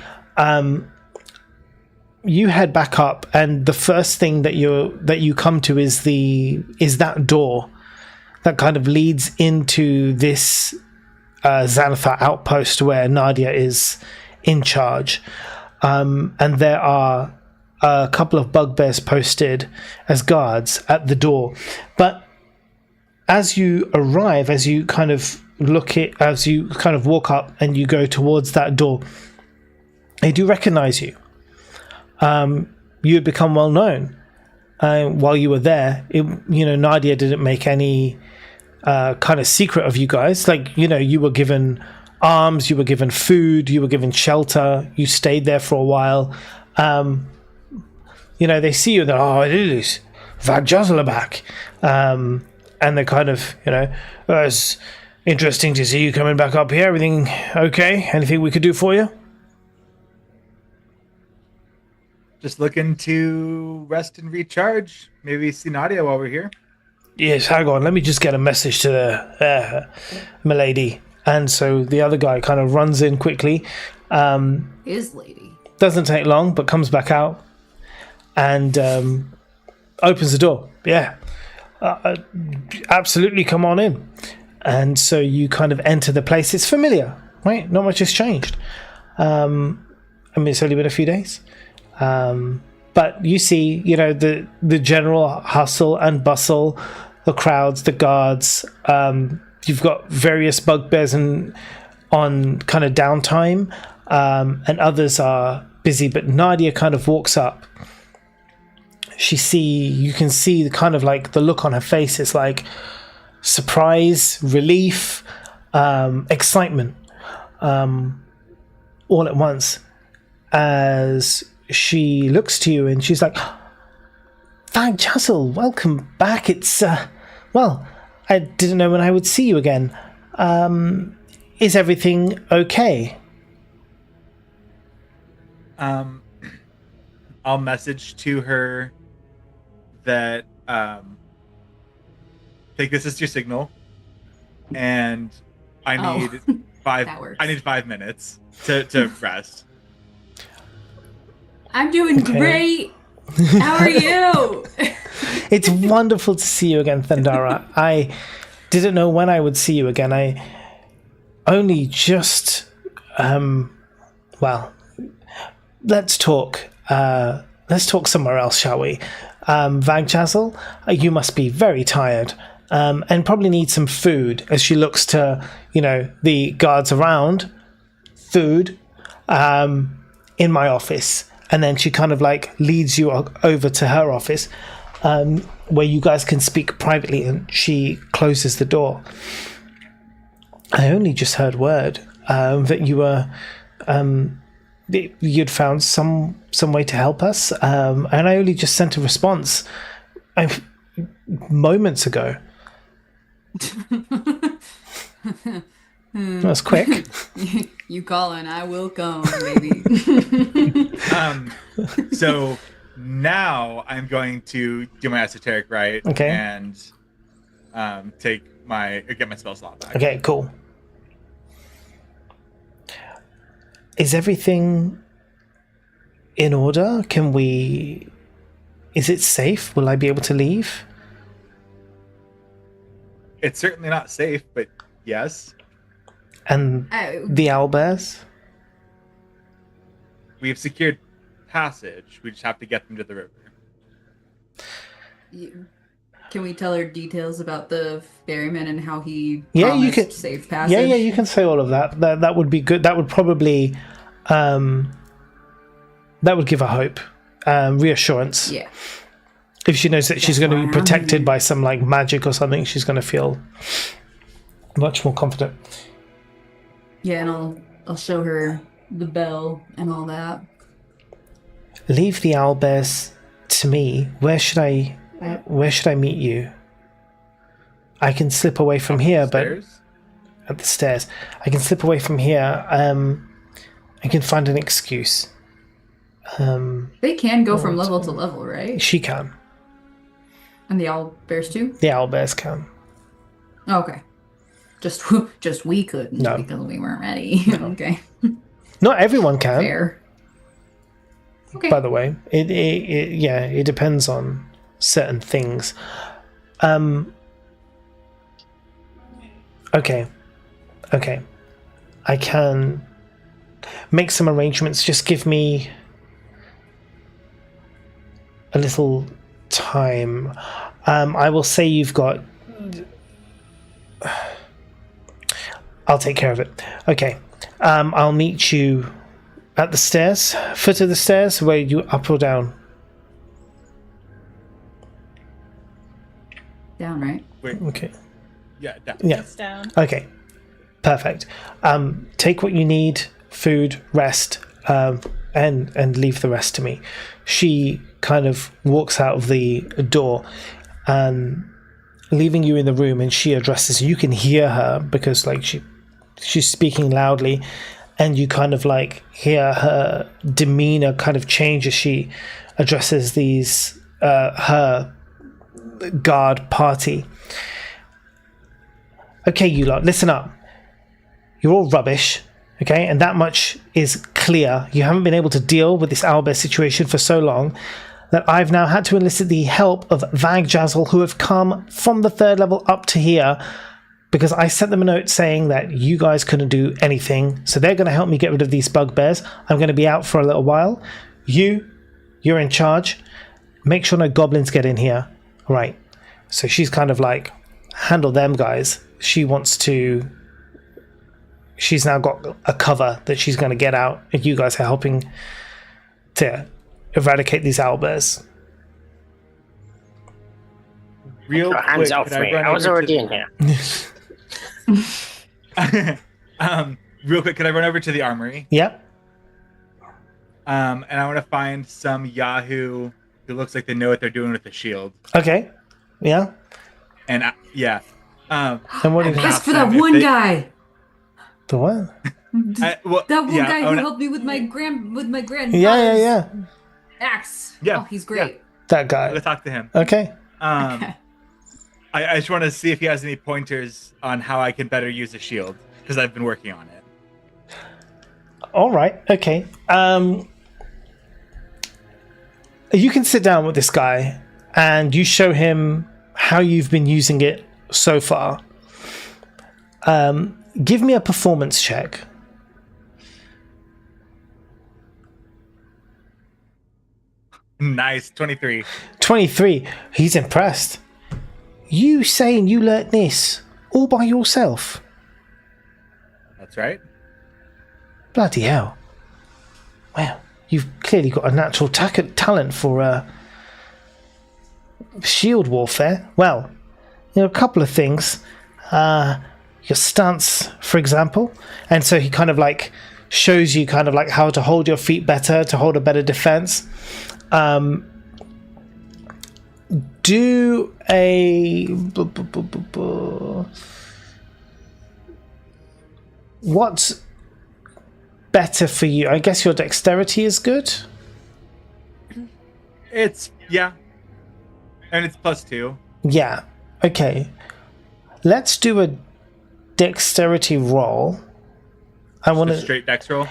S1: You head back up, and the first thing that you come to is that door that kind of leads into this Xanathar outpost where Nadia is in charge. And there are a couple of bugbears posted as guards at the door. But as you arrive, as you kind of walk up and you go towards that door, they do recognize you. You had become well known while you were there. Nadia didn't make any kind of secret of you guys. Like, you were given arms, you were given food, you were given shelter, you stayed there for a while. They see you and they're, oh, it is Vagjazzle back. And they're kind of, it's interesting to see you coming back up here. Everything okay? Anything we could do for you?
S5: Just looking to rest and recharge. Maybe see Nadia while we're here.
S1: Yes, hang on. Let me just get a message to the milady. And so the other guy kind of runs in quickly.
S2: His lady.
S1: Doesn't take long, but comes back out and opens the door. Yeah, absolutely. Come on in. And so you kind of enter the place. It's familiar, right? Not much has changed. It's only been a few days. But you see, the general hustle and bustle, the crowds, the guards. You've got various bugbears on kind of downtime, and others are busy. But Nadia kind of walks up. You can see the kind of like the look on her face is like surprise, relief, excitement. all at once as she looks to you and she's like, Vagjazzle, welcome back. It's, well, I didn't know when I would see you again. Is everything okay?
S5: I'll message to her that take this as your signal, and I need
S2: that works.
S5: I need 5 minutes to rest.
S2: I'm doing great. How are you?
S1: It's wonderful to see you again, Thandara. I didn't know when I would see you again. I only just, well, let's talk. Let's talk somewhere else, shall we? Vagjazzle, you must be very tired, and probably need some food. As she looks to, the guards around, food, in my office. And then she kind of like leads you over to her office, where you guys can speak privately, and she closes the door. I only just heard word that you were, you'd found some way to help us, and I only just sent a response moments ago. That was quick.
S2: You call and I will come, baby.
S5: So now I'm going to do my esoteric rite,
S1: okay,
S5: and get my spell slot back.
S1: Okay, cool. Is everything in order? Is it safe? Will I be able to leave?
S5: It's certainly not safe, but yes.
S1: And the owlbears?
S5: We've secured passage. We just have to get them to the river.
S2: Can we tell her details about the ferryman and how he
S1: you can
S2: safe passage?
S1: Yeah, you can say all of that. That would be good. That would probably that would give her hope, reassurance.
S2: Yeah.
S1: If she knows that she's going to be protected by some like magic or something, she's going to feel much more confident.
S2: Yeah, and I'll show her the bell and all that.
S1: Leave the owlbears to me. Where should I meet you? I can slip away from here, but at the stairs. I can slip away from here. I can find an excuse.
S2: They can go from level to level, right?
S1: She can.
S2: And the owlbears too?
S1: The owlbears can.
S2: Okay. Just we couldn't because we weren't ready.
S1: No.
S2: Okay.
S1: Not everyone can.
S2: Fair. Okay.
S1: By the way, it depends on certain things. Okay. I can make some arrangements. Just give me a little time. I will say you've got... I'll take care of it. Okay. I'll meet you at the stairs. Foot of the stairs. Where you up or down?
S2: Down, right?
S5: Wait.
S1: Okay.
S5: Yeah, down.
S1: Yeah.
S4: It's down.
S1: Okay. Perfect. Take what you need, food, rest, and leave the rest to me. She kind of walks out of the door, leaving you in the room, and she addresses you. You can hear her because like she's speaking loudly, and you kind of like hear her demeanor kind of change as she addresses these her guard party. Okay, you lot, listen up. You're all rubbish, okay? And that much is clear. You haven't been able to deal with this owlbear situation for so long that I've now had to enlist the help of Vagjazzle, who have come from the 3rd level up to here because I sent them a note saying that you guys couldn't do anything. So they're going to help me get rid of these bugbears. I'm going to be out for a little while. You're in charge. Make sure no goblins get in here. All right. So she's kind of like, handle them guys. She's now got a cover that she's going to get out, and you guys are helping to eradicate these owlbears.
S3: Real quick, hands off me. I was already in here.
S5: real quick, could I run over to the armory?
S1: Yeah.
S5: And I want to find some Yahoo who looks like they know what they're doing with the shield.
S1: Okay. Yeah.
S5: And yeah.
S1: And what
S2: I'm
S1: do you
S2: pissed for that one guy.
S1: The what?
S2: That one guy who helped me with my grandfather's
S1: Yeah.
S2: axe.
S5: Yeah.
S2: Oh, he's great.
S1: That
S5: I'm
S1: guy.
S5: gonna talk to him.
S1: Okay.
S2: Okay.
S5: I just want to see if he has any pointers on how I can better use a shield because I've been working on it.
S1: All right. Okay. You can sit down with this guy and you show him how you've been using it so far. Give me a performance check.
S5: Nice, 23.
S1: 23. He's impressed. You saying you learnt this all by yourself?
S5: That's right.
S1: Bloody hell. Well, you've clearly got a natural talent for shield warfare. Well, a couple of things. Your stance, for example. And so he kind of like shows you kind of like how to hold your feet better, to hold a better defense. Do a... What's better for you? I guess your dexterity is good?
S5: Yeah. And it's +2.
S1: Yeah. Okay. Let's do a dexterity roll. I want to
S5: straight dex roll.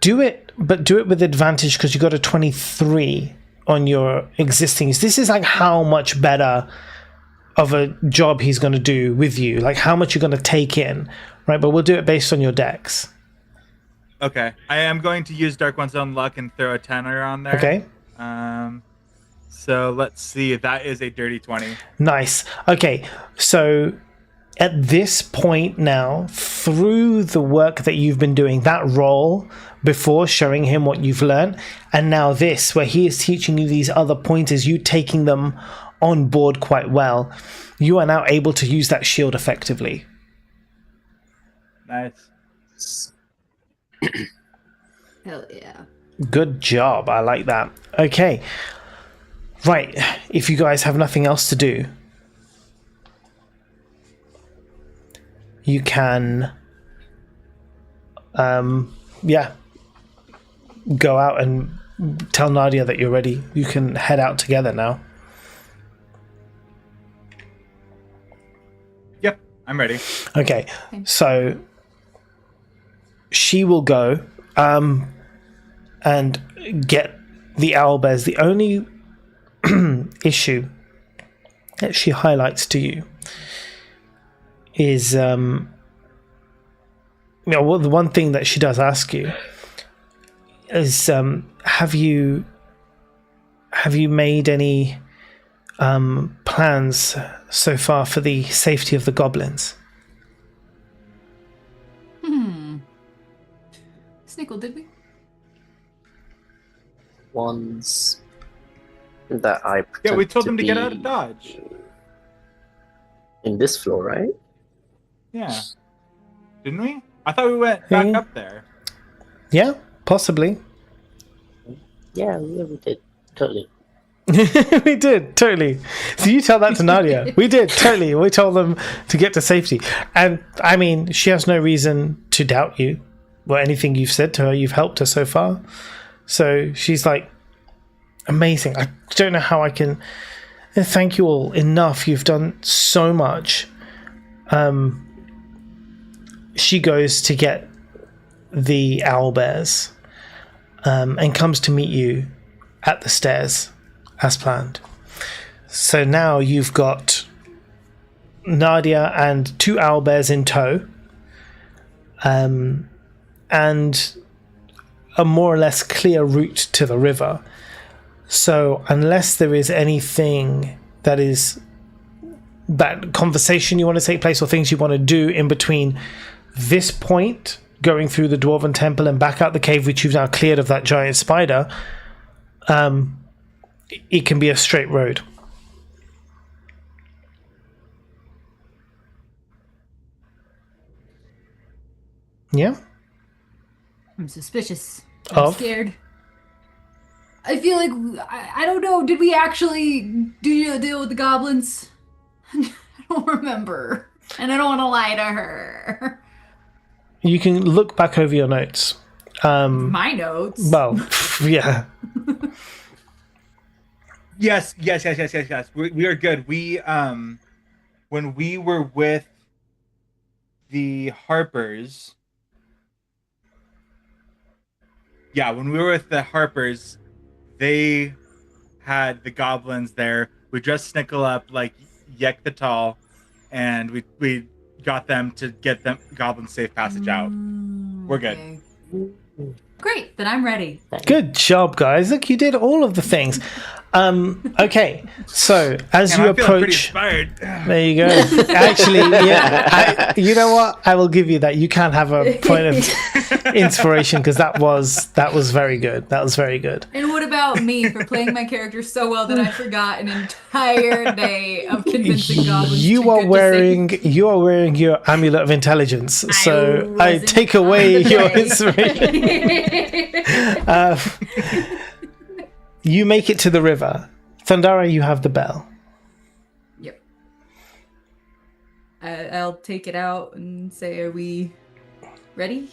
S1: do it, but do it with advantage because you got a 23 on your existing. This is like how much better of a job he's going to do with you, like how much you're going to take in, right? But we'll do it based on your dex.
S5: Okay. I am going to use Dark One's Own Luck and throw a tenor on there.
S1: Okay.
S5: So let's see. That is a dirty 20.
S1: Nice. Okay. So at this point now, through the work that you've been doing, that role before showing him what you've learned, and now this, where he is teaching you these other pointers, you taking them on board quite well, you are now able to use that shield effectively.
S5: Nice.
S2: Hell yeah.
S1: Good job. I like that. Okay. Right. If you guys have nothing else to do, you can go out and tell Nadia that you're ready. You can head out together now.
S5: Yep, I'm ready.
S1: Okay, so she will go and get the owlbears. The only issue that she highlights to you is the one thing that she does ask you is have you made any plans so far for the safety of the goblins?
S2: Snickle, did we?
S3: Ones that I
S5: Yeah, we
S3: pretend
S5: told them to get
S3: be
S5: out of Dodge.
S3: in this floor, right?
S5: Yeah. Didn't we? I thought we went back up there.
S1: Yeah, possibly.
S3: Yeah, we did. Totally.
S1: We did, totally. So you tell that to Nadia. We did, totally. We told them to get to safety. And, I mean, she has no reason to doubt you or anything you've said to her. You've helped her so far. So she's like, amazing. I don't know how I can thank you all enough. You've done so much. She goes to get the owlbears and comes to meet you at the stairs as planned. So now you've got Nadia and 2 owlbears in tow, and a more or less clear route to the river. So unless there is anything that conversation you want to take place or things you want to do in between this point, going through the Dwarven Temple and back out the cave, which you've now cleared of that giant spider, it can be a straight road. Yeah?
S2: I'm suspicious. I'm
S1: Of?
S2: scared. I feel like I don't know. Did we actually do a deal with the goblins? I don't remember, and I don't want to lie to her.
S1: You can look back over your notes.
S2: My notes.
S1: Well, yeah.
S5: Yes. We are good. We when we were with the Harpers. Yeah, when we were with the Harpers, they had the goblins there. We dressed Snickle up like Yek-the-Tall, and we got them to get them goblins safe passage out. We're good.
S2: Okay. Great, then I'm ready.
S1: Good job, guys. Look, you did all of the things. Okay, so as you
S5: I'm feeling pretty
S1: approach,
S5: inspired.
S1: there you go. Actually, yeah, you know what? I will give you that. You can have a point of inspiration because that was very good. That was very good.
S2: And what about me for playing my character so well that I forgot an entire day of convincing goblins?
S1: You are wearing your amulet of intelligence, so I
S2: wasn't
S1: take away
S2: on the
S1: your
S2: play.
S1: inspiration. You make it to the river. Thundara, you have the bell.
S2: Yep. I'll take it and say, "Are we ready?"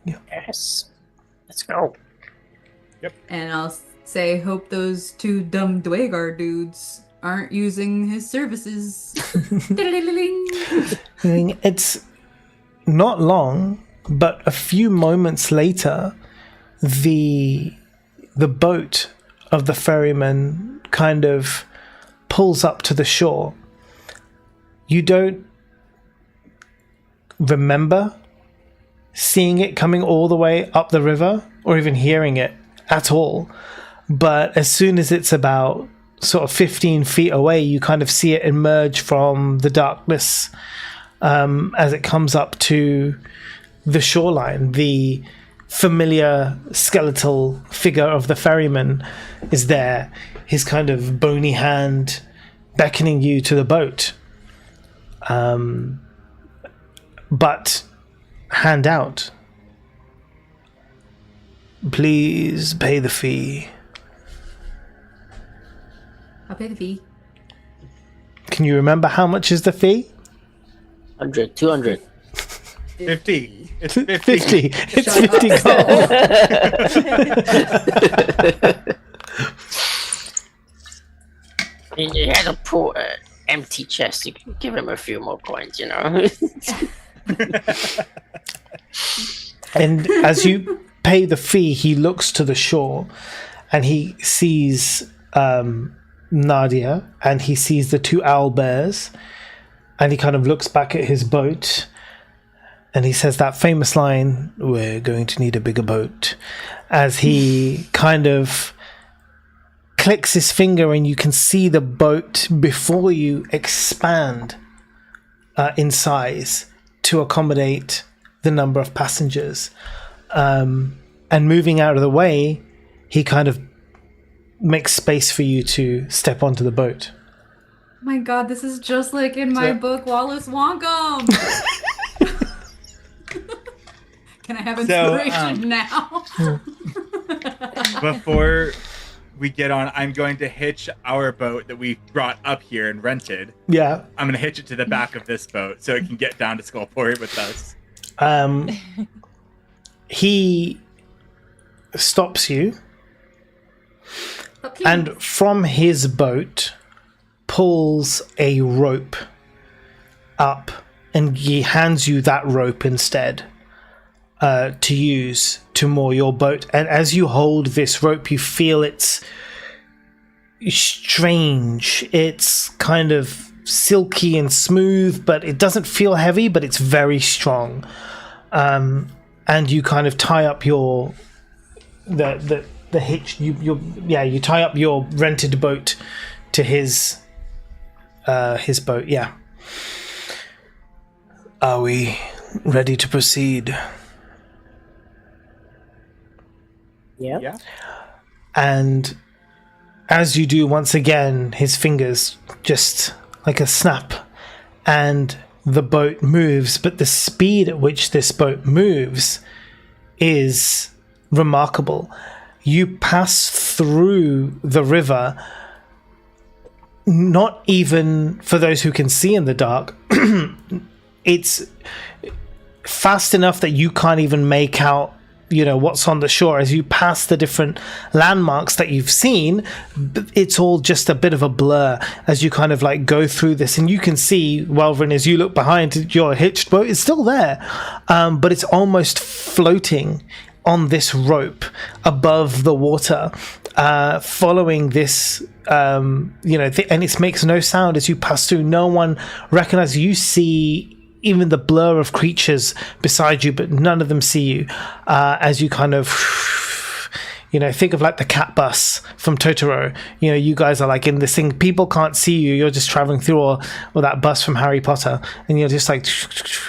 S3: Yes. Let's go.
S2: And I'll say, "Hope those two dumb Dwagar dudes aren't using his services." Diddle-diddle-ding.
S1: It's not long, but a few moments later, the boat of the ferryman kind of pulls up to the shore. You don't remember seeing it coming all the way up the river or even hearing it at all. But as soon as it's about sort of 15 feet away, you kind of see it emerge from the darkness as it comes up to the shoreline. The familiar skeletal figure of the ferryman is there, his kind of bony hand beckoning you to the boat. But hand out. Please pay the fee.
S2: I'll pay the fee.
S1: Can you remember how much is the fee?
S3: 100, 200.
S5: 50. It's 50.
S1: 50. It's
S2: Shut
S1: 50
S2: up.
S1: gold.
S3: And you had a poor empty chest. You can give him a few more coins, you know.
S1: And as you pay the fee, he looks to the shore and he sees Nadia and he sees the two owl bears and he kind of looks back at his boat and he says that famous line, "We're going to need a bigger boat," as he kind of clicks his finger and you can see the boat before you expand in size to accommodate the number of passengers. And moving out of the way, he kind of makes space for you to step onto the boat.
S2: My God, this is just like in my book, Wallace Wonkum. Can I have inspiration now?
S5: Before we get on, I'm going to hitch our boat that we brought up here and rented.
S1: Yeah.
S5: I'm going to hitch it to the back of this boat so it can get down to Skullport with us.
S1: He stops you and from his boat pulls a rope up and he hands you that rope instead to use to moor your boat. And as you hold this rope, you feel it's strange. It's kind of silky and smooth, but it doesn't feel heavy, but it's very strong. And you kind of tie up your the hitch. You tie up your rented boat to his boat. Yeah. Are we ready to proceed?
S3: Yeah.
S1: And as you do, once again, his fingers just like a snap, and the boat moves, but the speed at which this boat moves is remarkable. You pass through the river, not even for those who can see in the dark. It's fast enough that you can't even make out, what's on the shore. As you pass the different landmarks that you've seen, it's all just a bit of a blur as you kind of like go through this. And you can see, Welvin, as you look behind, your hitched boat is still there, but it's almost floating on this rope above the water, following this, and it makes no sound as you pass through. No one recognizes you. See even the blur of creatures beside you, but none of them see you, as you kind of, think of like the cat bus from Totoro. You guys are like in this thing, people can't see you, you're just traveling through, or that bus from Harry Potter, and you're just like,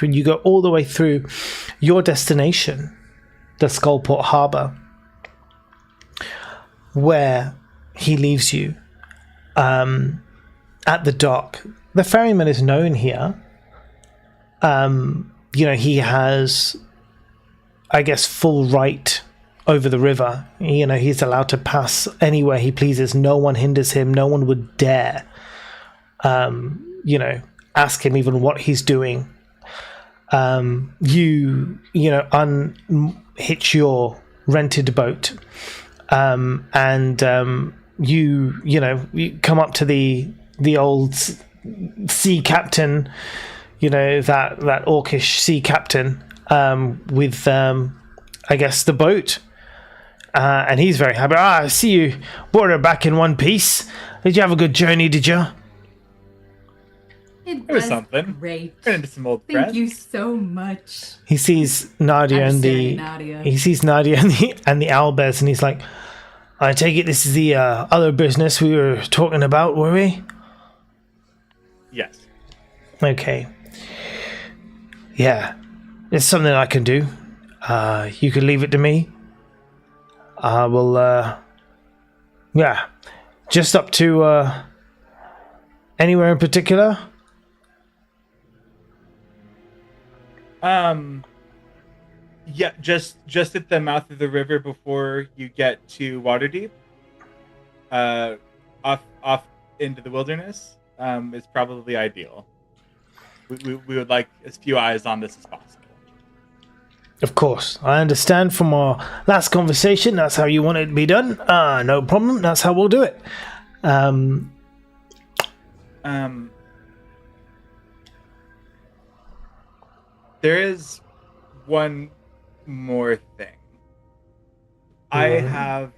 S1: you go all the way through your destination, the Skullport Harbor, where he leaves you at the dock. The ferryman is known here. He has, I guess, full right over the river. He's allowed to pass anywhere he pleases. No one hinders him. No one would dare, ask him even what he's doing. You unhitch your rented boat, and you come up to the old sea captain. That orcish sea captain, with, I guess, the boat. And he's very happy. I see you brought her back in one piece. Did you have a good journey, did you?
S2: It
S5: was something.
S2: Great.
S5: Ran into some old
S2: Thank
S5: friends.
S2: you so much.
S1: He sees Nadia
S2: I'm
S1: and the...
S2: Nadia.
S1: He sees Nadia and the owlbears, and he's like, I take it this is the other business we were talking about, were we?
S5: Yes.
S1: Okay. Yeah, it's something I can do. You can leave it to me. I will, just up to, anywhere in particular?
S5: Yeah, just at the mouth of the river before you get to Waterdeep. Off into the wilderness, is probably ideal. We would like as few eyes on this as possible.
S1: Of course. I understand from our last conversation that's how you want it to be done. No problem. That's how we'll do it.
S5: There is one more thing. I have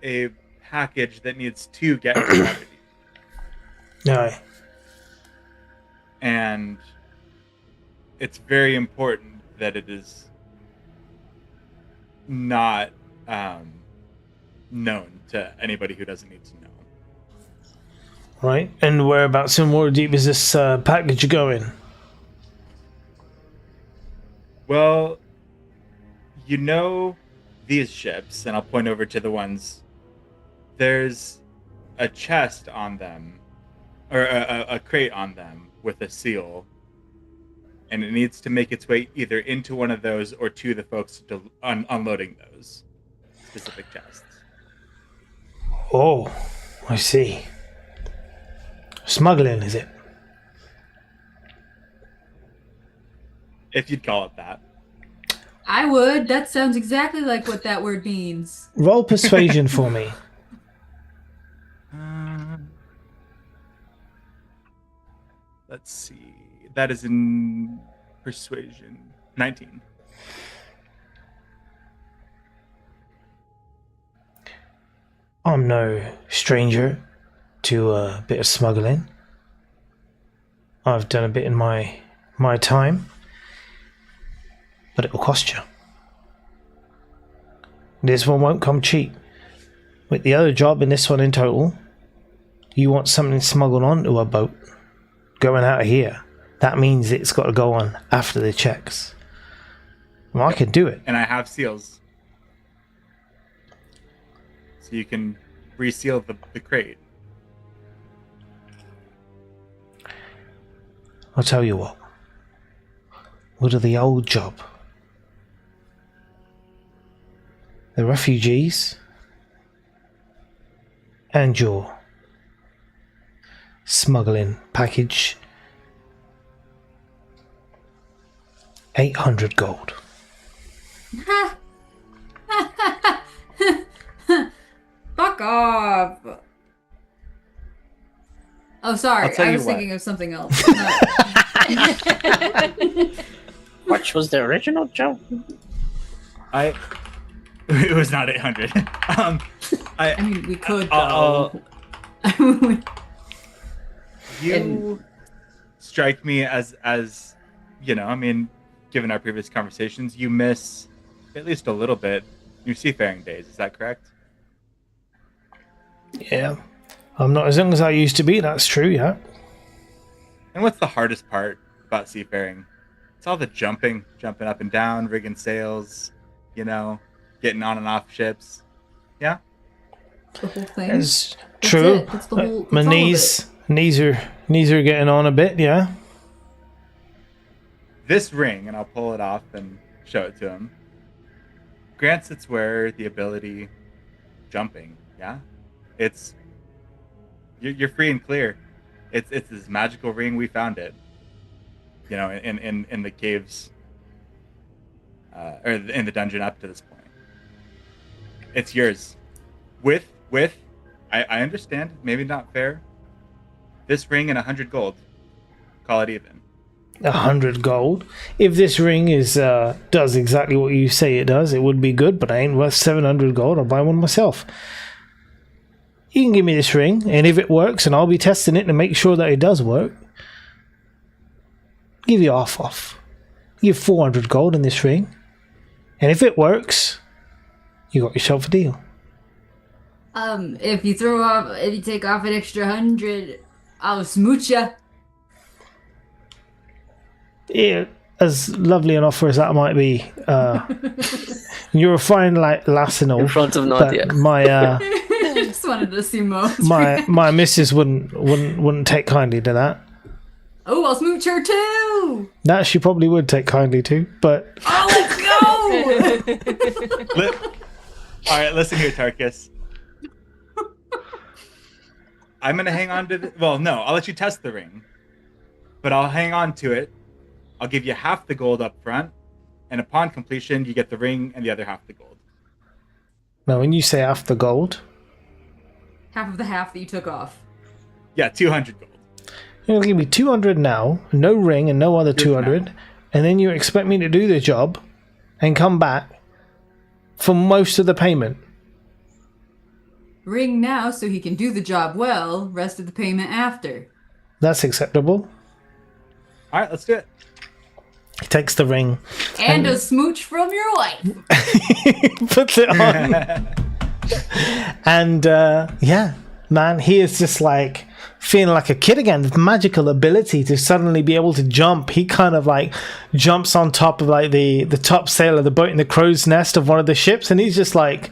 S5: a package that needs to get to Waterdeep.
S1: Aye.
S5: And it's very important that it is not known to anybody who doesn't need to know.
S1: Right. And whereabouts in Waterdeep is this package going?
S5: Well, these ships, and I'll point over to the ones. There's a chest on them, or a crate on them with a seal, and it needs to make its way either into one of those or to the folks unloading those specific chests.
S1: Oh, I see. Smuggling, is it?
S5: If you'd call it that.
S2: I would. That sounds exactly like what that word means.
S1: Roll persuasion for me.
S5: Let's see. That is in persuasion. 19.
S1: I'm no stranger to a bit of smuggling. I've done a bit in my time, but it will cost you. This one won't come cheap. With the other job and this one in total, you want something smuggled onto a boat going out of here. That means it's got to go on after the checks. Well, I can do it.
S5: And I have seals. So you can reseal the crate.
S1: I'll tell you what. We'll do the old job. The refugees and your smuggling package. 800 gold.
S2: Fuck off. Oh, sorry. I was thinking of something else.
S3: Which was the original joke?
S5: It was not 800.
S2: I mean, we could
S5: I'll-
S2: go.
S5: You strike me as I mean, given our previous conversations, you miss at least a little bit your seafaring days. Is that correct?
S1: Yeah. I'm not as young as I used to be, that's true, yeah.
S5: And what's the hardest part about seafaring? It's all the jumping up and down, rigging sails, getting on and off ships. Yeah?
S2: The whole thing.
S1: It's true.
S2: That's the whole,
S1: My
S2: that's
S1: knees are getting on a bit, yeah.
S5: This ring, and I'll pull it off and show it to him, grants its wearer the ability jumping, yeah? You're free and clear. It's this magical ring. We found it, in the caves, or in the dungeon up to this point. It's yours. With I understand, maybe not fair. This ring and 100 gold. Call it even.
S1: 100 gold. If this ring does exactly what you say it does, it would be good, but I ain't worth 700 gold. I'll buy one myself. You can give me this ring, and if it works, and I'll be testing it to make sure that it does work, give you half off. Give 400 gold in this ring, and if it works, you got yourself a deal.
S2: If you take off an extra 100, I'll smooch ya.
S1: Yeah, as lovely an offer as that might be, you're a fine lass and all.
S3: In front of Nadia.
S2: I just wanted to see most.
S1: My missus wouldn't take kindly to that.
S2: Oh, I'll smooch her too.
S1: That she probably would take kindly to, but
S2: Oh, let's go.
S5: All right, listen here, Tarkus. I'm gonna hang on to well, no, I'll let you test the ring, but I'll hang on to it. I'll give you half the gold up front, and upon completion, you get the ring and the other half the gold.
S1: now when you say half the gold,
S2: Half of the half that you took off.
S5: Yeah, 200 gold.
S1: you're gonna give me 200 now, no ring and no other 200, and then you expect me to do the job and come back for most of the payment.
S2: Ring now so he can do the job well, rest of the payment after.
S1: That's acceptable.
S5: All right, let's do it.
S1: He takes the ring,
S2: And a smooch from your wife.
S1: puts it on, and yeah, man, he is just like feeling like a kid again. The magical ability to suddenly be able to jump. He kind of like jumps on top of like the top sail of the boat in the crow's nest of one of the ships, and he's just like,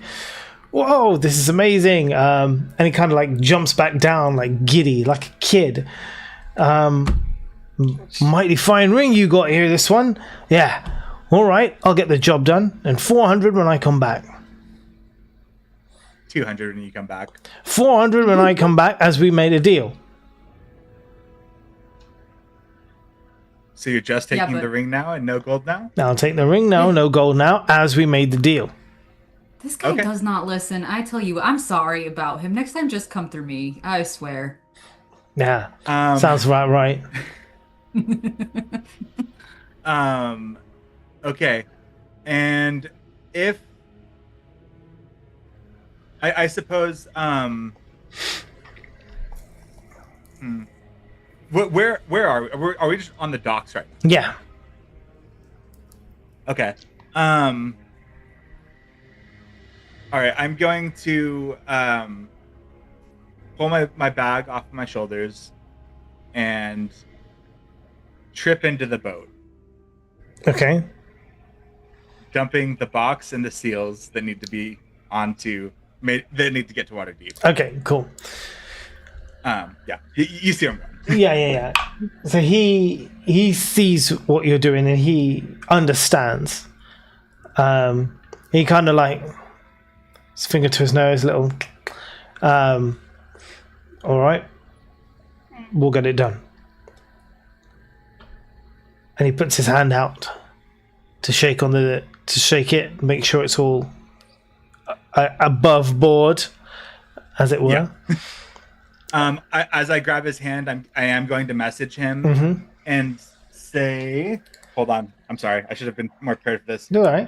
S1: whoa, this is amazing. And he kind of like jumps back down like giddy, like a kid. Mighty fine ring you got here, this one. Yeah, all right, I'll get the job done, and 400 when I come back.
S5: 200 when you come back.
S1: 400 when I come back, as we made a deal.
S5: So you're just
S2: Yeah,
S5: taking
S2: but-
S5: the ring now and no gold now?
S1: I'll take the ring now, no gold now, as we made the deal.
S2: This guy
S5: Okay.
S2: does not listen. I tell you, I'm sorry about him. Next time, just come through me. I swear.
S1: Yeah,
S5: Um,
S1: sounds right.
S5: Okay. And if I suppose where are we? Are we just on the docks right now?
S1: Yeah.
S5: Okay. All right, I'm going to pull my bag off my shoulders and trip into the boat,
S1: Okay.
S5: dumping the box and the seals that need to be that need to get to water deep.
S1: Okay, cool.
S5: Yeah, you see where I'm going.
S1: Yeah. So he sees what you're doing and he understands. He kind of like his finger to his nose, little. All right, we'll get it done. And he puts his hand out to shake it, make sure it's all above board, as it were.
S5: Yeah. As I grab his hand, I am going to message him and say, "Hold on, I'm sorry. I should have been more prepared for this."
S1: All right.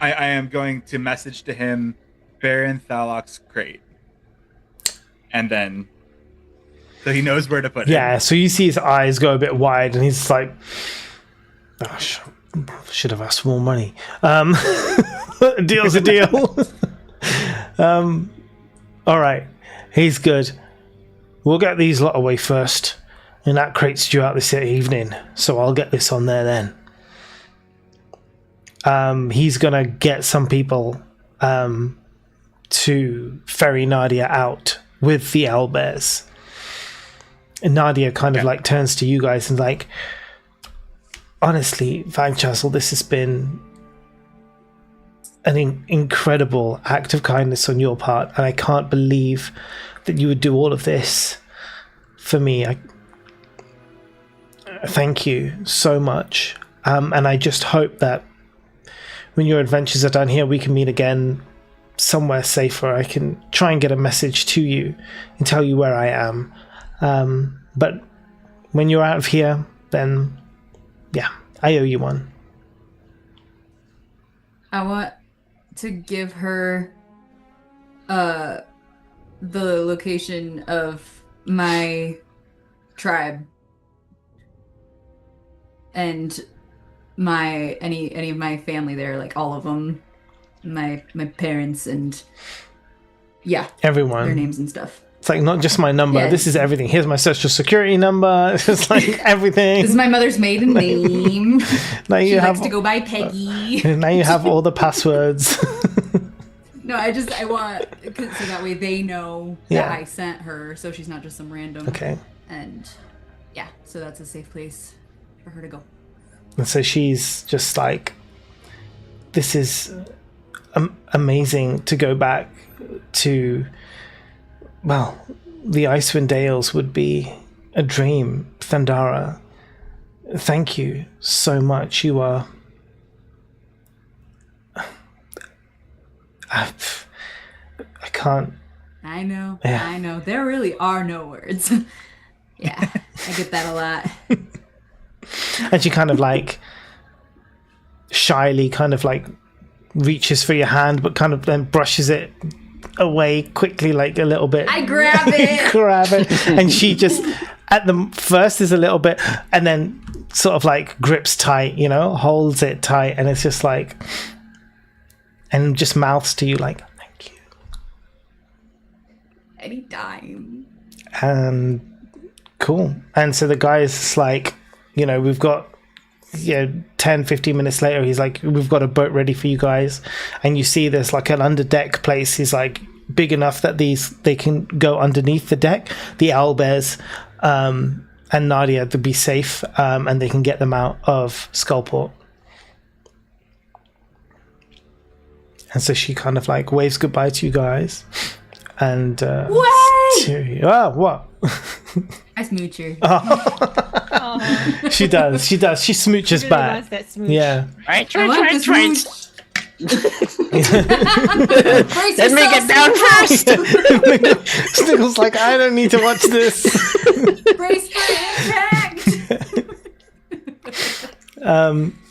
S5: I am going to message to him, Baron Thalok's crate, and then so he knows where to put it.
S1: Yeah. So you see his eyes go a bit wide, and he's like, "Oh, should have asked for more money." A deal's a deal. All right, he's good. We'll get these lot away first, and that crate's due out this evening, so I'll get this on there then. He's gonna get some people to ferry Nadia out with the owlbears. And Nadia kind of like turns to you guys and like, honestly, Vagjazzle, this has been an incredible act of kindness on your part, and I can't believe that you would do all of this for me. I thank you so much, and I just hope that when your adventures are done here, we can meet again somewhere safer. I can try and get a message to you and tell you where I am, but when you're out of here, then yeah, I owe you one.
S2: I want to give her the location of my tribe and my any of my family there, like all of them, my parents and
S1: everyone,
S2: their names and stuff.
S1: It's like not just my number.
S2: Yeah.
S1: This is everything. Here's my social security number. It's just like everything.
S2: This is my mother's maiden name.
S1: Now you
S2: She
S1: have
S2: likes to go by Peggy.
S1: now you have all the passwords.
S2: No, I want, so that way they know that I sent her, so she's not just some random.
S1: Okay.
S2: And yeah, so that's a safe place for her to go.
S1: And so she's just like, this is amazing to go back to. Well, the Icewind Dales would be a dream. Thandara, thank you so much. You are... I can't...
S2: I know,
S1: Yeah.
S2: I know. There really are no words. Yeah, I get that a lot.
S1: And she kind of like shyly kind of like reaches for your hand, but kind of then brushes it away quickly, like a little bit.
S2: I grab it.
S1: Grab it. And she just at the first is a little bit and then sort of like grips tight, you know, holds it tight, and it's just like, and just mouths to you like, thank you.
S2: Anytime.
S1: And cool. And so the guy's like, you know, we've got 10-15 minutes later, he's like, we've got a boat ready for you guys. And you see there's like an underdeck place. He's like big enough that they can go underneath the deck, the owlbears and Nadia to be safe, and they can get them out of Skullport. And so she kind of like waves goodbye to you guys and what?
S2: I smooch her.
S1: She does. She smooches
S4: Really
S1: back.
S4: wants that smooch.
S1: Yeah.
S3: Right.
S2: I like the smooch.
S3: Let me get down first.
S1: Sniggle's like, I don't need to watch this.
S2: Brace for impact.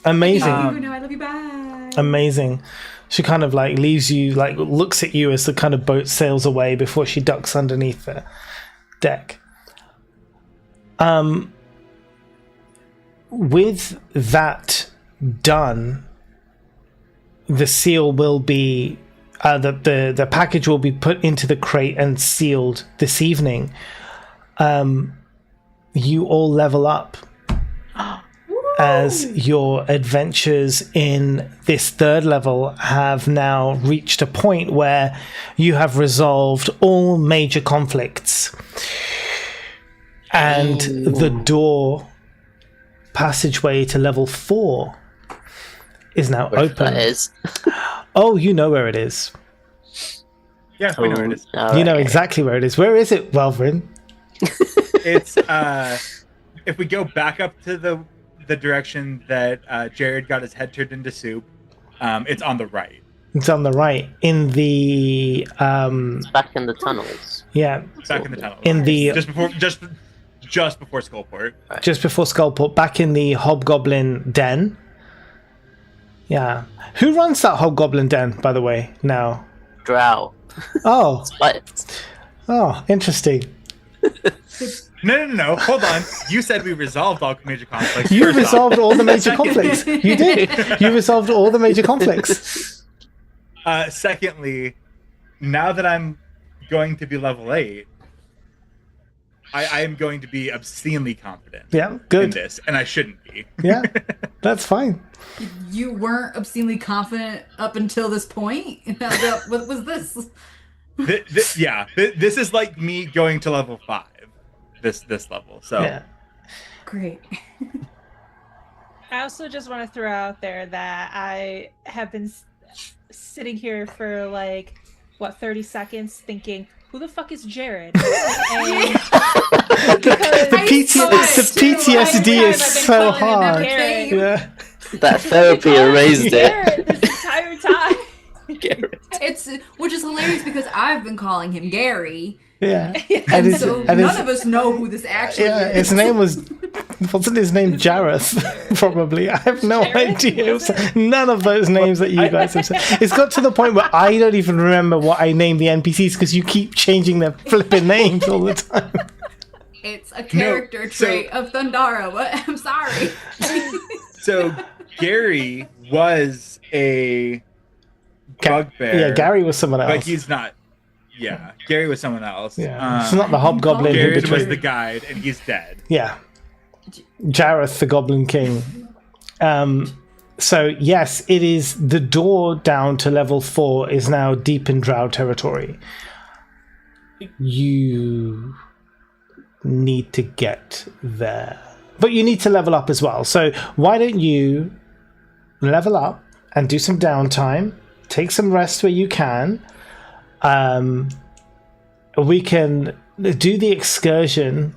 S1: Amazing.
S2: No, I love you. Bye.
S1: Amazing. She kind of like leaves you, like looks at you as the kind of boat sails away before she ducks underneath the deck. With that done, the seal will be the package will be put into the crate and sealed this evening. You all level up. as your adventures in this third level have now reached a point where you have resolved all major conflicts. And the door passageway to level 4 is now open.
S3: That is.
S1: Oh, you know where it is.
S5: Yeah, we know where it is.
S1: You know exactly where it is. Where is it, Welvrin?
S5: It's if we go back up to the direction that Jared got his head turned into soup, it's on the right.
S1: It's on the right in the
S3: It's back in the tunnels.
S1: yeah,
S5: Back in the tunnel.
S1: in the
S5: just before Skullport.
S1: just before Skullport, back in the Hobgoblin Den. Yeah. Who runs that Hobgoblin Den, by the way, now?
S3: Drow.
S1: Oh.
S3: But
S1: Oh, interesting.
S5: No. Hold on. You said we resolved all major conflicts.
S1: You
S5: First
S1: resolved
S5: off.
S1: all the major conflicts. You did. You resolved all the major conflicts.
S5: Secondly, now that I'm going to be level 8, I am going to be obscenely confident
S1: Yeah,
S5: in
S1: good.
S5: this, and I shouldn't be.
S1: Yeah, that's fine.
S2: You weren't obscenely confident up until this point? What was this?
S5: This is like me going to level 5. This level. So
S1: Yeah.
S2: Great.
S4: I also just want to throw out there that I have been sitting here for like, 30 seconds thinking, who the fuck is Jared? And
S1: The PTSD is so hard.
S4: Jared.
S1: Yeah.
S3: that therapy erased it.
S4: Jared this entire time.
S2: Which is hilarious because I've been calling him Gary.
S1: Yeah.
S2: And so none of us know who this actually is.
S1: His name wasn't his name Jareth? Probably. I have no idea. It was none of those names that you guys have said. It's got to the point where I don't even remember what I named the NPCs because you keep changing their flipping names all the time.
S2: It's a character trait of Thundara. What? I'm sorry.
S5: So Gary was a bugbear.
S1: Yeah, Gary was someone else.
S5: But he's not. Yeah, Gary was someone else.
S1: Yeah. It's not the Hobgoblin who
S5: Jared was
S1: betrayed.
S5: the guide, and he's dead.
S1: Yeah. Jareth, the Goblin King. So, yes, it is the door down to level 4 is now deep in Drow territory. You need to get there. But you need to level up as well. So, why don't you level up and do some downtime, take some rest where you can. We can do the excursion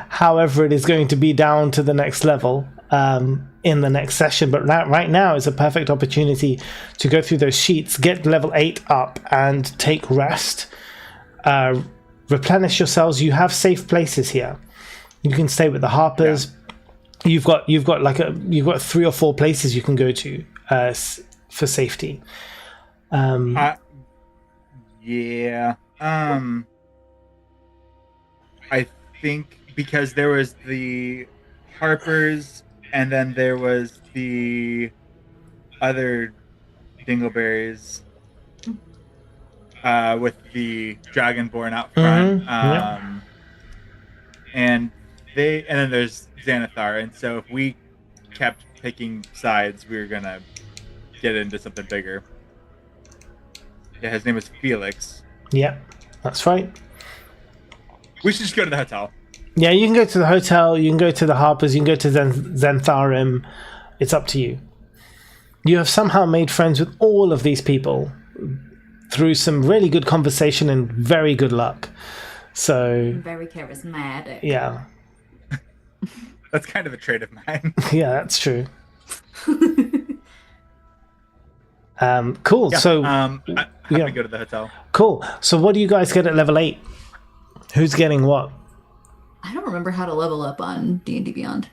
S1: however it is going to be down to the next level in the next session, but right now is a perfect opportunity to go through those sheets, get level 8 up and take rest, replenish yourselves. You have safe places here. You can stay with the Harpers. You've got 3 or 4 places you can go to for safety.
S5: I think because there was the Harpers and then there was the other Dingleberries with the Dragonborn out front. And then there's Xanathar, and so if we kept picking sides, we were gonna get into something bigger. Yeah, his name is Felix.
S1: Yeah, that's right.
S5: We should just go to the hotel.
S1: Yeah, you can go to the hotel, you can go to the Harpers, you can go to Xantharim. It's up to you. You have somehow made friends with all of these people through some really good conversation and very good luck. So
S2: Very charismatic.
S1: yeah.
S5: That's kind of a trait of mine.
S1: Yeah, that's true. Cool.
S5: Yeah,
S1: So
S5: I'm gonna go to the hotel.
S1: cool. So what do you guys get at level 8? Who's getting what?
S2: I don't remember how to level up on D&D Beyond.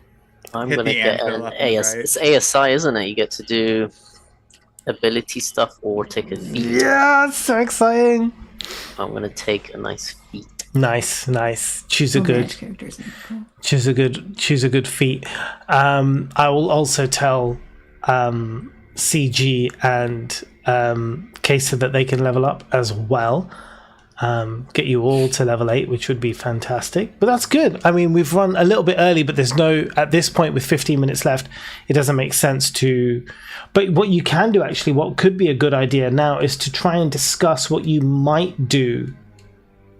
S3: I'm
S5: Hit
S3: gonna
S5: the
S3: get
S5: anvil
S3: an
S5: left and right.
S3: It's ASI, isn't it? You get to do ability stuff or take a feat.
S1: Yeah, so exciting.
S3: I'm gonna take a nice feat.
S1: Nice. Choose a good
S2: Characters.
S1: choose a good feat. I will also tell CG and Kesa that they can level up as well. get you all to level 8, which would be fantastic. But that's good. I mean, we've run a little bit early, but there's no, at this point with 15 minutes left, it doesn't make sense to. But what you can do, actually, what could be a good idea now is to try and discuss what you might do,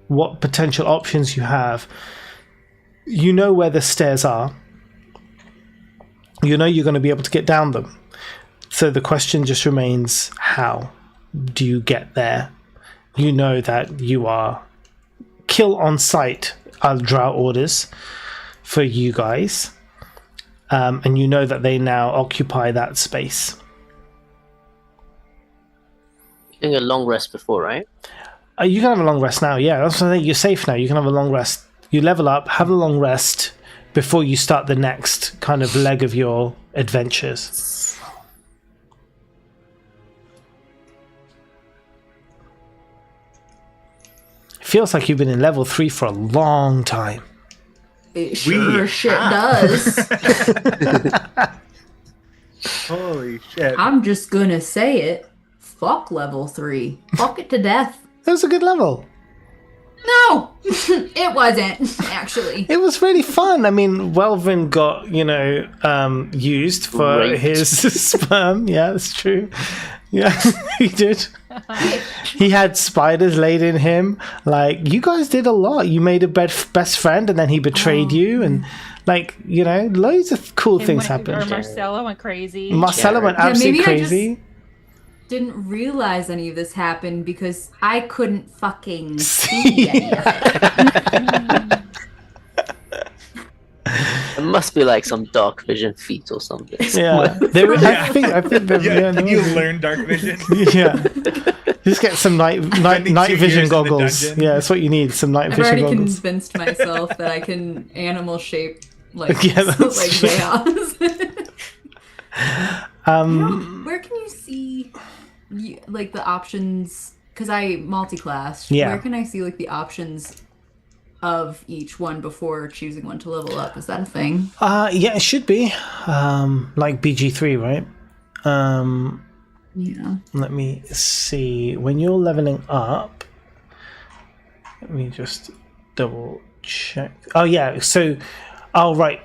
S1: what potential options you have. You know where the stairs are. You know you're going to be able to get down them. So the question just remains, how do you get there? You know that you are kill on sight are drow orders for you guys. And you know that they now occupy that space.
S3: Doing a long rest before, right?
S1: You can have a long rest now, yeah. That's what I think. You're safe now. You can have a long rest. You level up, have a long rest before you start the next kind of leg of your adventures. Feels like you've been in level 3 for a long time.
S2: It sure shit does.
S5: Holy shit.
S2: I'm just gonna say it. Fuck level 3. Fuck it to death.
S1: That was a good level.
S2: No! It wasn't, actually.
S1: It was really fun. I mean, Welvin got, used for
S3: Raped.
S1: his sperm. Yeah, that's true. Yeah, he did. He had spiders laid in him. Like, you guys did a lot. You made a best friend, and then he betrayed you, and loads of cool things happened.
S4: Or Marcella went crazy.
S1: Marcella went
S2: Yeah,
S1: absolutely
S2: maybe I
S1: crazy.
S2: Didn't realize any of this happened because I couldn't fucking see any of it.
S3: It must be like some dark vision feat or something.
S1: Yeah, I think
S5: You learn dark vision.
S1: Yeah, just get some night
S5: Spending 2
S1: vision
S5: years in the
S1: goggles.
S5: dungeon.
S1: Yeah, that's what you need. Some night
S2: I've
S1: vision
S2: already
S1: goggles.
S2: convinced myself that I can animal shape like
S1: Yeah, that's
S2: like
S1: true.
S2: Vagjazzle. Where can you see like the options? Because I multi-classed.
S1: Yeah.
S2: Where can I see like the options of each one before choosing one to level up? Is that a thing?
S1: Yeah, it should be. Like BG3, right?
S2: Yeah.
S1: Let me see. When you're leveling up, let me just double check. Oh yeah, so right.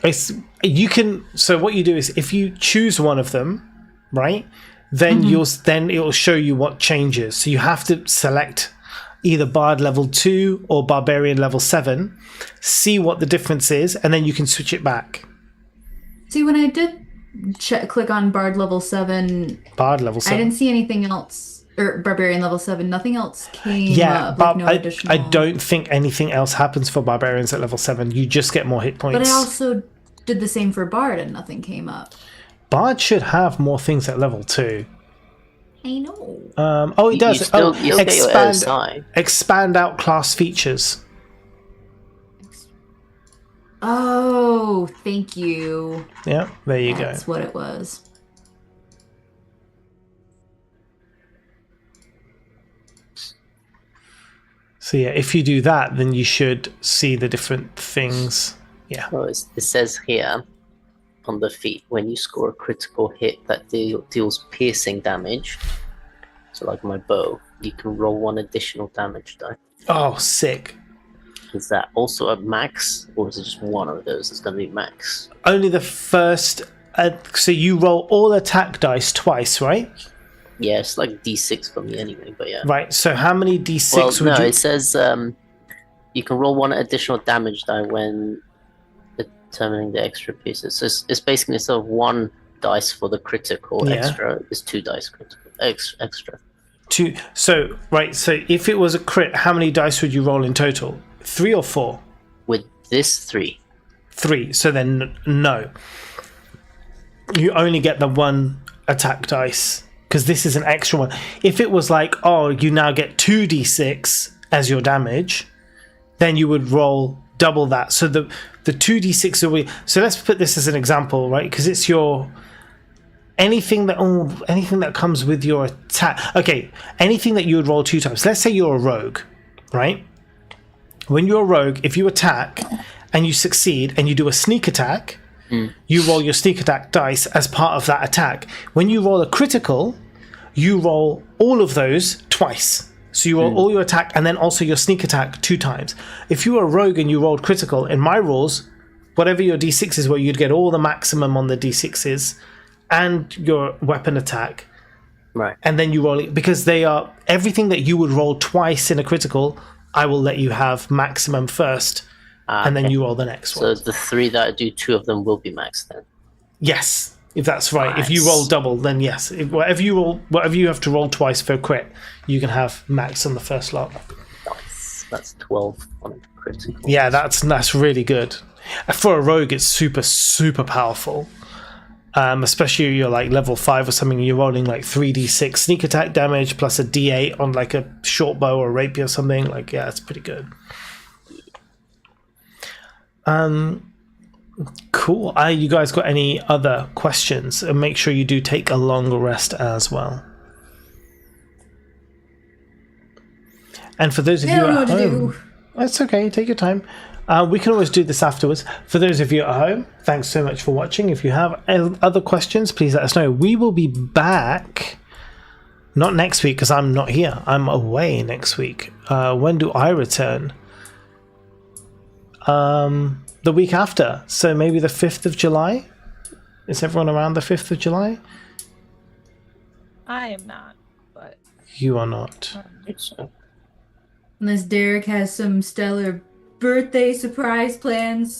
S1: You can. So what you do is if you choose one of them, right? Then then it'll show you what changes. So you have to select either Bard level 2 or Barbarian level 7, see what the difference is, and then you can switch it back.
S2: See, when I did click on Bard level 7,
S1: Bard level 7.
S2: I didn't see anything else, or Barbarian level 7. Nothing else came
S1: Yeah,
S2: up.
S1: but
S2: Like no additional.
S1: I don't think anything else happens for Barbarians at level 7. You just get more hit points.
S2: But I also did the same for Bard, and nothing came up.
S1: Bard should have more things at level 2.
S2: I know.
S1: It does.
S3: You'll get your LSI.
S1: Expand out class features.
S2: Oh, thank you.
S1: Yeah, there you
S2: That's
S1: go.
S2: what it was.
S1: So yeah, if you do that, then you should see the different things. Yeah.
S3: Oh, it says here on the feat, when you score a critical hit that deals piercing damage, so like my bow, you can roll 1 additional damage die.
S1: Oh, sick.
S3: Is that also a max, or is it just one of those that's going to be max?
S1: Only the first. So you roll all attack dice twice, right?
S3: Yeah, it's like D6 for me anyway, but yeah.
S1: Right. So how many D6
S3: Well,
S1: would
S3: no,
S1: you?
S3: it says you can roll 1 additional damage die when determining the extra pieces. So it's basically instead of 1 dice for the critical extra, it's 2 dice critical extra.
S1: 2. So right. So if it was a crit, how many dice would you roll in total? 3 or 4?
S3: With this 3.
S1: 3. So then no. You only get the 1 attack dice because this is an extra one. If it was like, oh, you now get 2d6 as your damage, then you would roll double that. So the 2d6 will be. So let's put this as an example, right? Because it's your anything that comes with your attack. Okay, anything that you would roll 2 times. Let's say you're a rogue, right? When you're a rogue, if you attack and you succeed and you do a sneak attack, you roll your sneak attack dice as part of that attack. When you roll a critical, you roll all of those twice. So you roll all your attack and then also your sneak attack 2 times. If you were a rogue and you rolled critical, in my rules, whatever your d6s were, you'd get all the maximum on the d6s and your weapon attack.
S3: Right.
S1: And then you roll it, because they are everything that you would roll twice in a critical, I will let you have maximum first, and then you roll the next one.
S3: So the 3 that I do, 2 of them will be max then.
S1: Yes, if that's right.
S3: Nice.
S1: If you roll double, then yes. Whatever you have to roll twice for a crit, you can have max on the first lot.
S3: Nice. That's 12 on critical.
S1: Yeah, that's really good. For a rogue, it's super, super powerful. Especially if you're like level 5 or something, you're rolling like 3d6 sneak attack damage plus a d8 on like a short bow or rapier or something. Like, yeah, it's pretty good. Cool. You guys got any other questions? And make sure you do take a long rest as well. And for those of you at home, that's okay. Take your time. We can always do this afterwards. For those of you at home, thanks so much for watching. If you have other questions, please let us know. We will be back, not next week because I'm not here. I'm away next week. When do I return? The week after. So maybe the 5th of July? Is everyone around the 5th of July?
S4: I am not, but
S1: You are not.
S3: I think so.
S2: Unless Derek has some stellar birthday surprise plans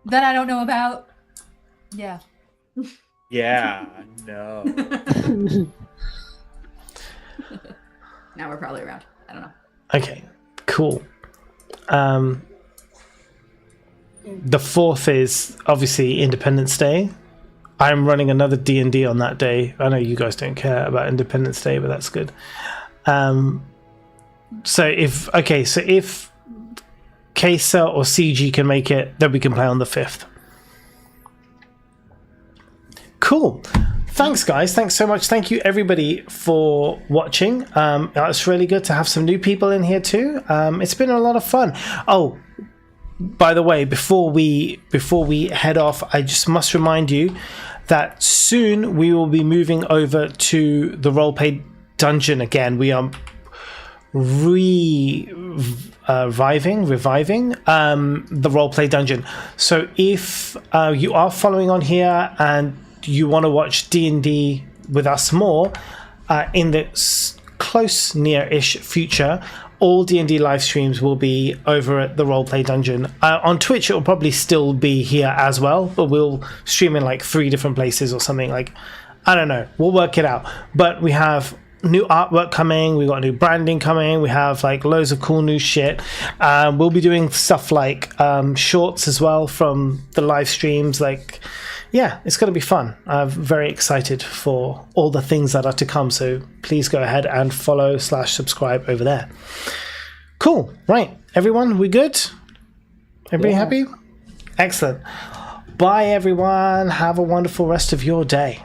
S2: that I don't know about. Yeah.
S5: Yeah, no.
S2: Now we're probably around. I don't know.
S1: Okay, cool. The 4th is obviously Independence Day. I'm running another D&D on that day. I know you guys don't care about Independence Day, but that's good. So if Kesa or CG can make it, then we can play on the 5th. Cool. Thanks, guys. Thanks so much. Thank you, everybody, for watching. It's really good to have some new people in here too. It's been a lot of fun. Oh, by the way, before we head off, I just must remind you that soon we will be moving over to the roleplay dungeon again. We are reviving the roleplay dungeon. So if you are following on here and you want to watch D&D with us more in the close near-ish future, all D&D live streams will be over at the roleplay dungeon. On Twitch, it will probably still be here as well, but we'll stream in like 3 different places or something. Like, I don't know. We'll work it out. But we have new artwork coming. We got new branding coming. We have like loads of cool new shit. We'll be doing stuff like shorts as well from the live streams. Like, yeah, it's going to be fun. I'm very excited for all the things that are to come. So please go ahead and follow/subscribe over there. Cool. Right. Everyone, we good? Everybody happy? Excellent. Bye, everyone. Have a wonderful rest of your day.